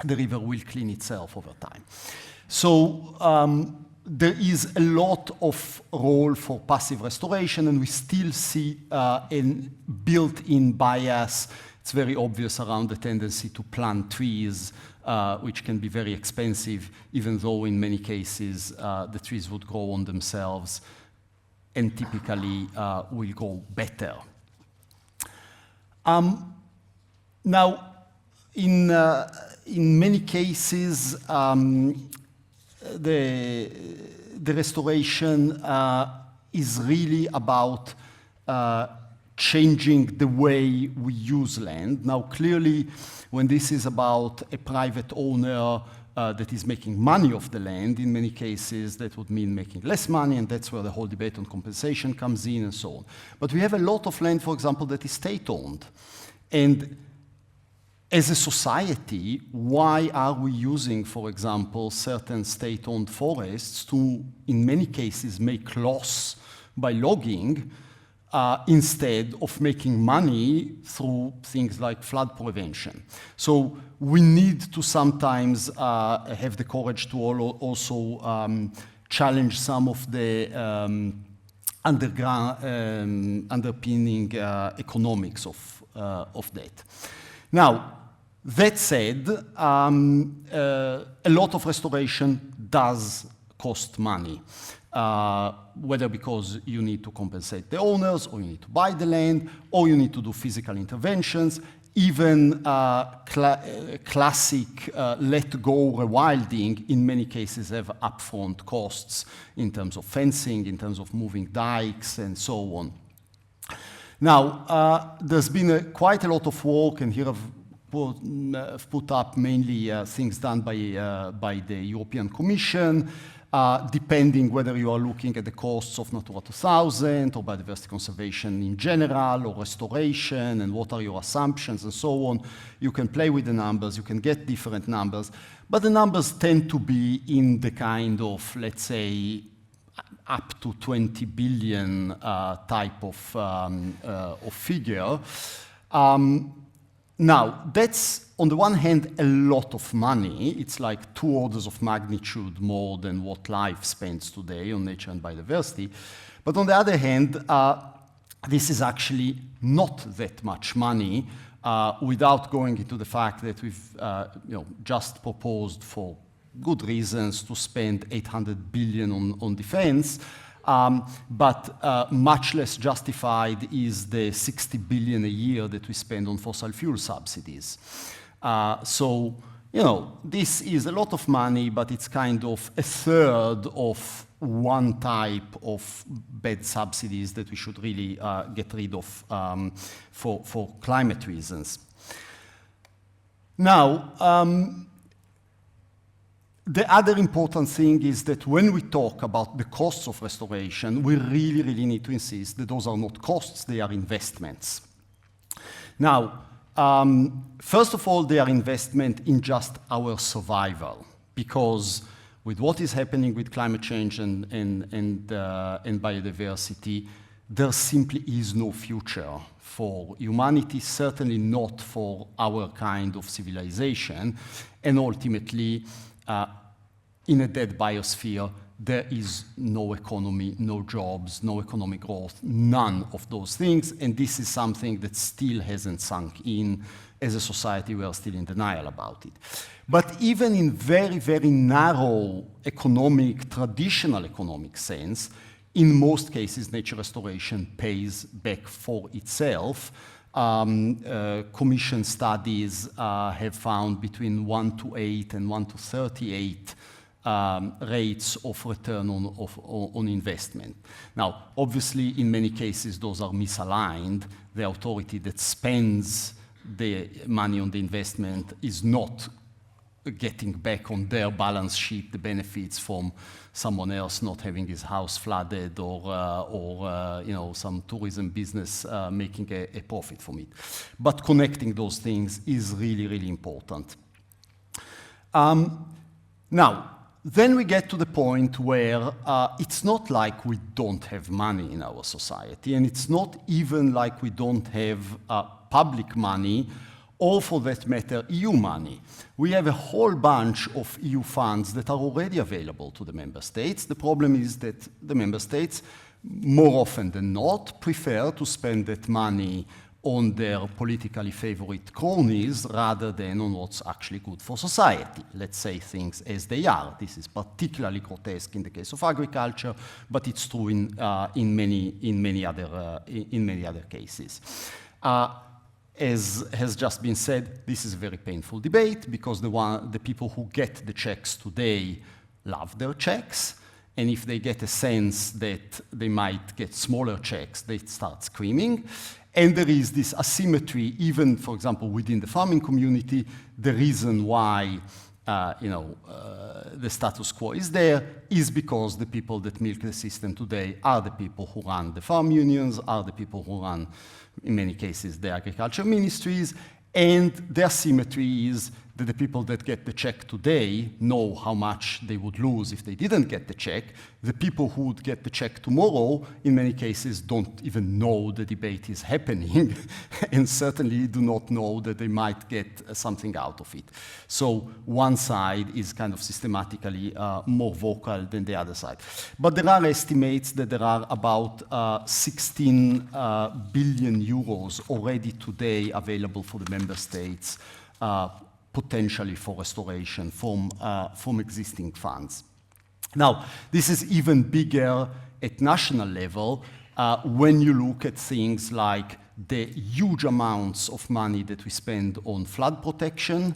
the river will clean itself over time. So there is a lot of role for passive restoration, and we still see a built-in bias. It's very obvious around the tendency to plant trees, which can be very expensive, even though in many cases the trees would grow on themselves and typically will grow better. Now, in many cases, the restoration is really about changing the way we use land. Now, clearly, when this is about a private owner that is making money off the land, in many cases that would mean making less money, and that's where the whole debate on compensation comes in and so on. But we have a lot of land, for example, that is state-owned. And as a society, why are we using, for example, certain state-owned forests to, in many cases, make loss by logging instead of making money through things like flood prevention? So we need to sometimes have the courage to also challenge some of the underpinning economics of that. Now, that said, a lot of restoration does cost money, whether because you need to compensate the owners, or you need to buy the land, or you need to do physical interventions. Even classic let-go rewilding in many cases have upfront costs in terms of fencing, in terms of moving dykes, and so on. Now, there's been quite a lot of work, and here I've put up mainly things done by the European Commission, depending whether you are looking at the costs of Natura 2000 or biodiversity conservation in general or restoration and what are your assumptions and so on. You can play with the numbers, you can get different numbers, but the numbers tend to be in the kind of, let's say, up to 20 billion type of figure. Now, that's, on the one hand, a lot of money. It's like 2 orders of magnitude more than what life spends today on nature and biodiversity. But on the other hand, this is actually not that much money without going into the fact that we've just proposed, for good reasons, to spend 800 billion on defense. But much less justified is the 60 billion a year that we spend on fossil fuel subsidies. So, this is a lot of money, but it's kind of a third of one type of bad subsidies that we should really get rid of for climate reasons. Now, the other important thing is that when we talk about the costs of restoration, we really, really need to insist that those are not costs, they are investments. Now, first of all, they are investment in just our survival, because with what is happening with climate change and biodiversity, there simply is no future for humanity, certainly not for our kind of civilization, and ultimately, in a dead biosphere, there is no economy, no jobs, no economic growth, none of those things, and this is something that still hasn't sunk in. As a society, we are still in denial about it. But even in very, very narrow economic, traditional economic sense, in most cases, nature restoration pays back for itself. Commission studies have found between 1 to 8 and 1 to 38 rates of return on investment. Now, obviously, in many cases, those are misaligned. The authority that spends the money on the investment is not getting back on their balance sheet the benefits from someone else not having his house flooded or some tourism business making a profit from it. But connecting those things is really, really important. Now, then we get to the point where it's not like we don't have money in our society, and it's not even like we don't have public money, or for that matter, EU money. We have a whole bunch of EU funds that are already available to the member states. The problem is that the member states, more often than not, prefer to spend that money on their politically favorite cronies rather than on what's actually good for society. Let's say things as they are. This is particularly grotesque in the case of agriculture, but it's true in many other cases. As has just been said, this is a very painful debate because the people who get the checks today love their checks, and if they get a sense that they might get smaller checks, they start screaming. And there is this asymmetry, even, for example, within the farming community. The reason why the status quo is there is because the people that milk the system today are the people who run the farm unions, are the people who run, in many cases, the agriculture ministries, and the asymmetry is that the people that get the check today know how much they would lose if they didn't get the check. The people who would get the check tomorrow, in many cases, don't even know the debate is happening and certainly do not know that they might get something out of it. So one side is kind of systematically more vocal than the other side. But there are estimates that there are about 16 billion euros already today available for the member states potentially for restoration from existing funds. Now, this is even bigger at national level when you look at things like the huge amounts of money that we spend on flood protection.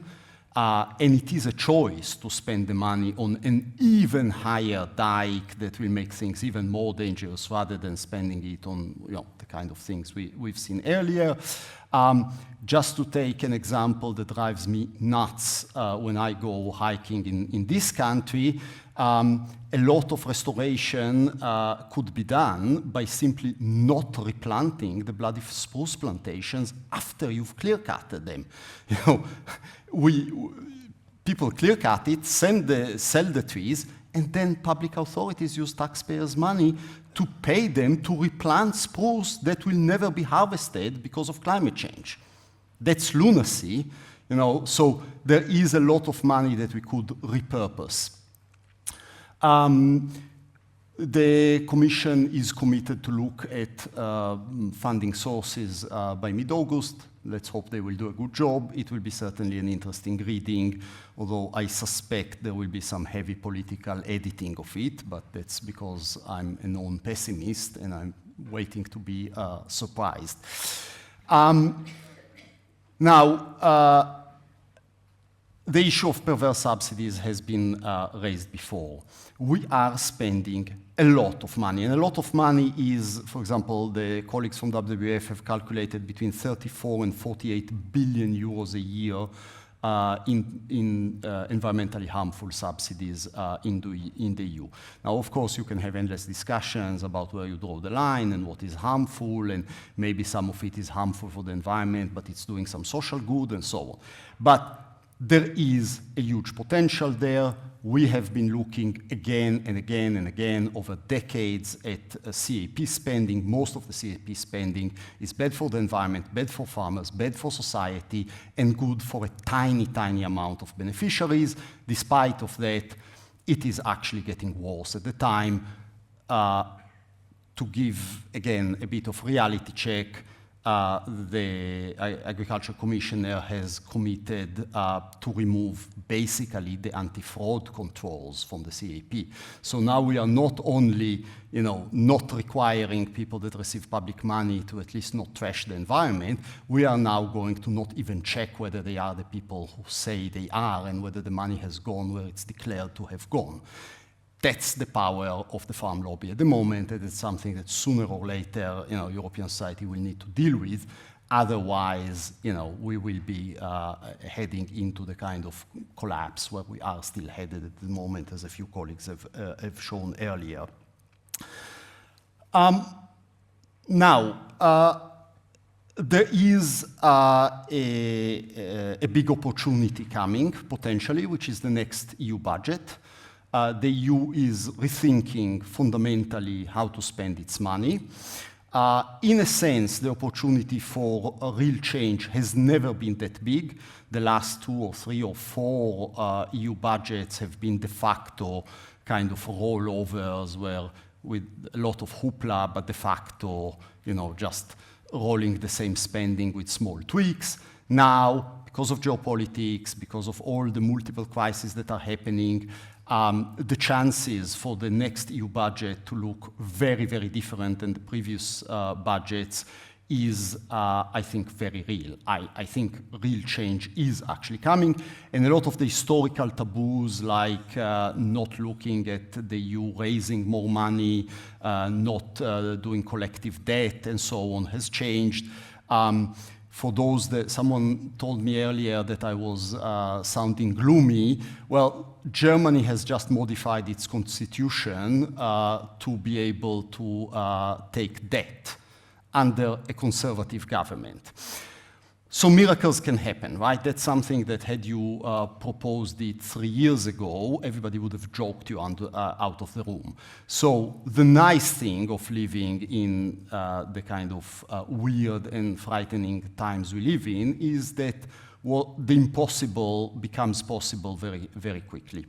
and it is a choice to spend the money on an even higher dike that will make things even more dangerous rather than spending it on the kind of things we've seen earlier. Just to take an example that drives me nuts when I go hiking in this country, a lot of restoration could be done by simply not replanting the bloody spruce plantations after you've clear-cutted them. People clear-cut it, sell the trees, and then public authorities use taxpayers' money to pay them to replant spruce that will never be harvested because of climate change. That's lunacy, so there is a lot of money that we could repurpose. The Commission is committed to look at funding sources by mid-August. Let's hope they will do a good job. It will be certainly an interesting reading, although I suspect there will be some heavy political editing of it, but that's because I'm a known pessimist and I'm waiting to be surprised. Now, the issue of perverse subsidies has been raised before. We are spending a lot of money, and a lot of money is, for example, the colleagues from WWF have calculated between 34 and 48 billion euros a year in environmentally harmful subsidies in the EU. Now, of course, you can have endless discussions about where you draw the line and what is harmful, and maybe some of it is harmful for the environment, but it's doing some social good and so on. But there is a huge potential there. We have been looking again and again and again over decades at CAP spending. Most of the CAP spending is bad for the environment, bad for farmers, bad for society, and good for a tiny, tiny amount of beneficiaries. Despite of that, it is actually getting worse. At the time, to give, again, a bit of reality check, the Agriculture Commissioner has committed to remove basically the anti-fraud controls from the CAP. So now we are not only, not requiring people that receive public money to at least not trash the environment, we are now going to not even check whether they are the people who say they are and whether the money has gone where it's declared to have gone. That's the power of the farm lobby at the moment, and it's something that sooner or later, European society will need to deal with. Otherwise, we will be heading into the kind of collapse where we are still headed at the moment, as a few colleagues have shown earlier. Now, there is a big opportunity coming, potentially, which is the next EU budget. The EU is rethinking fundamentally how to spend its money. In a sense, the opportunity for a real change has never been that big. The last 2 or 3 or 4 EU budgets have been de facto kind of rollovers where with a lot of hoopla, but de facto, just rolling the same spending with small tweaks. Now, because of geopolitics, because of all the multiple crises that are happening, the chances for the next EU budget to look very, very different than the previous budgets is, I think, very real. I think real change is actually coming, and a lot of the historical taboos, like not looking at the EU raising more money, not doing collective debt, and so on, has changed. For those that someone told me earlier that I was sounding gloomy, well, Germany has just modified its constitution to be able to take debt under a conservative government. So miracles can happen, right? That's something that had you proposed it 3 years ago, everybody would have joked you out of the room. So the nice thing of living in the kind of weird and frightening times we live in is that the impossible becomes possible very, very quickly.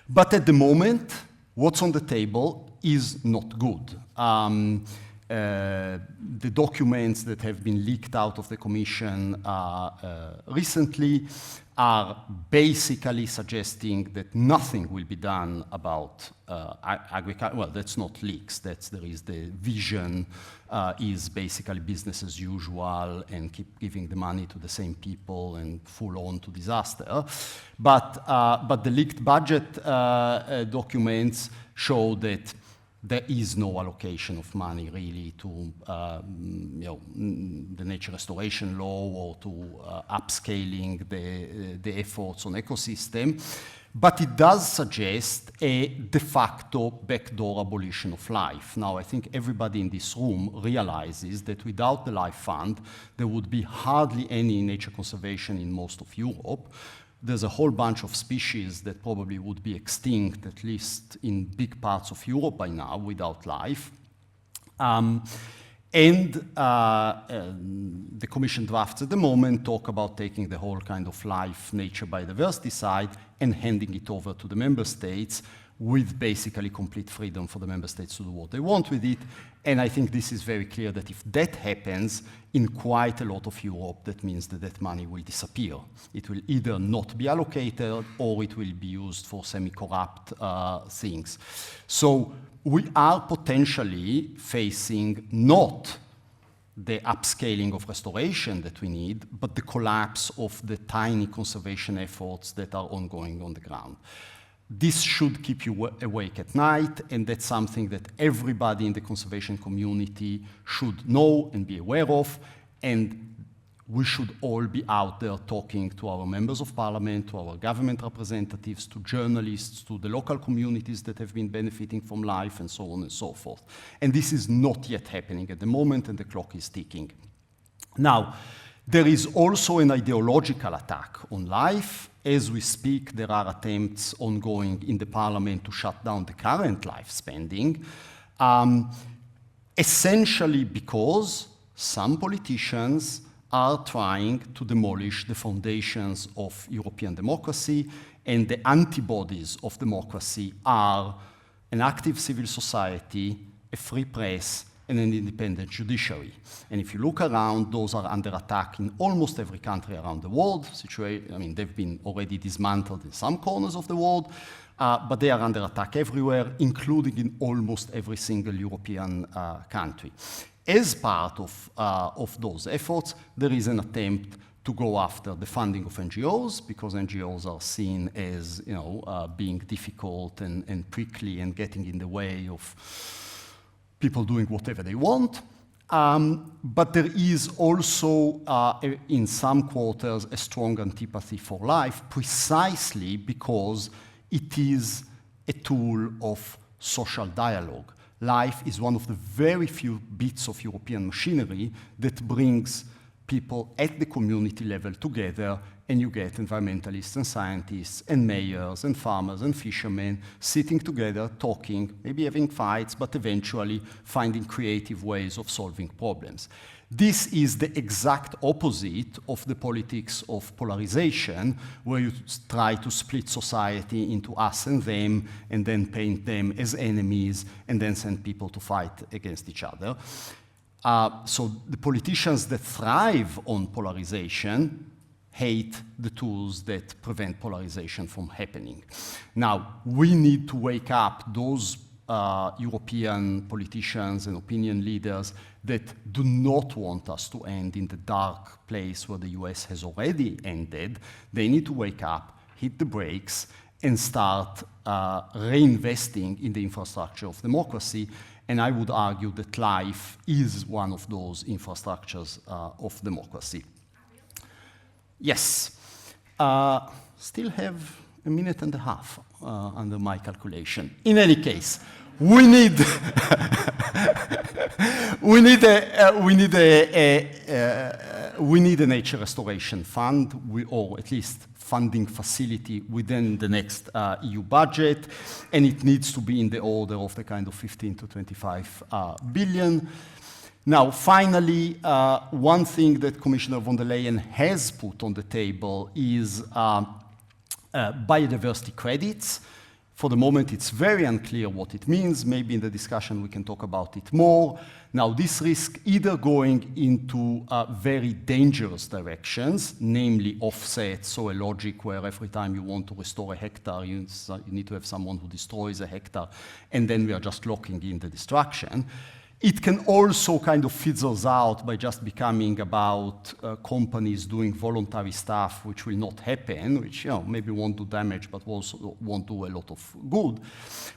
But at the moment, what's on the table is not good. the documents that have been leaked out of the Commission recently are basically suggesting that nothing will be done about agriculture. Well, that's not leaks. There is the vision is basically business as usual and keep giving the money to the same people and full on to disaster. But the leaked budget documents show that there is no allocation of money really to the nature restoration law or to upscaling the efforts on ecosystem. But it does suggest a de facto backdoor abolition of life. Now, I think everybody in this room realizes that without the Life Fund, there would be hardly any nature conservation in most of Europe. There's a whole bunch of species that probably would be extinct, at least in big parts of Europe by now, without life. The Commission drafts at the moment talk about taking the whole kind of life, nature, biodiversity side and handing it over to the member states with basically complete freedom for the member states to do what they want with it. And I think this is very clear that if that happens in quite a lot of Europe, that means that that money will disappear. It will either not be allocated or it will be used for semi-corrupt things. So we are potentially facing not the upscaling of restoration that we need, but the collapse of the tiny conservation efforts that are ongoing on the ground. This should keep you awake at night, and that's something that everybody in the conservation community should know and be aware of, and we should all be out there talking to our members of parliament, to our government representatives, to journalists, to the local communities that have been benefiting from life, and so on and so forth. And this is not yet happening at the moment, and the clock is ticking. Now, there is also an ideological attack on life. As we speak, there are attempts ongoing in the parliament to shut down the current life spending, essentially because some politicians are trying to demolish the foundations of European democracy, and the antibodies of democracy are an active civil society, a free press, and an independent judiciary. And if you look around, those are under attack in almost every country around the world. I mean, they've been already dismantled in some corners of the world, but they are under attack everywhere, including in almost every single European country. As part of those efforts, there is an attempt to go after the funding of NGOs, because NGOs are seen as being difficult and prickly and getting in the way of people doing whatever they want. But there is also, in some quarters, a strong antipathy for life, precisely because it is a tool of social dialogue. Life is one of the very few bits of European machinery that brings people at the community level together, and you get environmentalists and scientists and mayors and farmers and fishermen sitting together, talking, maybe having fights, but eventually finding creative ways of solving problems. This is the exact opposite of the politics of polarization, where you try to split society into us and them, and then paint them as enemies, and then send people to fight against each other. So the politicians that thrive on polarization hate the tools that prevent polarization from happening. Now, we need to wake up those European politicians and opinion leaders that do not want us to end in the dark place where the US has already ended. They need to wake up, hit the brakes, and start reinvesting in the infrastructure of democracy. And I would argue that life is one of those infrastructures of democracy. Yes. Still have a minute and a half under my calculation. In any case, we need a nature restoration fund, or at least funding facility within the next EU budget, and it needs to be in the order of the kind of 15 to 25 billion. Now, finally, one thing that Commissioner von der Leyen has put on the table is biodiversity credits. For the moment, it's very unclear what it means. Maybe in the discussion we can talk about it more. Now, this risk either going into very dangerous directions, namely offset, so a logic where every time you want to restore a hectare, you need to have someone who destroys a hectare, and then we are just locking in the destruction. It can also kind of fizzles out by just becoming about companies doing voluntary stuff which will not happen, which maybe won't do damage but also won't do a lot of good.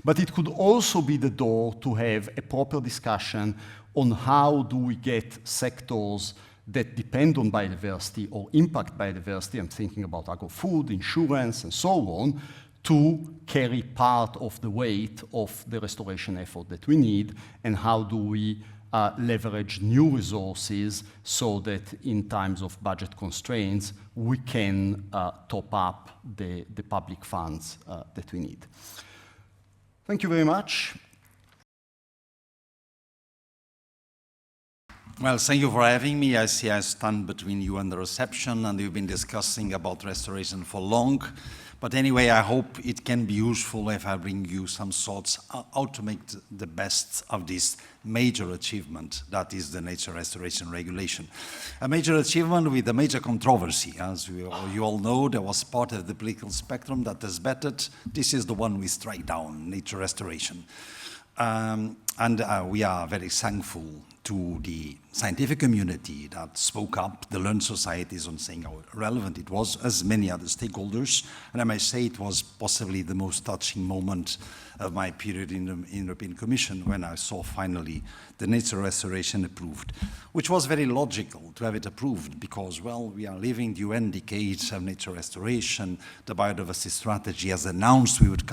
But it could also be the door to have a proper discussion on how do we get sectors that depend on biodiversity or impact biodiversity, I'm thinking about agro-food, insurance, and so on, to carry part of the weight of the restoration effort that we need, and how do we leverage new resources so that in times of budget constraints, we can top up the public funds that we need. Thank you very much. Well, thank you for having me. I see I stand between you and the reception, and we've been discussing about restoration for long. But anyway, I hope it can be useful if I bring you some thoughts how to make the best of this major achievement that is the nature restoration regulation. A major achievement with a major controversy. As you all know, there was part of the political spectrum that has betted, this is the one we strike down, nature restoration. We are very thankful to the scientific community that spoke up, the learned societies, on saying how relevant it was, as many other stakeholders. And I may say it was possibly the most touching moment of my period in the European Commission when I saw finally the nature restoration approved, which was very logical to have it approved because, well, we are living the UN decades of nature restoration. The biodiversity strategy has announced we would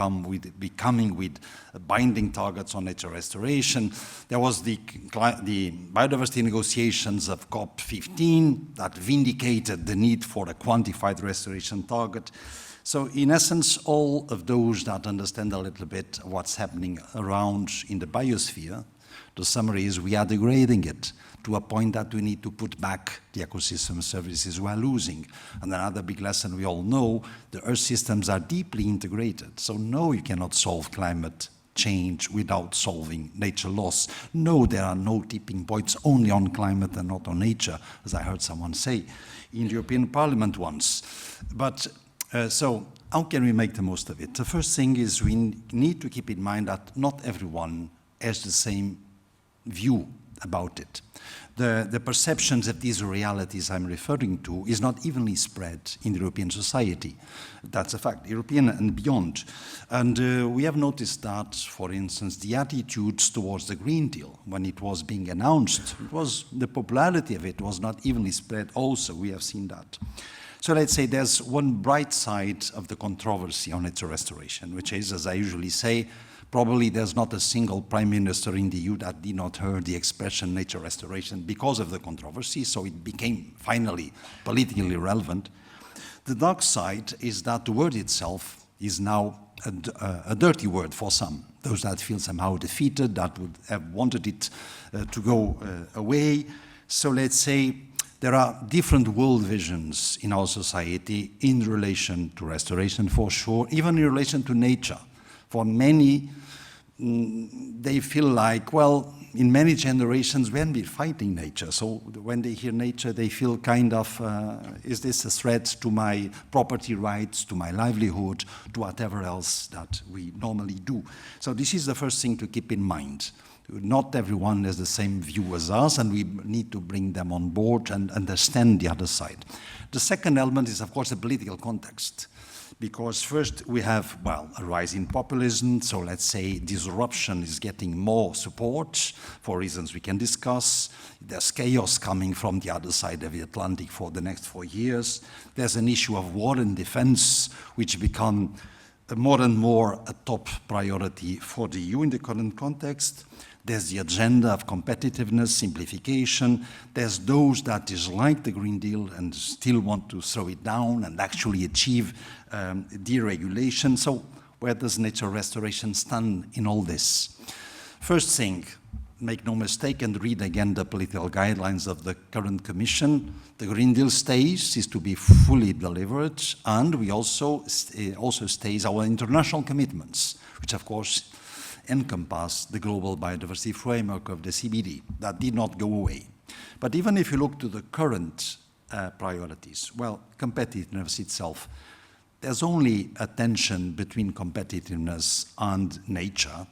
be coming with binding targets on nature restoration. There was the biodiversity negotiations of COP15 that vindicated the need for a quantified restoration target. So in essence, all of those that understand a little bit what's happening around in the biosphere, the summary is we are degrading it to a point that we need to put back the ecosystem services we are losing. And another big lesson we all know, the Earth systems are deeply integrated. So no, you cannot solve climate change without solving nature loss. No, there are no tipping points only on climate and not on nature, as I heard someone say in the European Parliament once. But so how can we make the most of it? The first thing is we need to keep in mind that not everyone has the same view about it. The perceptions of these realities I'm referring to is not evenly spread in the European society. That's a fact, European and beyond. And we have noticed that, for instance, the attitudes towards the Green Deal, when it was being announced, the popularity of it was not evenly spread also. We have seen that. So let's say there's one bright side of the controversy on nature restoration, which is, as I usually say, probably there's not a single prime minister in the EU that did not hear the expression nature restoration because of the controversy, so it became finally politically relevant. The dark side is that the word itself is now a dirty word for some, those that feel somehow defeated, that would have wanted it to go away. So let's say there are different world visions in our society in relation to restoration, for sure, even in relation to nature. For many, they feel like, well, in many generations we haven't been fighting nature, so when they hear nature they feel kind of, is this a threat to my property rights, to my livelihood, to whatever else that we normally do. So this is the first thing to keep in mind. Not everyone has the same view as us, and we need to bring them on board and understand the other side. The second element is, of course, the political context. Because first we have, well, a rise in populism, so let's say disruption is getting more support for reasons we can discuss. There's chaos coming from the other side of the Atlantic for the next 4 years. There's an issue of war and defense, which become more and more a top priority for the EU in the current context. There's the agenda of competitiveness, simplification. There's those that dislike the Green Deal and still want to throw it down and actually achieve deregulation. So where does nature restoration stand in all this? First thing, make no mistake and read again the political guidelines of the current Commission. The Green Deal stays, is to be fully delivered, and we also stays our international commitments, which of course encompass the global biodiversity framework of the CBD. That did not go away. But even if you look to the current priorities, well, competitiveness itself, there's only a tension between competitiveness and nature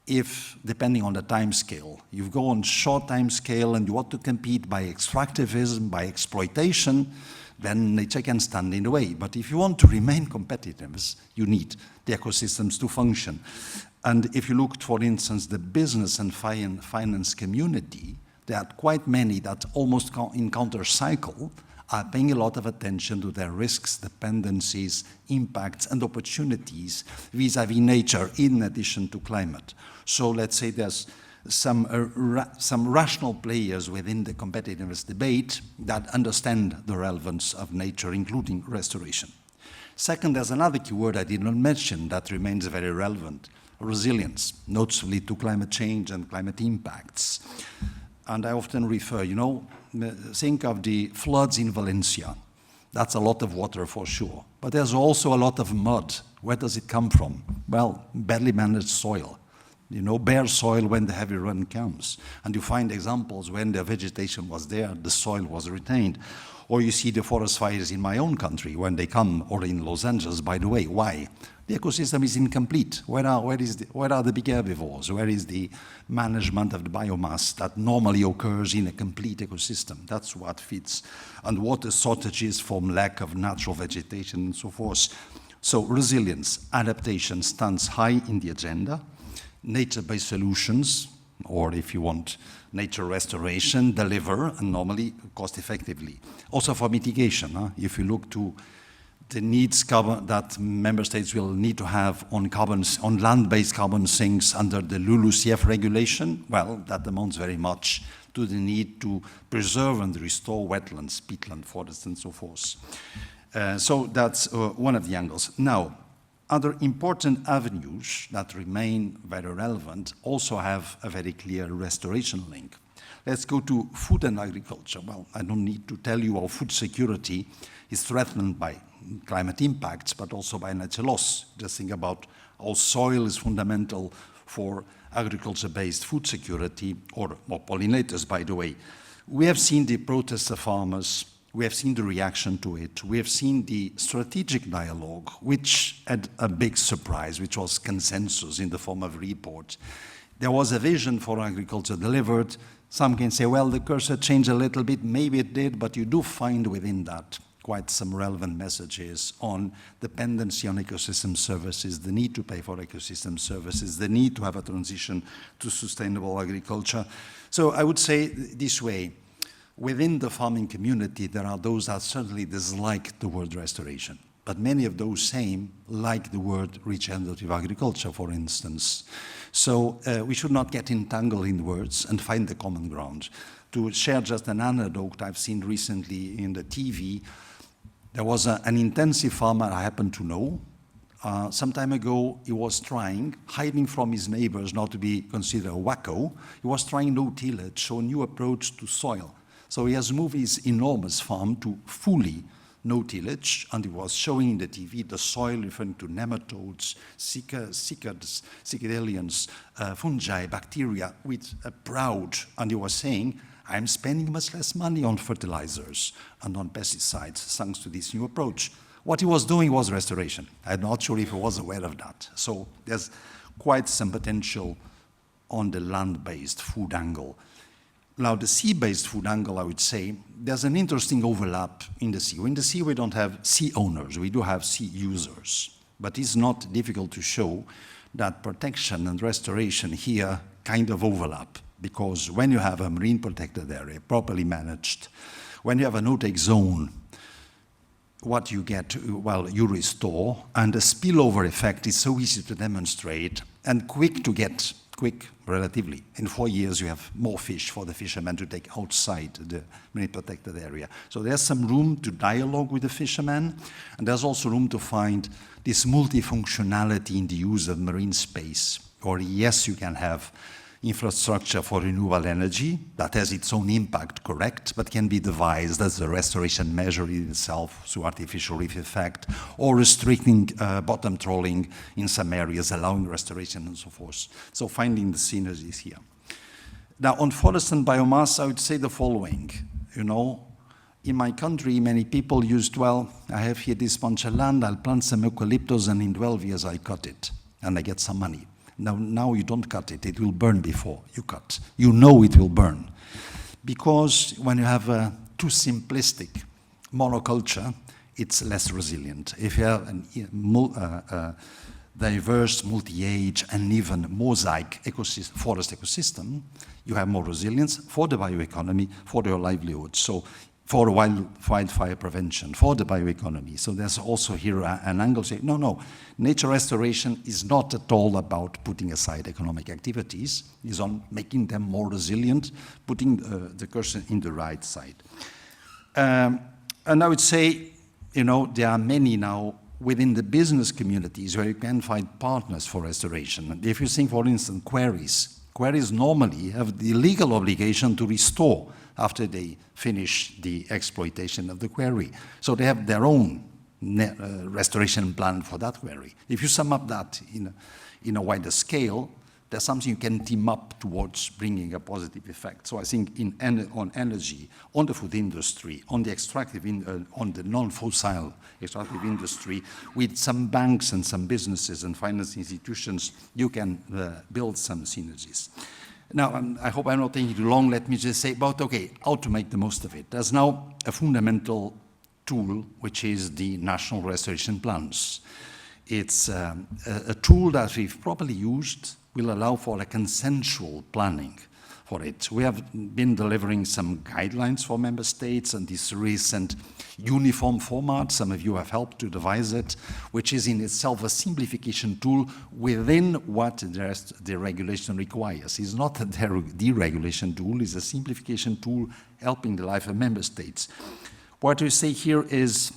if, depending on the time scale, you go on short time scale and you want to compete by extractivism, by exploitation, then nature can stand in the way. But if you want to remain competitive, you need the ecosystems to function. And if you look, for instance, the business and finance community, there are quite many that almost in counter-cycle are paying a lot of attention to their risks, dependencies, impacts, and opportunities vis-à-vis nature in addition to climate. So let's say there's some rational players within the competitiveness debate that understand the relevance of nature, including restoration. Second, there's another keyword I did not mention that remains very relevant: resilience, notably to climate change and climate impacts. And I often refer, think of the floods in Valencia. That's a lot of water for sure. But there's also a lot of mud. Where does it come from? Well, badly managed soil. Bare soil when the heavy rain comes. And you find examples when the vegetation was there, the soil was retained. Or you see the forest fires in my own country when they come, or in Los Angeles, by the way. Why? The ecosystem is incomplete. Where are the big herbivores? Where is the management of the biomass that normally occurs in a complete ecosystem? That's what fits. And water shortages from lack of natural vegetation and so forth. So resilience, adaptation stands high in the agenda. Nature-based solutions, or if you want, nature restoration, deliver, and normally cost-effectively. Also for mitigation, if you look to the needs that member states will need to have on land-based carbon sinks under the LULUCF regulation, well, that amounts very much to the need to preserve and restore wetlands, peatland, forests, and so forth. So that's one of the angles. Now, other important avenues that remain very relevant also have a very clear restoration link. Let's go to food and agriculture. Well, I don't need to tell you how food security is threatened by climate impacts, but also by natural loss. Just think about how soil is fundamental for agriculture-based food security, or pollinators, by the way. We have seen the protests of farmers. We have seen the reaction to it. We have seen the strategic dialogue, which had a big surprise, which was consensus in the form of a report. There was a vision for agriculture delivered. Some can say, well, the cursor changed a little bit. Maybe it did, but you do find within that quite some relevant messages on dependency on ecosystem services, the need to pay for ecosystem services, the need to have a transition to sustainable agriculture. So I would say this way: within the farming community, there are those that certainly dislike the word restoration, but many of those same like the word regenerative agriculture, for instance. So we should not get entangled in words and find the common ground. To share just an anecdote I've seen recently in the TV, there was an intensive farmer I happen to know. Some time ago, he was trying, hiding from his neighbors, not to be considered a wacko, he was trying no-tillage, so a new approach to soil. So he has moved his enormous farm to fully no-tillage, and he was showing in the TV the soil referring to nematodes, psychedelians, fungi, bacteria, with a proud, and he was saying, I'm spending much less money on fertilizers and on pesticides thanks to this new approach. What he was doing was restoration. I'm not sure if he was aware of that. So there's quite some potential on the land-based food angle. Now, the sea-based food angle, I would say, there's an interesting overlap in the sea. In the sea, we don't have sea owners. We do have sea users. But it's not difficult to show that protection and restoration here kind of overlap. Because when you have a marine protected area, properly managed, when you have a no-take zone, what you get, well, you restore, and the spillover effect is so easy to demonstrate and quick, relatively. In 4 years, you have more fish for the fishermen to take outside the marine protected area. So there's some room to dialogue with the fishermen, and there's also room to find this multifunctionality in the use of marine space. Or yes, you can have infrastructure for renewable energy that has its own impact, correct, but can be devised as a restoration measure in itself through artificial reef effect, or restricting bottom trawling in some areas, allowing restoration and so forth. So finding the synergies here. Now, on forest and biomass, I would say the following. You know, in my country, many people used, well, I have here this bunch of land, I'll plant some eucalyptus, and in 12 years I cut it, and I get some money. Now you don't cut it, it will burn before you cut. You know it will burn. Because when you have a too simplistic monoculture, it's less resilient. If you have a diverse, multi-age, and even mosaic forest ecosystem, you have more resilience for the bioeconomy, for your livelihood. So for wildfire prevention, for the bioeconomy. So there's also here an angle saying, no, nature restoration is not at all about putting aside economic activities, it's on making them more resilient, putting the cursor in the right side. And I would say, you know, there are many now within the business communities where you can find partners for restoration. And if you think, for instance, quarries normally have the legal obligation to restore after they finish the exploitation of the quarry. So they have their own restoration plan for that quarry. If you sum up that in a wider scale, there's something you can team up towards bringing a positive effect. So I think on energy, on the food industry, on the extractive, on the non-fossil extractive industry, with some banks and some businesses and finance institutions, you can build some synergies. Now, I hope I'm not taking too long. Let me just say about, okay, how to make the most of it. There's now a fundamental tool, which is the national restoration plans. It's a tool that, if properly used, will allow for a consensual planning for it. We have been delivering some guidelines for member states and this recent uniform format, some of you have helped to devise it, which is in itself a simplification tool within what the regulation requires. It's not a deregulation tool, it's a simplification tool helping the life of member states. What we say here is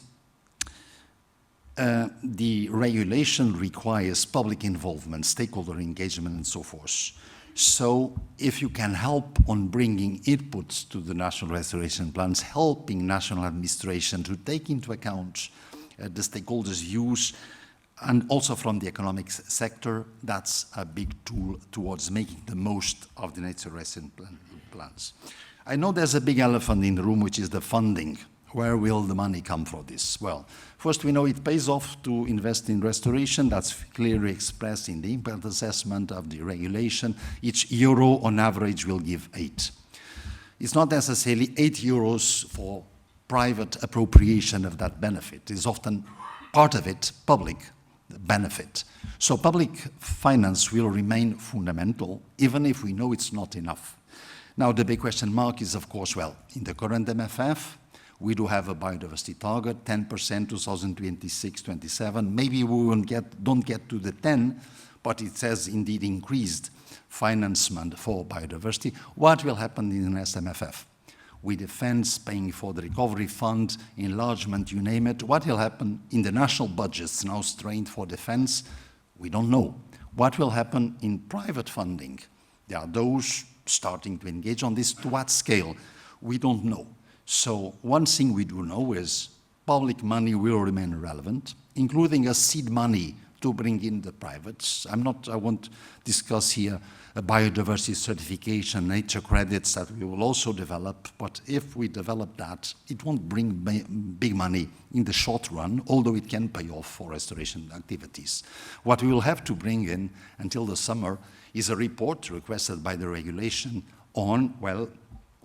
the regulation requires public involvement, stakeholder engagement, and so forth. So if you can help on bringing inputs to the national restoration plans, helping national administration to take into account the stakeholders' views, and also from the economic sector, that's a big tool towards making the most of the nature restoration plans. I know there's a big elephant in the room, which is the funding. Where will the money come from this? Well, first we know it pays off to invest in restoration. That's clearly expressed in the impact assessment of the regulation. Each euro on average will give 8. It's not necessarily 8 euros for private appropriation of that benefit. It's often part of it public benefit. So public finance will remain fundamental, even if we know it's not enough. Now the big question mark is, of course, well, in the current MFF, we do have a biodiversity target, 10% 2026-27. Maybe we don't get to the 10, but it says indeed increased financement for biodiversity. What will happen in the next MFF? With defense paying for the recovery fund, enlargement, you name it. What will happen in the national budgets now strained for defense? We don't know. What will happen in private funding? There are those starting to engage on this. To what scale? We don't know. So one thing we do know is public money will remain relevant, including a seed money to bring in the privates. I won't discuss here a biodiversity certification, nature credits that we will also develop, but if we develop that, it won't bring big money in the short run, although it can pay off for restoration activities. What we will have to bring in until the summer is a report requested by the regulation on, well,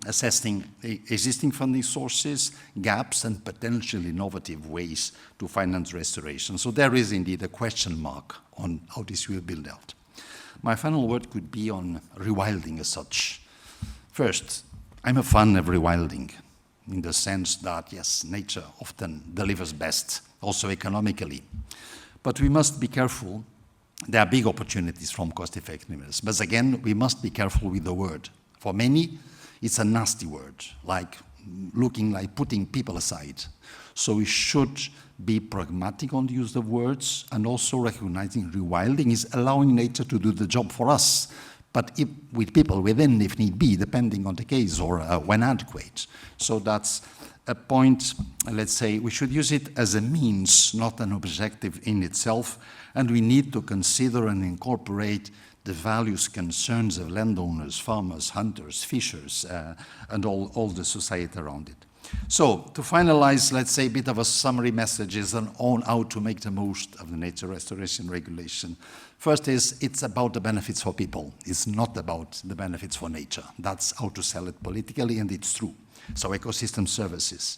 assessing existing funding sources, gaps, and potentially innovative ways to finance restoration. So there is indeed a question mark on how this will build out. My final word could be on rewilding as such. First, I'm a fan of rewilding in the sense that, yes, nature often delivers best, also economically. But we must be careful. There are big opportunities from cost effectiveness. But again, we must be careful with the word. For many, it's a nasty word, like looking like putting people aside. So we should be pragmatic on the use of words and also recognizing rewilding is allowing nature to do the job for us, but with people within, if need be, depending on the case, or when adequate. So that's a point, let's say, we should use it as a means, not an objective in itself, and we need to consider and incorporate the values, concerns of landowners, farmers, hunters, fishers, and all the society around it. So, to finalize, let's say a bit of a summary messages on how to make the most of the nature restoration regulation. First is, it's about the benefits for people. It's not about the benefits for nature. That's how to sell it politically, and it's true. So, ecosystem services.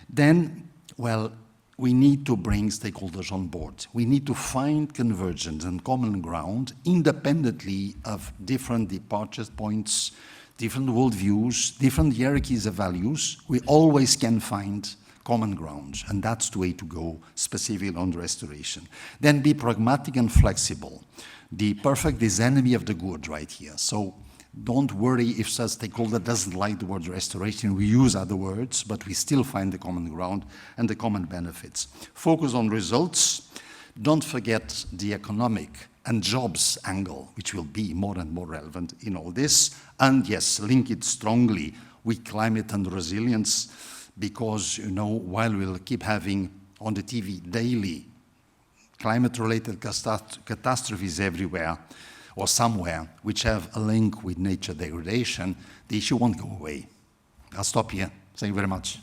Then, well, we need to bring stakeholders on board. We need to find convergence and common ground independently of different departure points, different worldviews, different hierarchies of values. We always can find common ground, and that's the way to go, specifically on the restoration. Then be pragmatic and flexible. The perfect is enemy of the good right here. So don't worry if a stakeholder doesn't like the word restoration. We use other words, but we still find the common ground and the common benefits. Focus on results. Don't forget the economic and jobs angle, which will be more and more relevant in all this. And yes, link it strongly with climate and resilience, because, you know, while we'll keep having on the TV daily climate-related catastrophes everywhere, or somewhere, which have a link with nature degradation, the issue won't go away. I'll stop here. Thank you very much.